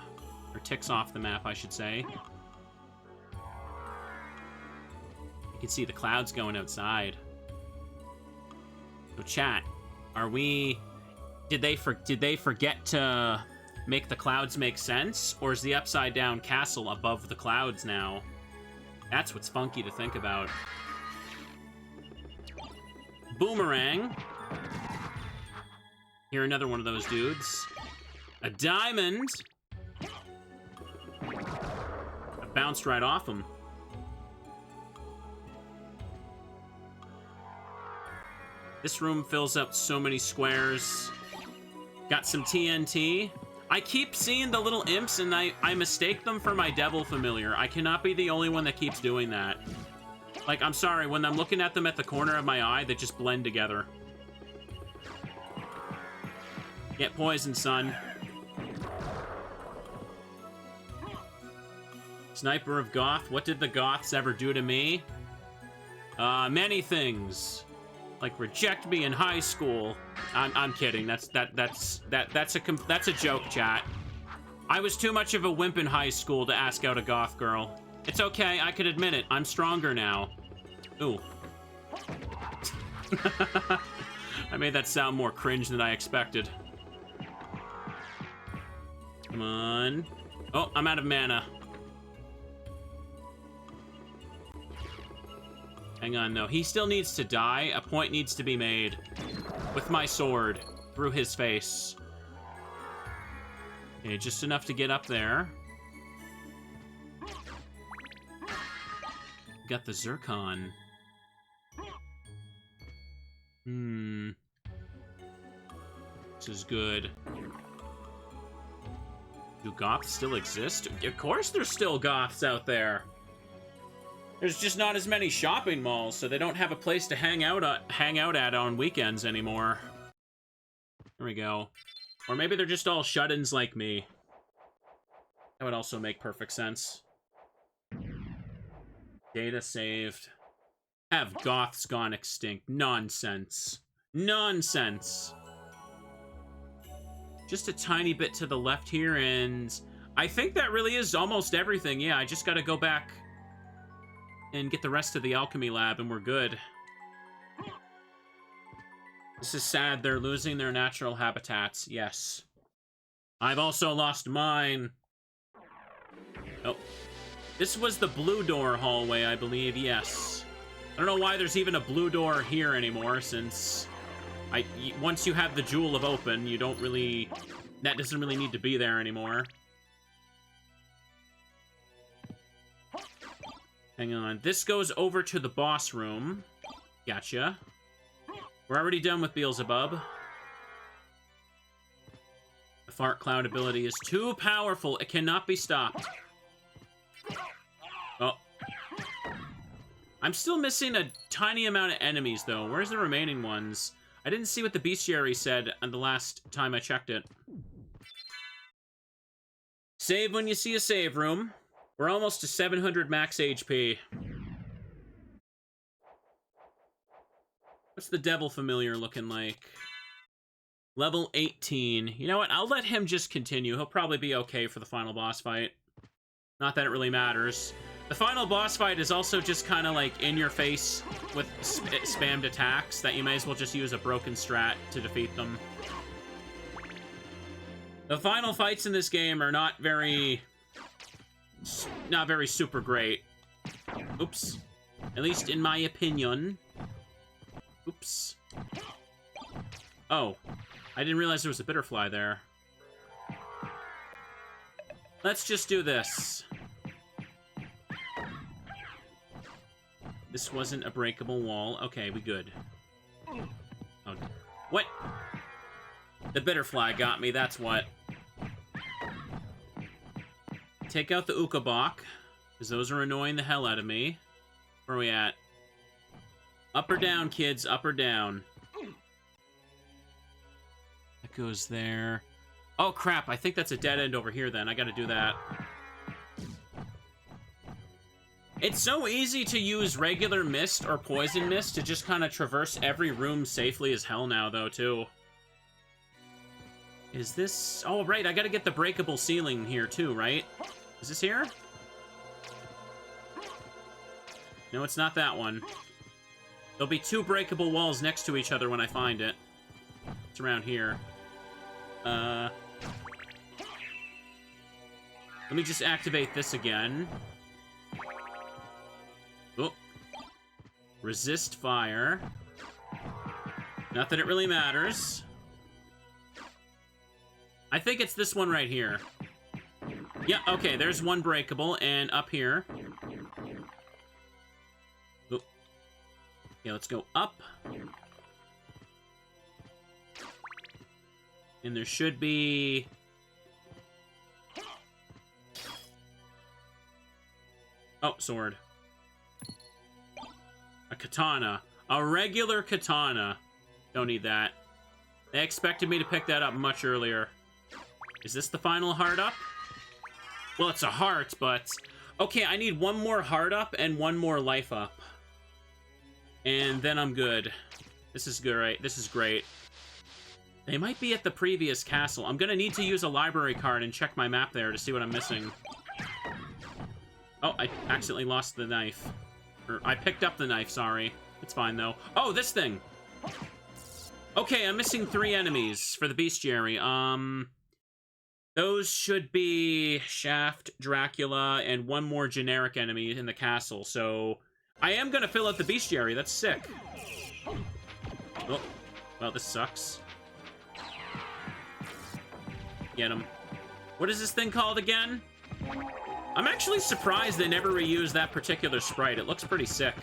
Or ticks off the map, I should say. You can see the clouds going outside. So chat, are we... Did they forget to make the clouds make sense? Or is the upside down castle above the clouds now? That's what's funky to think about. Boomerang. Here, another one of those dudes. A diamond. I bounced right off him. This room fills up so many squares. Got some TNT. I keep seeing the little imps and I mistake them for my devil familiar. I cannot be the only one that keeps doing that. Like, I'm sorry, when I'm looking at them at the corner of my eye, they just blend together. Get poisoned, son. Sniper of Goth. What did the Goths ever do to me? Many things. Like reject me in high school. I'm kidding. That's a joke, chat. I was too much of a wimp in high school to ask out a goth girl. It's okay, I can admit it. I'm stronger now. Ooh. I made that sound more cringe than I expected. Come on. Oh, I'm out of mana. Hang on, no. He still needs to die. A point needs to be made. With my sword. Through his face. Okay, just enough to get up there. Got the Zircon. This is good. Do goths still exist? Of course there's still goths out there. There's just not as many shopping malls, so they don't have a place to hang out at on weekends anymore. There we go. Or maybe they're just all shut-ins like me. That would also make perfect sense. Data saved. Have goths gone extinct? Nonsense. Nonsense. Just a tiny bit to the left here, and I think that really is almost everything. Yeah, I just gotta go back and get the rest of the alchemy lab, and we're good. This is sad. They're losing their natural habitats. Yes. I've also lost mine. Oh. This was the blue door hallway, I believe. Yes. I don't know why there's even a blue door here anymore, since once you have the Jewel of Open, you don't really... That doesn't really need to be there anymore. Hang on. This goes over to the boss room. Gotcha. We're already done with Beelzebub. The fart cloud ability is too powerful. It cannot be stopped. Oh. I'm still missing a tiny amount of enemies, though. Where's the remaining ones? I didn't see what the bestiary said the last time I checked it. Save when you see a save room. We're almost to 700 max HP. What's the devil familiar looking like? Level 18. You know what? I'll let him just continue. He'll probably be okay for the final boss fight. Not that it really matters. The final boss fight is also just kind of like in your face with spammed attacks that you may as well just use a broken strat to defeat them. The final fights in this game are not very super great. Oops. At least in my opinion. Oops. Oh. I didn't realize there was a bitterfly there. Let's just do this. This wasn't a breakable wall. Okay, we good. Oh, what? The bitterfly got me, that's what. Take out the Ukabok, because those are annoying the hell out of me. Where are we at? Up or down, kids, up or down. That goes there. Oh, crap, I think that's a dead end over here, then. I gotta do that. It's so easy to use regular mist or poison mist to just kind of traverse every room safely as hell now, though, too. Is this... Oh, right, I gotta get the breakable ceiling here, too, right? Is this here? No, it's not that one. There'll be two breakable walls next to each other when I find it. It's around here. Let me just activate this again. Oh. Resist fire. Not that it really matters. I think it's this one right here. Yeah, okay, there's one breakable, and up here. Oh. Okay, let's go up. And there should be... Oh, sword. A katana. A regular katana. Don't need that. They expected me to pick that up much earlier. Is this the final heart up? Well, it's a heart, but... Okay, I need one more heart up and one more life up. And then I'm good. This is great. This is great. They might be at the previous castle. I'm gonna need to use a library card and check my map there to see what I'm missing. Oh, I accidentally lost the knife. Or, I picked up the knife, sorry. It's fine, though. Oh, this thing! Okay, I'm missing 3 enemies for the bestiary. Those should be Shaft, Dracula, and one more generic enemy in the castle, so... I am gonna fill out the bestiary, that's sick. Oh, well, this sucks. Get him. What is this thing called again? I'm actually surprised they never reused that particular sprite. It looks pretty sick.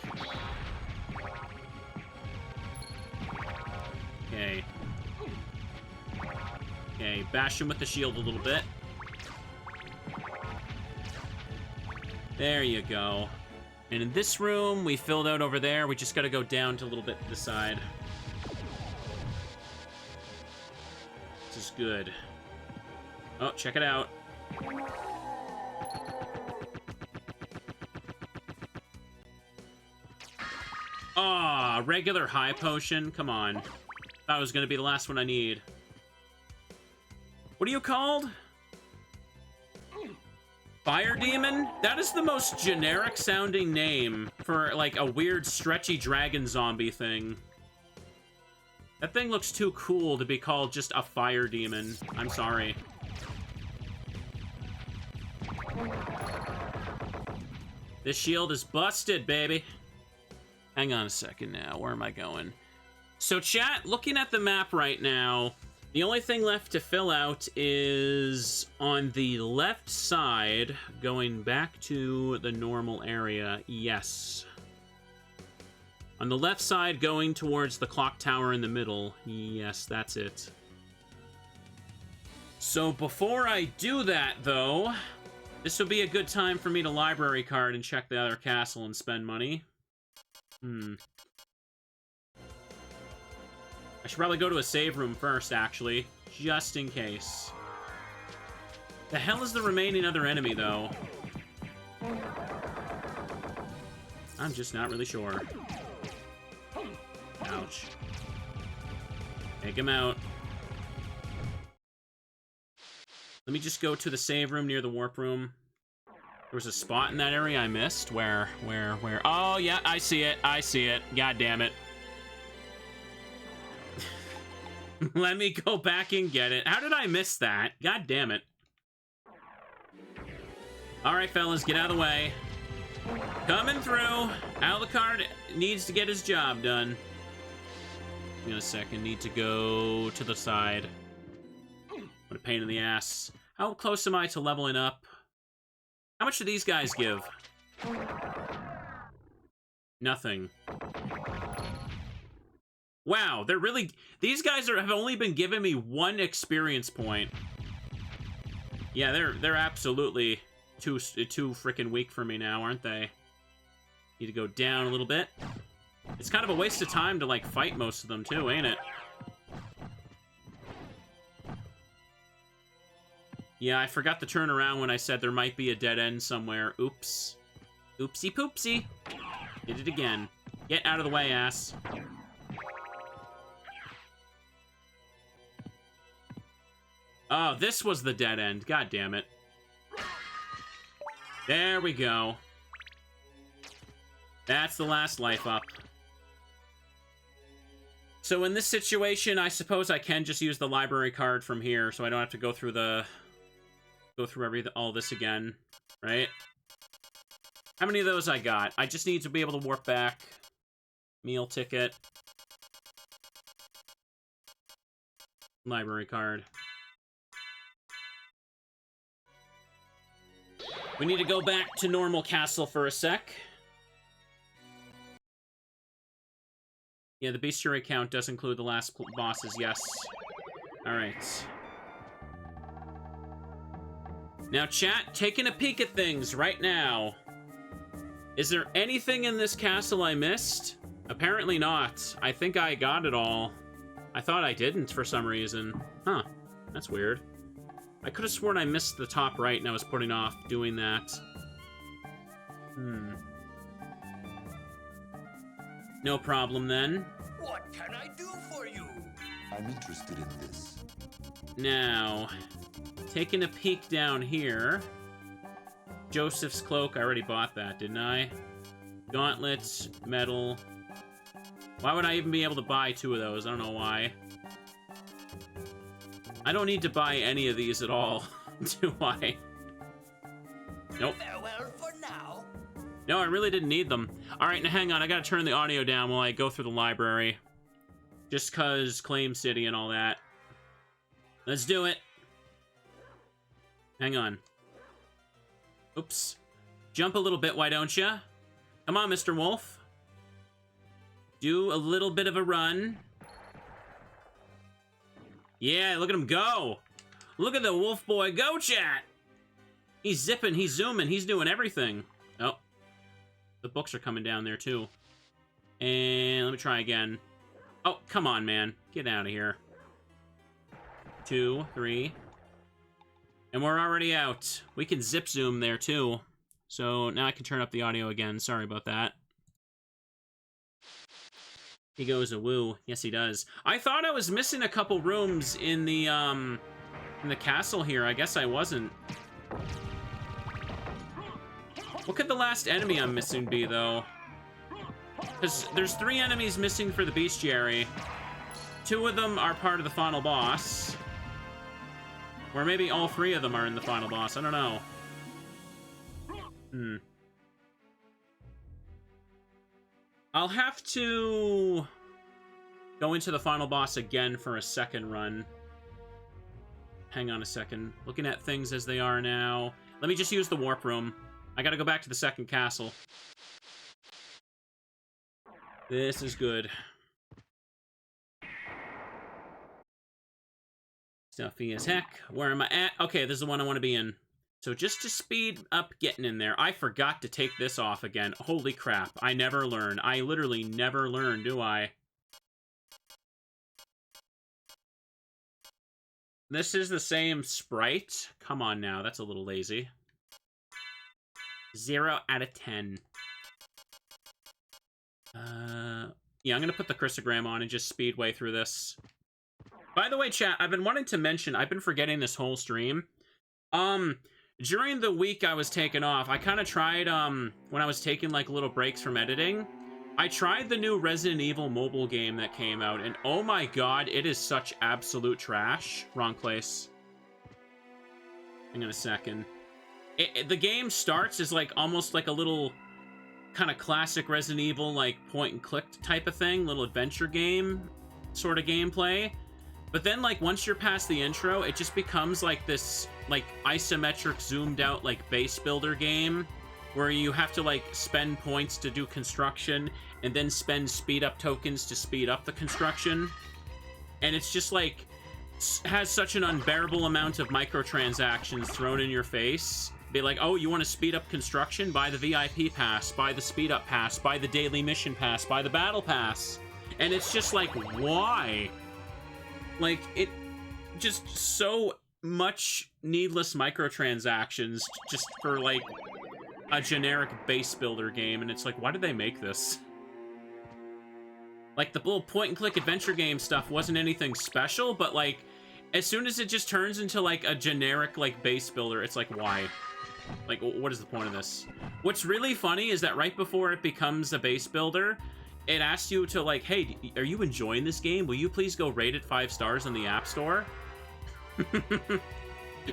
Okay. Okay, bash him with the shield a little bit. There you go. And in this room, we filled out over there. We just gotta go down to a little bit to the side. This is good. Oh, check it out. Ah, regular high potion? Come on. That was gonna be the last one I need. What are you called? Fire Demon? That is the most generic sounding name for, like, a weird stretchy dragon zombie thing. That thing looks too cool to be called just a Fire Demon. I'm sorry. This shield is busted, baby. Hang on a second now. Where am I going? So, chat, looking at the map right now, the only thing left to fill out is on the left side, going back to the normal area. Yes. On the left side, going towards the clock tower in the middle. Yes, that's it. So, before I do that, though, this would be a good time for me to library card and check the other castle and spend money. I should probably go to a save room first, actually. Just in case. The hell is the remaining other enemy, though? I'm just not really sure. Ouch. Take him out. Let me just go to the save room near the warp room. There was a spot in that area I missed. Where? Oh, yeah, I see it. I see it. God damn it. Let me go back and get it. How did I miss that? God damn it. All right, fellas, get out of the way. Coming through. Alucard needs to get his job done. In a second, need to go to the side. What a pain in the ass. How close am I to leveling up? How much do these guys give? Nothing. Wow, they're really... These guys have only been giving me 1 experience point. Yeah, they're absolutely too freaking weak for me now, aren't they? Need to go down a little bit. It's kind of a waste of time to, like, fight most of them, too, ain't it? Yeah, I forgot to turn around when I said there might be a dead end somewhere. Oops. Oopsie poopsie. Did it again. Get out of the way, ass. Oh, this was the dead end. God damn it. There we go. That's the last life up. So in this situation, I suppose I can just use the library card from here, so I don't have to go through all this again, right? How many of those I got? I just need to be able to warp back. Meal ticket. Library card. We need to go back to normal castle for a sec. Yeah, the bestiary count does include the last bosses, yes. Alright. Now, chat, taking a peek at things right now. Is there anything in this castle I missed? Apparently not. I think I got it all. I thought I didn't for some reason. Huh. That's weird. I could have sworn I missed the top right and I was putting off doing that. No problem then.
What can I do for you?
I'm interested in this.
Now, taking a peek down here. Joseph's cloak, I already bought that, didn't I? Gauntlets, metal. Why would I even be able to buy 2 of those? I don't know why. I don't need to buy any of these at all, do I? Nope.
Farewell for now.
No, I really didn't need them. Alright, now hang on, I gotta turn the audio down while I go through the library. Just cause Claim City and all that. Let's do it. Hang on. Oops. Jump a little bit, why don't ya? Come on, Mr. Wolf. Do a little bit of a run. Yeah, look at him go. Look at the wolf boy go, chat. He's zipping, he's zooming, he's doing everything. Oh. The books are coming down there, too. And let me try again. Oh, come on, man. Get out of here. 2, 3. And we're already out. We can zip zoom there, too. So now I can turn up the audio again. Sorry about that. He goes a woo. Yes, he does. I thought I was missing a couple rooms in the castle here. I guess I wasn't. What could the last enemy I'm missing be, though? Because there's 3 enemies missing for the bestiary. 2 of them are part of the final boss. Or maybe all 3 of them are in the final boss. I don't know. I'll have to go into the final boss again for a second run. Hang on a second. Looking at things as they are now. Let me just use the warp room. I gotta go back to the second castle. This is good. Stuffy as heck. Where am I at? Okay, this is the one I want to be in. So just to speed up getting in there, I forgot to take this off again. Holy crap, I never learn. I literally never learn, do I? This is the same sprite. Come on now, that's a little lazy. 0 out of 10. Yeah, I'm gonna put the chrysogram on and just speedway through this. By the way, chat, I've been wanting to mention, I've been forgetting this whole stream. During the week I was taken off, I kind of tried, when I was taking, like, little breaks from editing, I tried the new Resident Evil mobile game that came out, and oh my god, it is such absolute trash. Wrong place. Hang on a second. The game starts as, like, almost like a little kind of classic Resident Evil, like, point-and-click type of thing, little adventure game sort of gameplay. But then, like, once you're past the intro, it just becomes, like, this, like, isometric, zoomed-out, like, base builder game where you have to, like, spend points to do construction and then spend speed-up tokens to speed up the construction. And it's just, like, has such an unbearable amount of microtransactions thrown in your face. Be like, oh, you want to speed up construction? Buy the VIP pass, buy the speed up pass, buy the daily mission pass, buy the battle pass. And it's just like, why? Like, it just so much needless microtransactions just for, like, a generic base builder game. And it's like, why did they make this? Like, the little point-and-click adventure game stuff wasn't anything special, but, like, as soon as it just turns into, like, a generic, like, base builder, it's like, why? Like, what is the point of this? What's really funny is that right before it becomes a base builder, it asks you to, like, hey, are you enjoying this game? Will you please go rate it 5 stars on the App Store?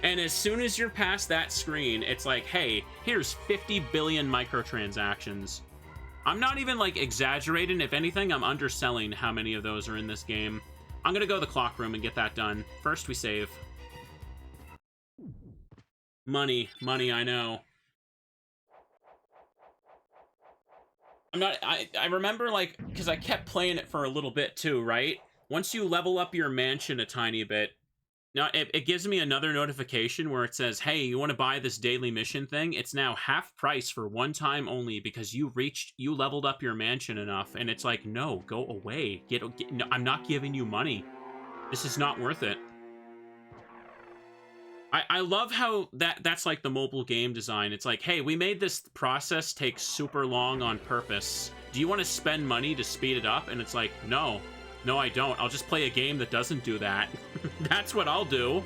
And as soon as you're past that screen, it's like, hey, here's 50 billion microtransactions. I'm not even, like, exaggerating. If anything, I'm underselling how many of those are in this game. I'm gonna go to the clock room and get that done. First, we save. Money, I know. I remember, like, because I kept playing it for a little bit too, right? Once you level up your mansion a tiny bit, now it gives me another notification where it says, hey, you want to buy this daily mission thing? It's now half price for one time only because you leveled up your mansion enough. And it's like, no, go away. No, I'm not giving you money. This is not worth it. I love how that's like the mobile game design. It's like, hey, we made this process take super long on purpose. Do you want to spend money to speed it up? And it's like, no, I don't. I'll just play a game that doesn't do that. That's what I'll do.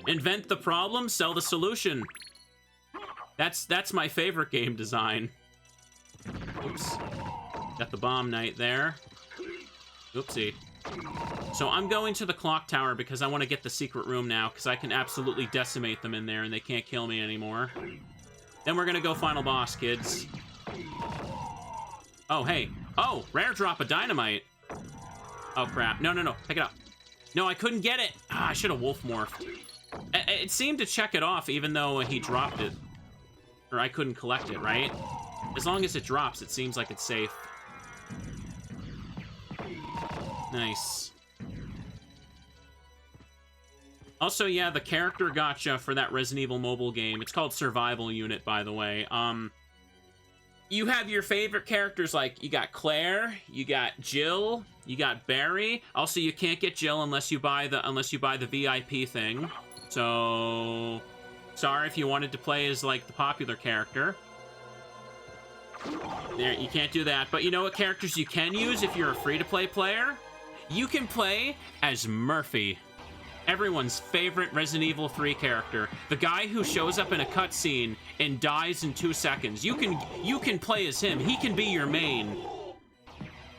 Invent the problem, sell the solution. That's my favorite game design. Oops. Got the bomb knight there. Oopsie. So I'm going to the clock tower because I want to get the secret room now, because I can absolutely decimate them in there and they can't kill me anymore. Then we're going to go final boss, kids. Oh, hey. Oh, rare drop of dynamite. Oh, crap. No. Pick it up. No, I couldn't get it. Ah, I should have wolf morphed. It seemed to check it off even though he dropped it. Or I couldn't collect it, right? As long as it drops, it seems like it's safe. Nice. Also, yeah, the character gotcha for that Resident Evil mobile game. It's called Survival Unit, by the way. You have your favorite characters, like, you got Claire, you got Jill, you got Barry. Also, you can't get Jill unless you buy the VIP thing. So, sorry if you wanted to play as, like, the popular character. There, you can't do that. But you know what characters you can use if you're a free-to-play player? You can play as Murphy, everyone's favorite Resident Evil 3 character. The guy who shows up in a cutscene and dies in 2 seconds. You can play as him. He can be your main.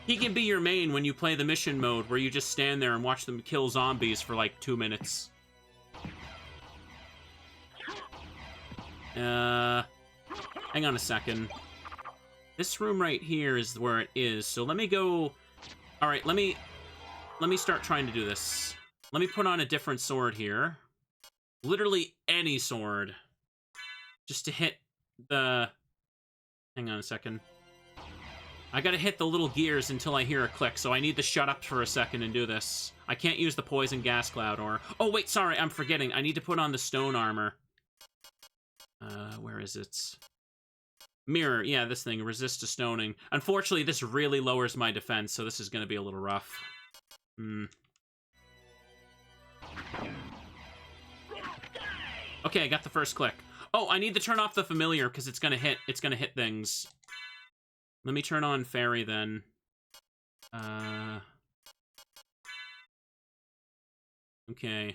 He can be your main when you play the mission mode, where you just stand there and watch them kill zombies for like 2 minutes. Hang on a second. This room right here is where it is. So let me go. All right, let me start trying to do this. Let me put on a different sword here. Literally any sword. Just to hit the... Hang on a second. I gotta hit the little gears until I hear a click, so I need to shut up for a second and do this. I can't use the poison gas cloud or... Oh, wait, sorry, I'm forgetting. I need to put on the stone armor. Where is it? Mirror, yeah, this thing, resist to stoning. Unfortunately, this really lowers my defense, so this is gonna be a little rough. Okay, I got the first click. Oh, I need to turn off the familiar, because it's gonna hit things. Let me turn on fairy, then. Okay.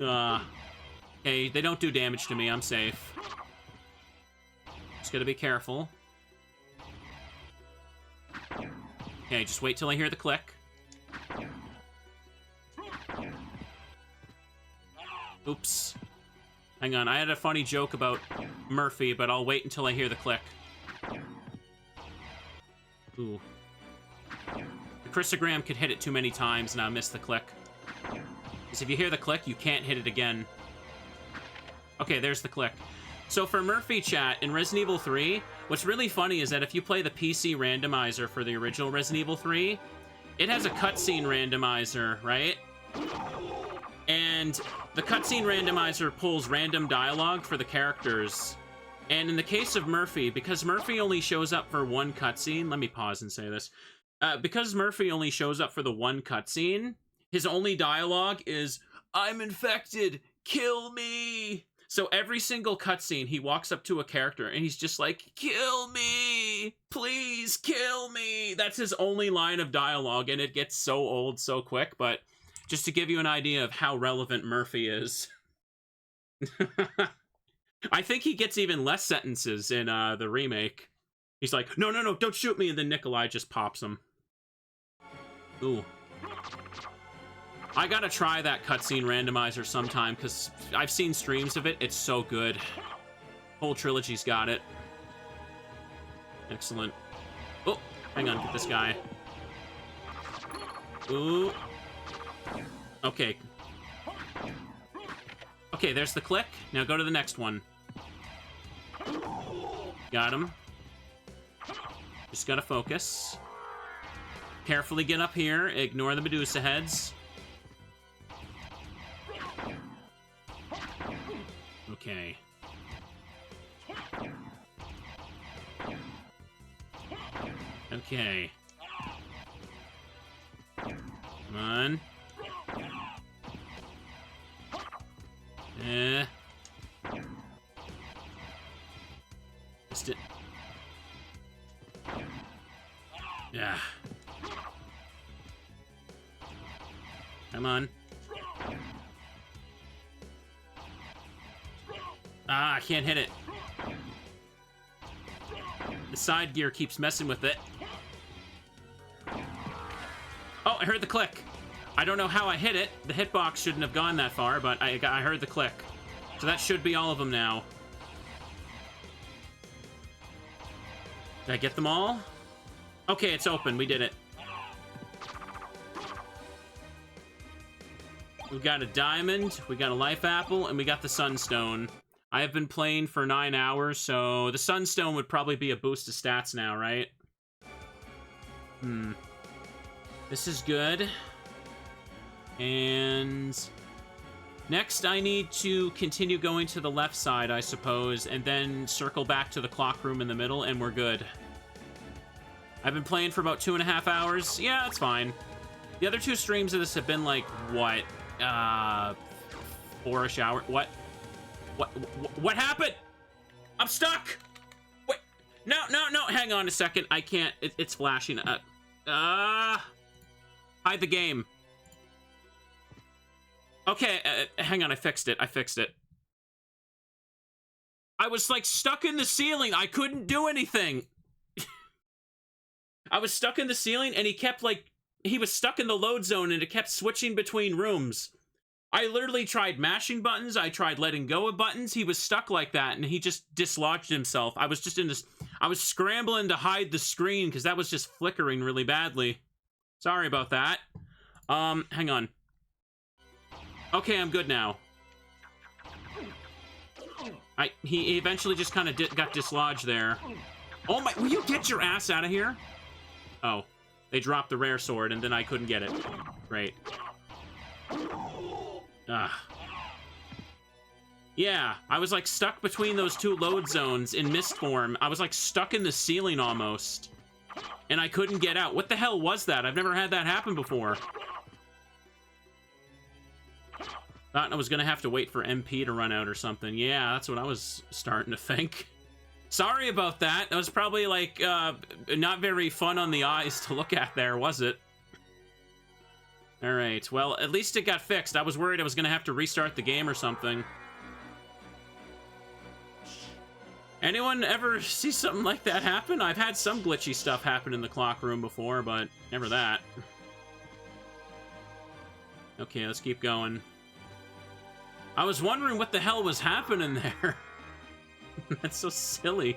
Okay, they don't do damage to me. I'm safe. Just gotta be careful. Okay, just wait till I hear the click. Oops. Hang on, I had a funny joke about Murphy, but I'll wait until I hear the click. Ooh. The Chrysogram could hit it too many times, and I'll miss the click. Because if you hear the click, you can't hit it again. Okay, there's the click. So for Murphy chat, in Resident Evil 3, what's really funny is that if you play the PC randomizer for the original Resident Evil 3, it has a cutscene randomizer, right? And the cutscene randomizer pulls random dialogue for the characters. And in the case of Murphy, because Murphy only shows up for one cutscene, let me pause and say this. Because Murphy only shows up for the one cutscene, his only dialogue is, "I'm infected, kill me." So every single cutscene, he walks up to a character and he's just like, "Kill me, please kill me." That's his only line of dialogue, and it gets so old so quick, but just to give you an idea of how relevant Murphy is. I think he gets even less sentences in the remake. He's like, no, don't shoot me, and then Nikolai just pops him. Ooh. I gotta try that cutscene randomizer sometime, because I've seen streams of it. It's so good. Whole trilogy's got it. Excellent. Oh, hang on, get this guy. Ooh. Okay. Okay, there's the click. Now go to the next one. Got him. Just gotta focus. Carefully get up here. Ignore the Medusa heads. Okay. Okay. Come on. Missed it. Yeah. Come on. Ah, I can't hit it. The side gear keeps messing with it. Oh, I heard the click. I don't know how I hit it. The hitbox shouldn't have gone that far, but I heard the click. So that should be all of them now. Did I get them all? Okay, it's open. We did it. We got a diamond, we got a life apple, and we got the sunstone. I have been playing for 9 hours, so the sunstone would probably be a boost to stats now, right? This is good. And next I need to continue going to the left side, I suppose, and then circle back to the clock room in the middle, and we're good. I've been playing for about 2.5 hours. Yeah, that's fine. The other 2 streams of this have been like, what? 4-ish hours. What happened? I'm stuck! Wait, no, hang on a second. I can't, it's flashing. Hide the game. Okay, hang on, I fixed it. I was, like, stuck in the ceiling. I couldn't do anything. I was stuck in the ceiling, and he kept, like, he was stuck in the load zone, and it kept switching between rooms. I literally tried mashing buttons. I tried letting go of buttons. He was stuck like that, and he just dislodged himself. I was just in this... I was scrambling to hide the screen, because that was just flickering really badly. Sorry about that. Hang on. Okay, I'm good now. He eventually just kind of got dislodged there. Oh my, will you get your ass out of here? Oh, they dropped the rare sword and then I couldn't get it. Great. Ah. Yeah, I was like stuck between those two load zones in mist form. I was like stuck in the ceiling almost. And I couldn't get out. What the hell was that? I've never had that happen before. Thought I was gonna have to wait for MP to run out or something. Yeah, that's what I was starting to think. Sorry about that. That was probably like not very fun on the eyes to look at there, was it? All right, well, at least it got fixed. I was worried I was gonna have to restart the game or something. Anyone ever see something like that happen? I've had some glitchy stuff happen in the clock room before, but never that. Okay, let's keep going. I was wondering what the hell was happening there. That's so silly.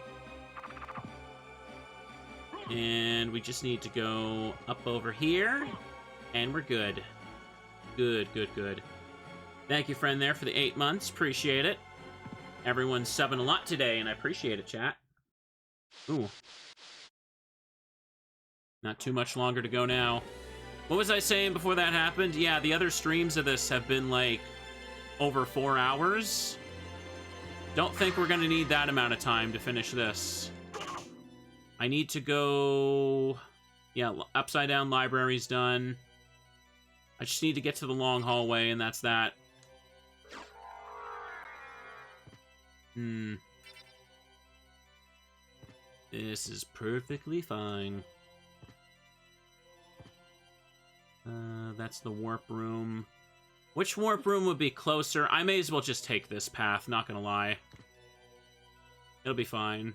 And we just need to go up over here, and we're good. Good, good, good. Thank you, friend, there for the 8 months. Appreciate it. Everyone's subbing a lot today, and I appreciate it, chat. Ooh. Not too much longer to go now. What was I saying before that happened? Yeah, the other streams of this have been, like, over 4 hours. Don't think we're gonna need that amount of time to finish this. I need to go... Yeah, Upside Down Library's done. I just need to get to the long hallway, and that's that. This is perfectly fine. That's the warp room. Which warp room would be closer? I may as well just take this path, not gonna lie. It'll be fine.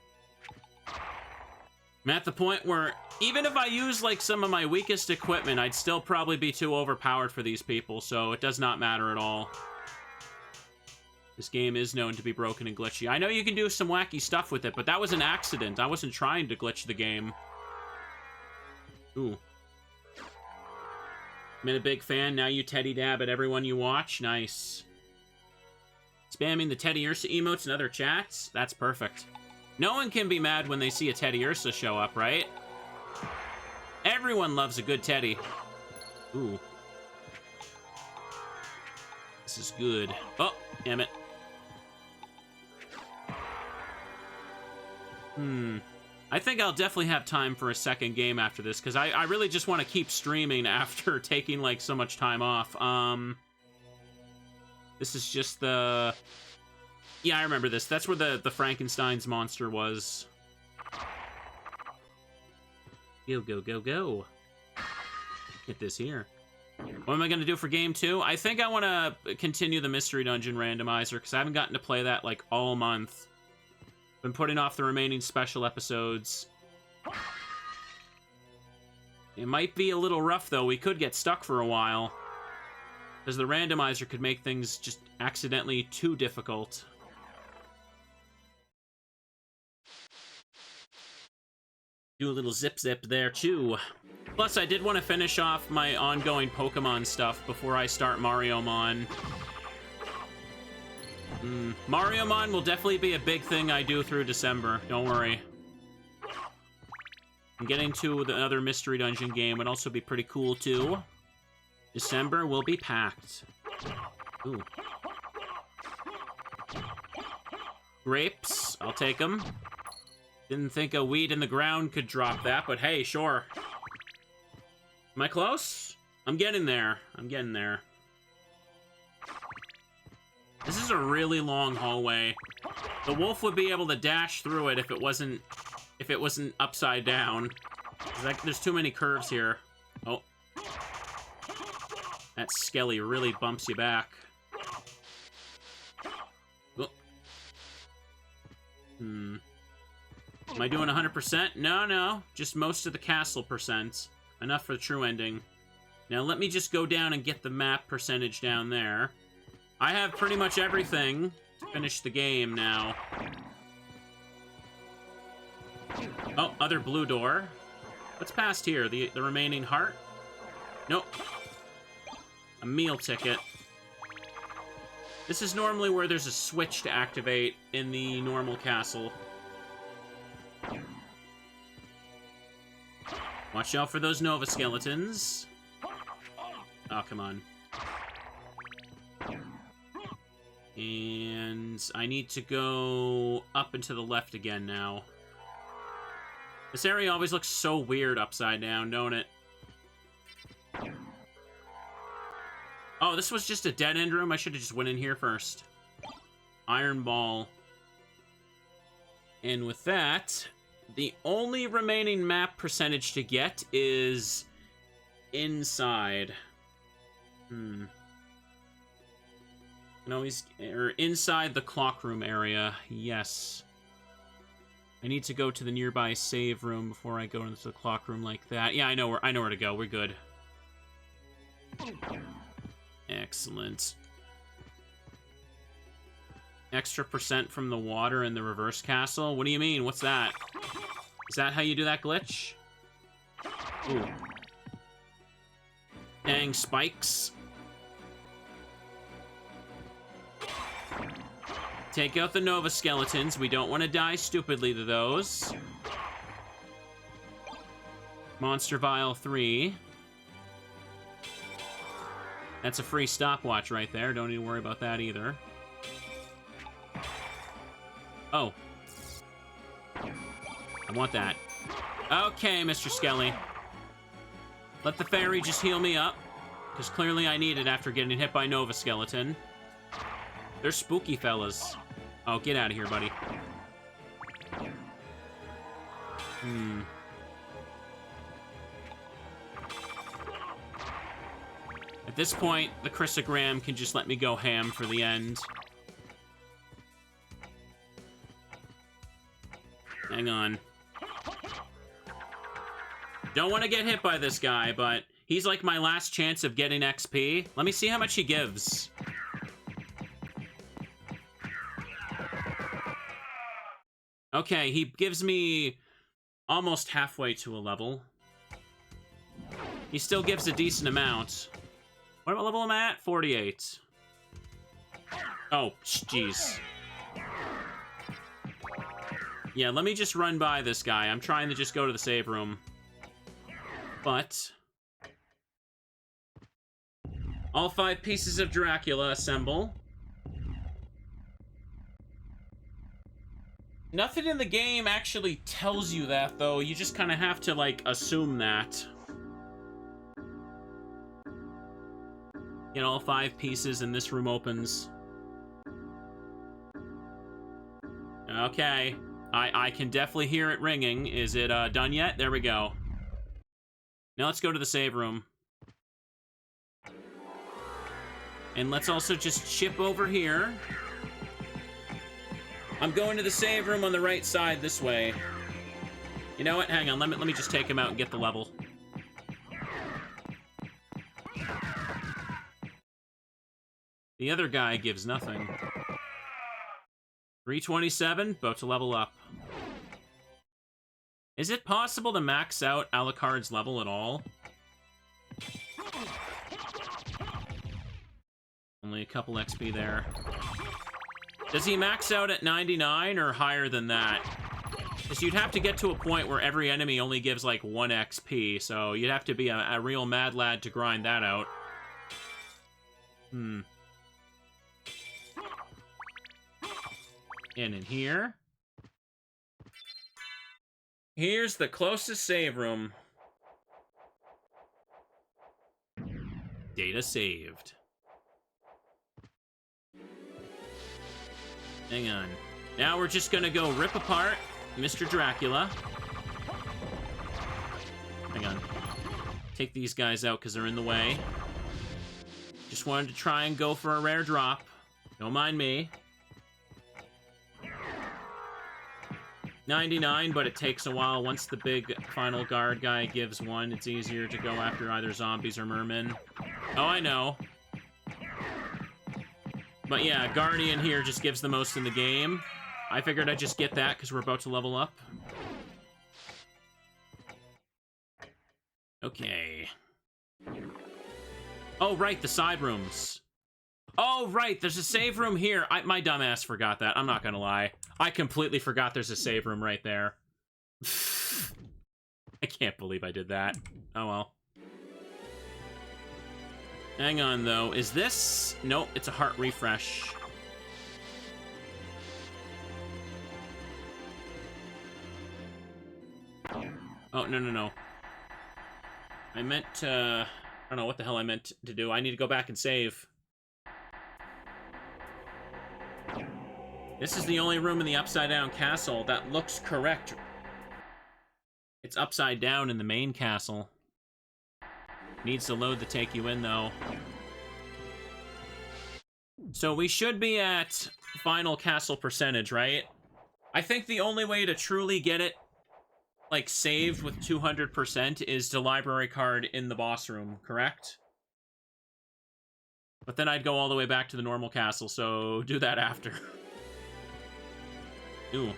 I'm at the point where, even if I use, like, some of my weakest equipment, I'd still probably be too overpowered for these people, so it does not matter at all. This game is known to be broken and glitchy. I know you can do some wacky stuff with it, but that was an accident. I wasn't trying to glitch the game. Ooh. Been a big fan. Now you teddy dab at everyone you watch. Nice. Spamming the Teddy Ursa emotes in other chats. That's perfect. No one can be mad when they see a Teddy Ursa show up, right? Everyone loves a good Teddy. Ooh. This is good. Oh, damn it. I think I'll definitely have time for a second game after this, because I really just want to keep streaming after taking, like, so much time off. This is just the... Yeah, I remember this. That's where the Frankenstein's monster was. Go, go, go, go. Get this here. What am I going to do for game 2? I think I want to continue the Mystery Dungeon randomizer, because I haven't gotten to play that, like, all month. Been putting off the remaining special episodes. It might be a little rough, though. We could get stuck for a while. Because the randomizer could make things just accidentally too difficult. Do a little zip-zip there, too. Plus, I did want to finish off my ongoing Pokemon stuff before I start Mariomon. Mariomon will definitely be a big thing I do through December. Don't worry. And getting to the other Mystery Dungeon game would also be pretty cool, too. December will be packed. Ooh. Grapes. I'll take them. Didn't think a weed in the ground could drop that, but hey, sure. Am I close? I'm getting there. I'm getting there. This is a really long hallway. The wolf would be able to dash through it if it wasn't upside down. There's too many curves here. Oh. That skelly really bumps you back. Oh. Am I doing 100%? No. Just most of the castle percent. Enough for the true ending. Now let me just go down and get the map percentage down there. I have pretty much everything to finish the game now. Oh, other blue door. What's past here? The remaining heart? Nope. A meal ticket. This is normally where there's a switch to activate in the normal castle. Watch out for those Nova Skeletons. Oh, come on. And I need to go up and to the left again now. This area always looks so weird upside down, don't it? Oh, this was just a dead-end room? I should have just went in here first. Iron Ball. And with that, the only remaining map percentage to get is inside. Can always, or inside the clock room area. Yes. I need to go to the nearby save room before I go into the clock room like that. Yeah, I know where to go. We're good. Excellent. Extra % from the water in the reverse castle? What do you mean? What's that? Is that how you do that glitch? Ooh. Dang spikes. Take out the Nova Skeletons. We don't want to die stupidly to those. Monster Vial 3. That's a free stopwatch right there. Don't need to worry about that either. Oh. I want that. Okay, Mr. Skelly. Let the fairy just heal me up. Because clearly I need it after getting hit by Nova Skeleton. They're spooky fellas. Oh, get out of here, buddy. At this point, the Chrysogram can just let me go ham for the end. Hang on. Don't want to get hit by this guy, but he's like my last chance of getting XP. Let me see how much he gives. Okay, he gives me almost halfway to a level. He still gives a decent amount. What level am I at? 48. Oh, jeez. Yeah, let me just run by this guy. I'm trying to just go to the save room. But all 5 pieces of Dracula assemble. Nothing in the game actually tells you that, though. You just kind of have to, like, assume that. Get all 5 pieces and this room opens. Okay. I can definitely hear it ringing. Is it done yet? There we go. Now let's go to the save room. And let's also just chip over here. I'm going to the save room on the right side this way. You know what? Hang on. Let me just take him out and get the level. The other guy gives nothing. 327, about to level up. Is it possible to max out Alucard's level at all? Only a couple XP there. Does he max out at 99 or higher than that? Because you'd have to get to a point where every enemy only gives like 1 XP, so you'd have to be a real mad lad to grind that out. And in here. Here's the closest save room. Data saved. Hang on. Now we're just gonna go rip apart Mr. Dracula. Hang on. Take these guys out because they're in the way. Just wanted to try and go for a rare drop. Don't mind me. 99, but it takes a while. Once the big final guard guy gives 1, it's easier to go after either zombies or mermen. Oh, I know. But yeah, Guardian here just gives the most in the game. I figured I'd just get that because we're about to level up. Okay. Oh, right, the side rooms. Oh, right, there's a save room here. My dumbass forgot that. I'm not gonna lie. I completely forgot there's a save room right there. I can't believe I did that. Oh, well. Hang on, though. Is this... Nope, it's a heart refresh. Oh, no. I meant, I don't know what the hell I meant to do. I need to go back and save. This is the only room in the upside-down castle that looks correct. It's upside down in the main castle. Needs to load to take you in, though. So we should be at final castle percentage, right? I think the only way to truly get it, like, saved with 200% is the library card in the boss room, correct? But then I'd go all the way back to the normal castle, so do that after. Ooh.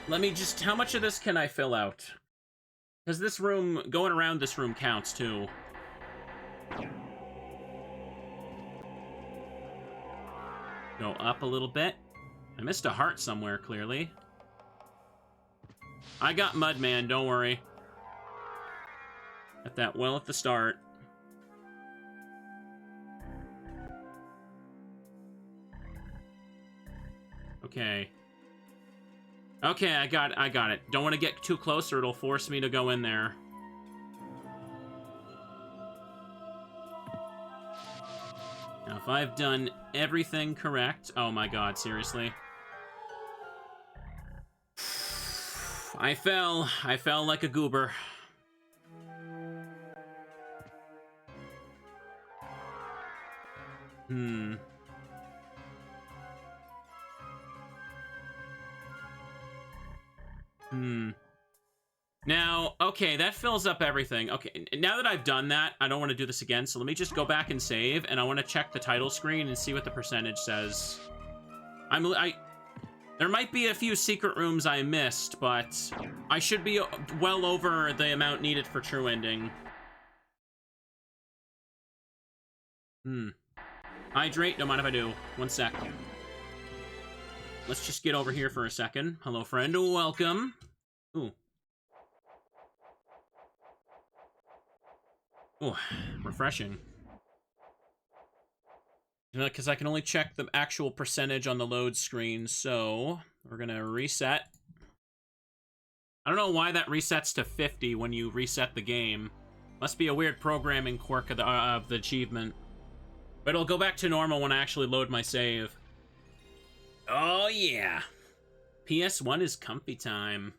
Let me just... How much of this can I fill out? Because this room... Going around this room counts, too. Go up a little bit. I missed a heart somewhere, clearly. I got Mudman, don't worry. Got that well at the start. Okay. Okay, I got it. Don't want to get too close or it'll force me to go in there. Now, if I've done everything correct... Oh my god, seriously? I fell like a goober. Now, okay, that fills up everything. Okay, now that I've done that, I don't want to do this again, so let me just go back and save, and I want to check the title screen and see what the percentage says. There might be a few secret rooms I missed, but I should be well over the amount needed for true ending. Hydrate, don't mind if I do. 1 sec. Let's just get over here for a second. Hello, friend. Welcome. Ooh. Ooh, refreshing. Because I can only check the actual percentage on the load screen, so we're gonna reset. I don't know why that resets to 50 when you reset the game. Must be a weird programming quirk of the achievement. But it'll go back to normal when I actually load my save. Oh yeah! PS1 is comfy time.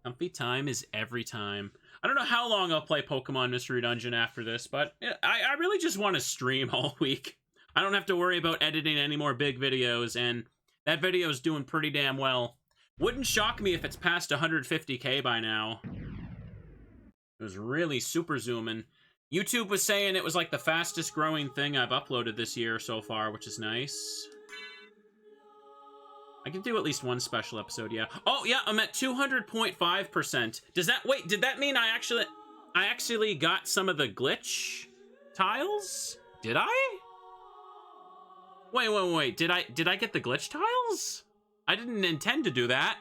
Comfy time is every time. I don't know how long I'll play Pokemon Mystery Dungeon after this, but I really just want to stream all week. I don't have to worry about editing any more big videos, and that video is doing pretty damn well. Wouldn't shock me if it's past 150k by now. It was really super zooming. YouTube was saying it was like the fastest growing thing I've uploaded this year so far, which is nice. I can do at least one special episode, yeah. Oh, yeah, I'm at 200.5%. Does that... Wait, did that mean I actually got some of the glitch tiles? Did I? Wait. Did I get the glitch tiles? I didn't intend to do that.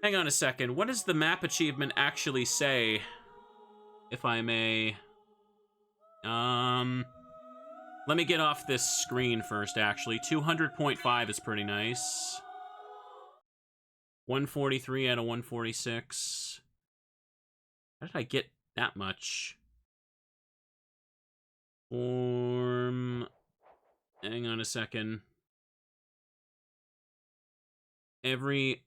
Hang on a second. What does the map achievement actually say? If I may... Let me get off this screen first, actually. 200.5 is pretty nice. 143 out of 146. How did I get that much? Hang on a second. Hang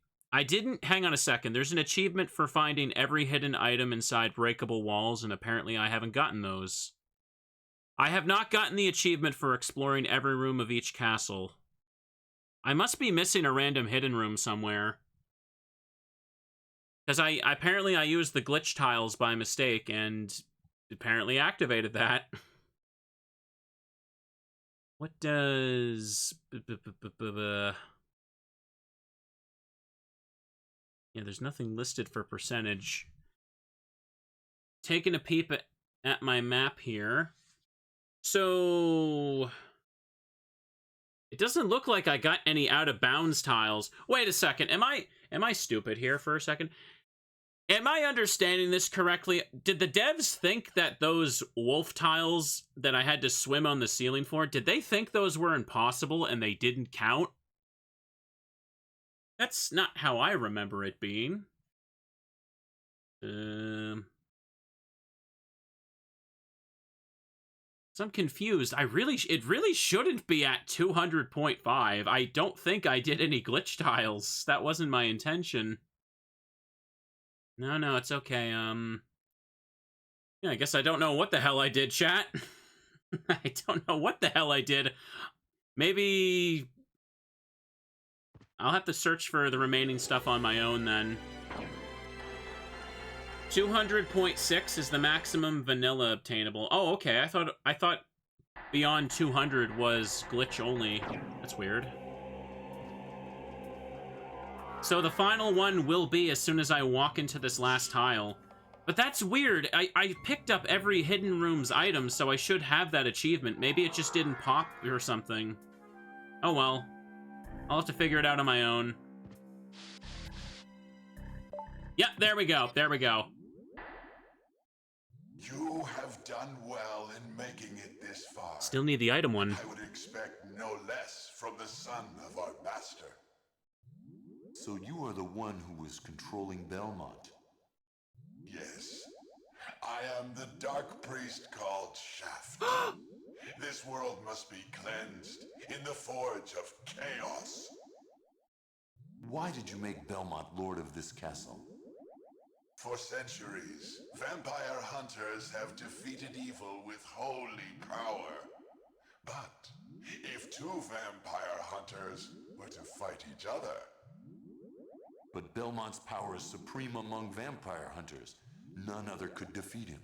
on a second. There's an achievement for finding every hidden item inside breakable walls, and apparently I haven't gotten those. I have not gotten the achievement for exploring every room of each castle. I must be missing a random hidden room somewhere. Because apparently I used the glitch tiles by mistake, and apparently activated that. What does... Yeah, there's nothing listed for percentage. Taking a peep at my map here. So... It doesn't look like I got any out of bounds tiles. Wait a second. Am I stupid here for a second? Am I understanding this correctly? Did the devs think that those wolf tiles that I had to swim on the ceiling for, did they think those were impossible and they didn't count? That's not how I remember it being. So I'm confused. It really shouldn't be at 200.5. I don't think I did any glitch tiles. That wasn't my intention. No, it's okay. Yeah, I guess I don't know what the hell I did, chat. I don't know what the hell I did. Maybe I'll have to search for the remaining stuff on my own then. 200.6 is the maximum vanilla obtainable. Oh, okay. I thought beyond 200 was glitch only. That's weird. So the final one will be as soon as I walk into this last tile. But that's weird. I picked up every hidden room's item, so I should have that achievement. Maybe it just didn't pop or something. Oh well. I'll have to figure it out on my own. Yep, there we go. There we go.
You have done well in making it this far.
Still need the item one.
I would expect no less from the son of our master. So you are the one who is controlling Belmont? Yes. I am the dark priest called Shaft. This world must be cleansed in the forge of chaos. Why did you make Belmont lord of this castle? For centuries, vampire hunters have defeated evil with holy power. But if two vampire hunters were to fight each other... But Belmont's power is supreme among vampire hunters. None other could defeat him.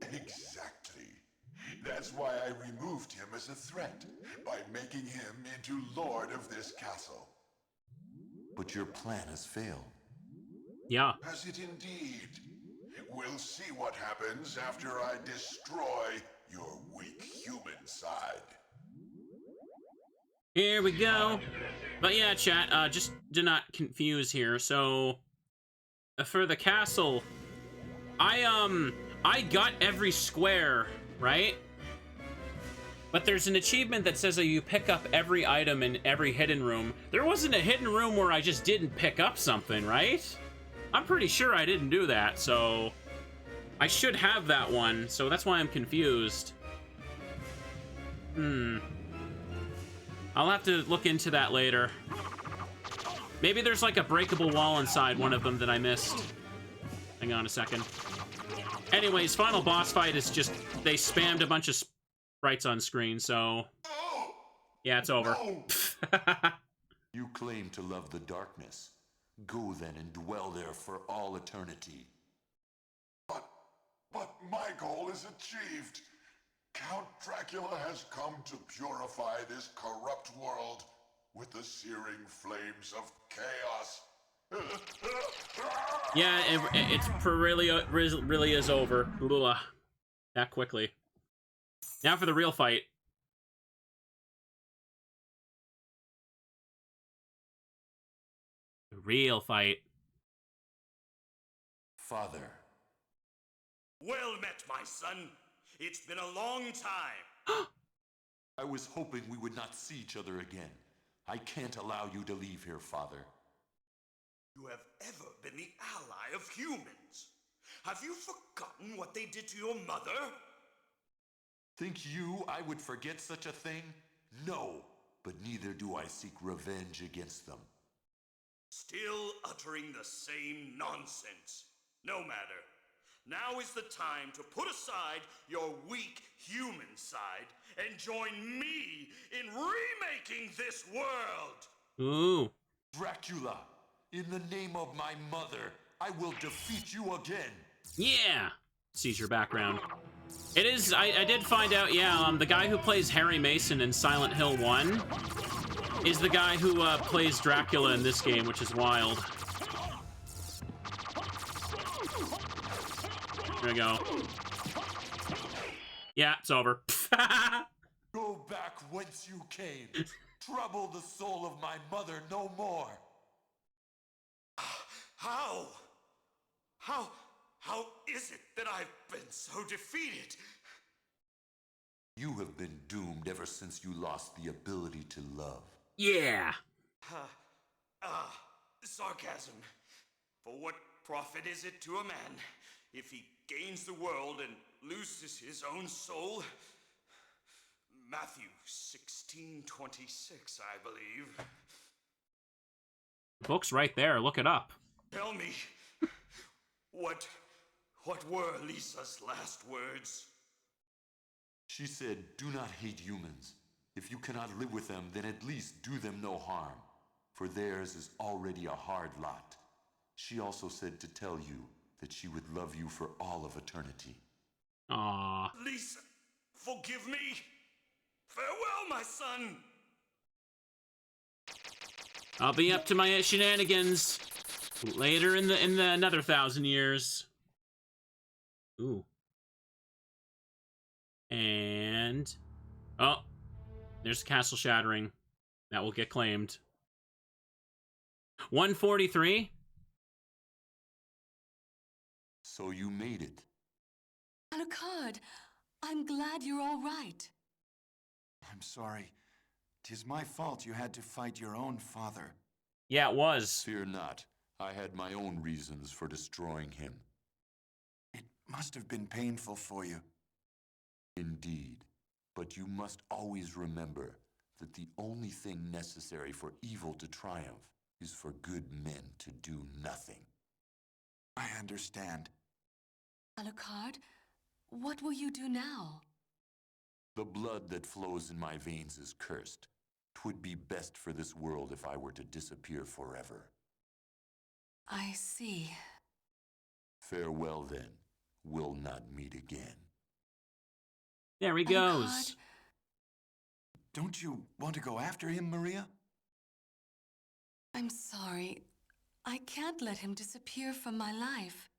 Exactly. That's why I removed him as a threat, by making him into lord of this castle. But your plan has failed.
Yeah.
Has it indeed? We'll see what happens after I destroy your weak human side.
Here we go. But yeah, chat, just do not confuse here. So, for the castle, I got every square, right? But there's an achievement that says that you pick up every item in every hidden room. There wasn't a hidden room where I just didn't pick up something, right? I'm pretty sure I didn't do that, so I should have that one, so that's why I'm confused. I'll have to look into that later. Maybe there's like a breakable wall inside one of them that I missed. Hang on a second. Anyways, final boss fight is just, they spammed a bunch of sprites on screen, so yeah, it's over.
You claim to love the darkness. Go then and dwell there for all eternity. But my goal is achieved. Count Dracula has come to purify this corrupt world with the searing flames of chaos.
Yeah, it's really is over. That quickly. Now for the real fight. The real fight.
Father.
Well met, my son. It's been a long time.
I was hoping we would not see each other again. I can't allow you to leave here, Father.
You have ever been the ally of humans. Have you forgotten what they did to your mother?
Think you I would forget such a thing? No, but neither do I seek revenge against them.
Still uttering the same nonsense. No matter. Now is the time to put aside your weak human side and join me in remaking this world!
Ooh.
Dracula, in the name of my mother, I will defeat you again!
Yeah! Sees your background. It is, I did find out, yeah, the guy who plays Harry Mason in Silent Hill 1 is the guy who plays Dracula in this game, which is wild. There we go. Yeah, it's over.
Go back whence you came. Trouble the soul of my mother no more.
How? How is it that I've been so defeated?
You have been doomed ever since you lost the ability to love.
Yeah.
Sarcasm. For what profit is it to a man if he gains the world and loses his own soul? Matthew 16:26, I believe.
Book's right there. Look it up.
Tell me, what were Lisa's last words?
She said, do not hate humans. If you cannot live with them, then at least do them no harm, for theirs is already a hard lot. She also said to tell you that she would love you for all of eternity.
Aww.
Lisa, forgive me. Farewell, my son.
I'll be up to my shenanigans later in the another 1,000 years. Ooh. And oh, there's castle shattering. That will get claimed. 143.
So you made it.
Alucard, I'm glad you're all right.
I'm sorry. 'Tis my fault you had to fight your own father.
Yeah, it was.
Fear not. I had my own reasons for destroying him.
It must have been painful for you.
Indeed. But you must always remember that the only thing necessary for evil to triumph is for good men to do nothing.
I understand.
Alucard, what will you do now?
The blood that flows in my veins is cursed. 'Twould be best for this world if I were to disappear forever.
I see.
Farewell then. We'll not meet again.
There he goes.
Alucard,
Don't you want to go after him, Maria?
I'm sorry. I can't let him disappear from my life.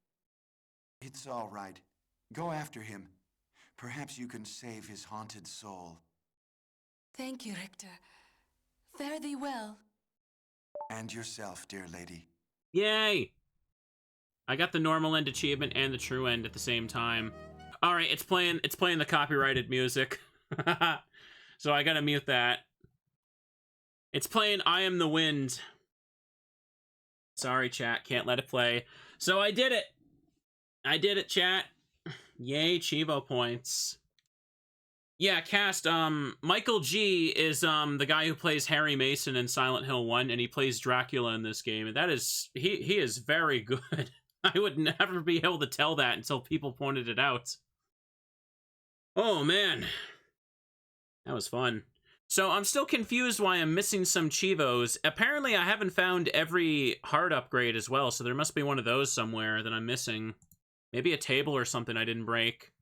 It's all right. Go after him. Perhaps you can save his haunted soul.
Thank you, Richter. Fare thee well.
And yourself, dear lady.
Yay! I got the normal end achievement and the true end at the same time. All right, it's playing the copyrighted music. So I gotta mute that. It's playing I Am the Wind. Sorry, chat, can't let it play. So I did it. I did it, chat. Yay, Chivo points. Yeah, cast, Michael G is, the guy who plays Harry Mason in Silent Hill 1, and he plays Dracula in this game, and that is, he is very good. I would never be able to tell that until people pointed it out. Oh, man. That was fun. So, I'm still confused why I'm missing some Chivos. Apparently, I haven't found every hard upgrade as well, so there must be one of those somewhere that I'm missing. Maybe a table or something I didn't break.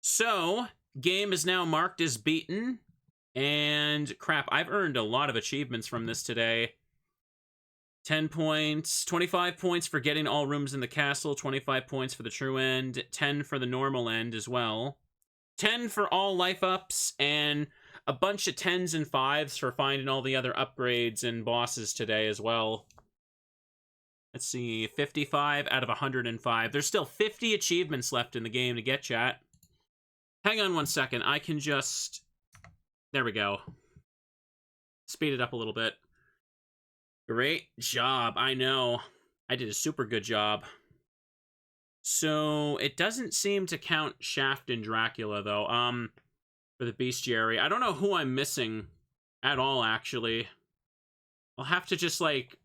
So, game is now marked as beaten. And crap, I've earned a lot of achievements from this today. 10 points, 25 points for getting all rooms in the castle, 25 points for the true end, 10 for the normal end as well. 10 for all life ups, and a bunch of 10s and 5s for finding all the other upgrades and bosses today as well. Let's see, 55 out of 105. There's still 50 achievements left in the game to get, chat. Hang on one second. I can just... There we go. Speed it up a little bit. Great job. I know. I did a super good job. So, it doesn't seem to count Shaft and Dracula, though. For the bestiary. I don't know who I'm missing at all, actually. I'll have to just, like,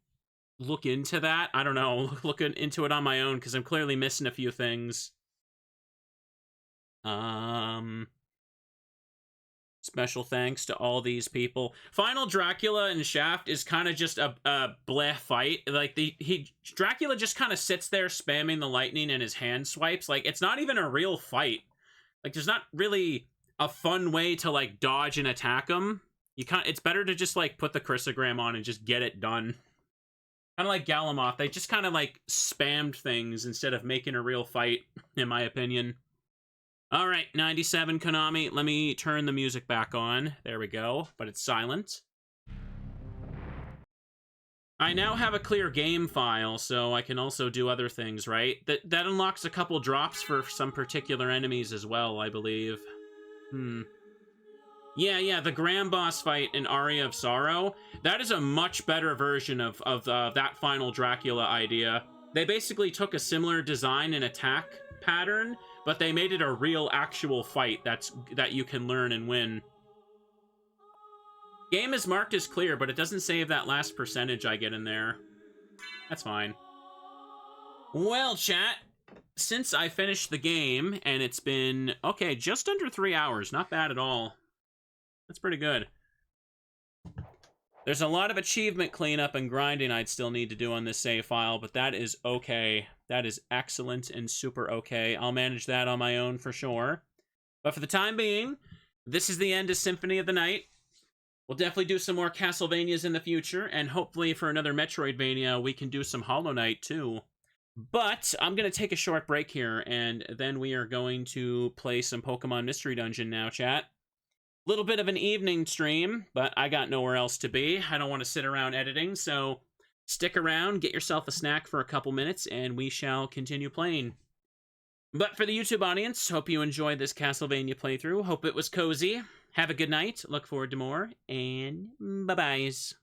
look into that. I don't know. Look into it on my own, because I'm clearly missing a few things. Special thanks to all these people. Final Dracula and Shaft is kind of just a bleh fight. Like, Dracula just kind of sits there spamming the lightning and his hand swipes. Like, it's not even a real fight. Like, there's not really a fun way to, like, dodge and attack him. It's better to just, like, put the chrysogram on and just get it done. Kind of like Galamoth. They just kind of, like, spammed things instead of making a real fight, in my opinion. All right, 97 Konami. Let me turn the music back on. There we go, but it's silent. I now have a clear game file, so I can also do other things, right? That unlocks a couple drops for some particular enemies as well, I believe. Yeah, the Grand Boss fight in Aria of Sorrow. That is a much better version of that final Dracula idea. They basically took a similar design and attack pattern, but they made it a real, actual fight that you can learn and win. Game is marked as clear, but it doesn't save that last percentage I get in there. That's fine. Well, chat, since I finished the game, and it's been, okay, just under 3 hours. Not bad at all. That's pretty good. There's a lot of achievement cleanup and grinding I'd still need to do on this save file, but that is okay. That is excellent and super okay. I'll manage that on my own for sure. But for the time being, this is the end of Symphony of the Night. We'll definitely do some more Castlevanias in the future, and hopefully for another Metroidvania, we can do some Hollow Knight too. But I'm going to take a short break here, and then we are going to play some Pokemon Mystery Dungeon now, chat. Little bit of an evening stream, but I got nowhere else to be. I don't want to sit around editing, so stick around, get yourself a snack for a couple minutes, and we shall continue playing. But for the YouTube audience, hope you enjoyed this Castlevania playthrough. Hope it was cozy. Have a good night. Look forward to more, and bye-byes.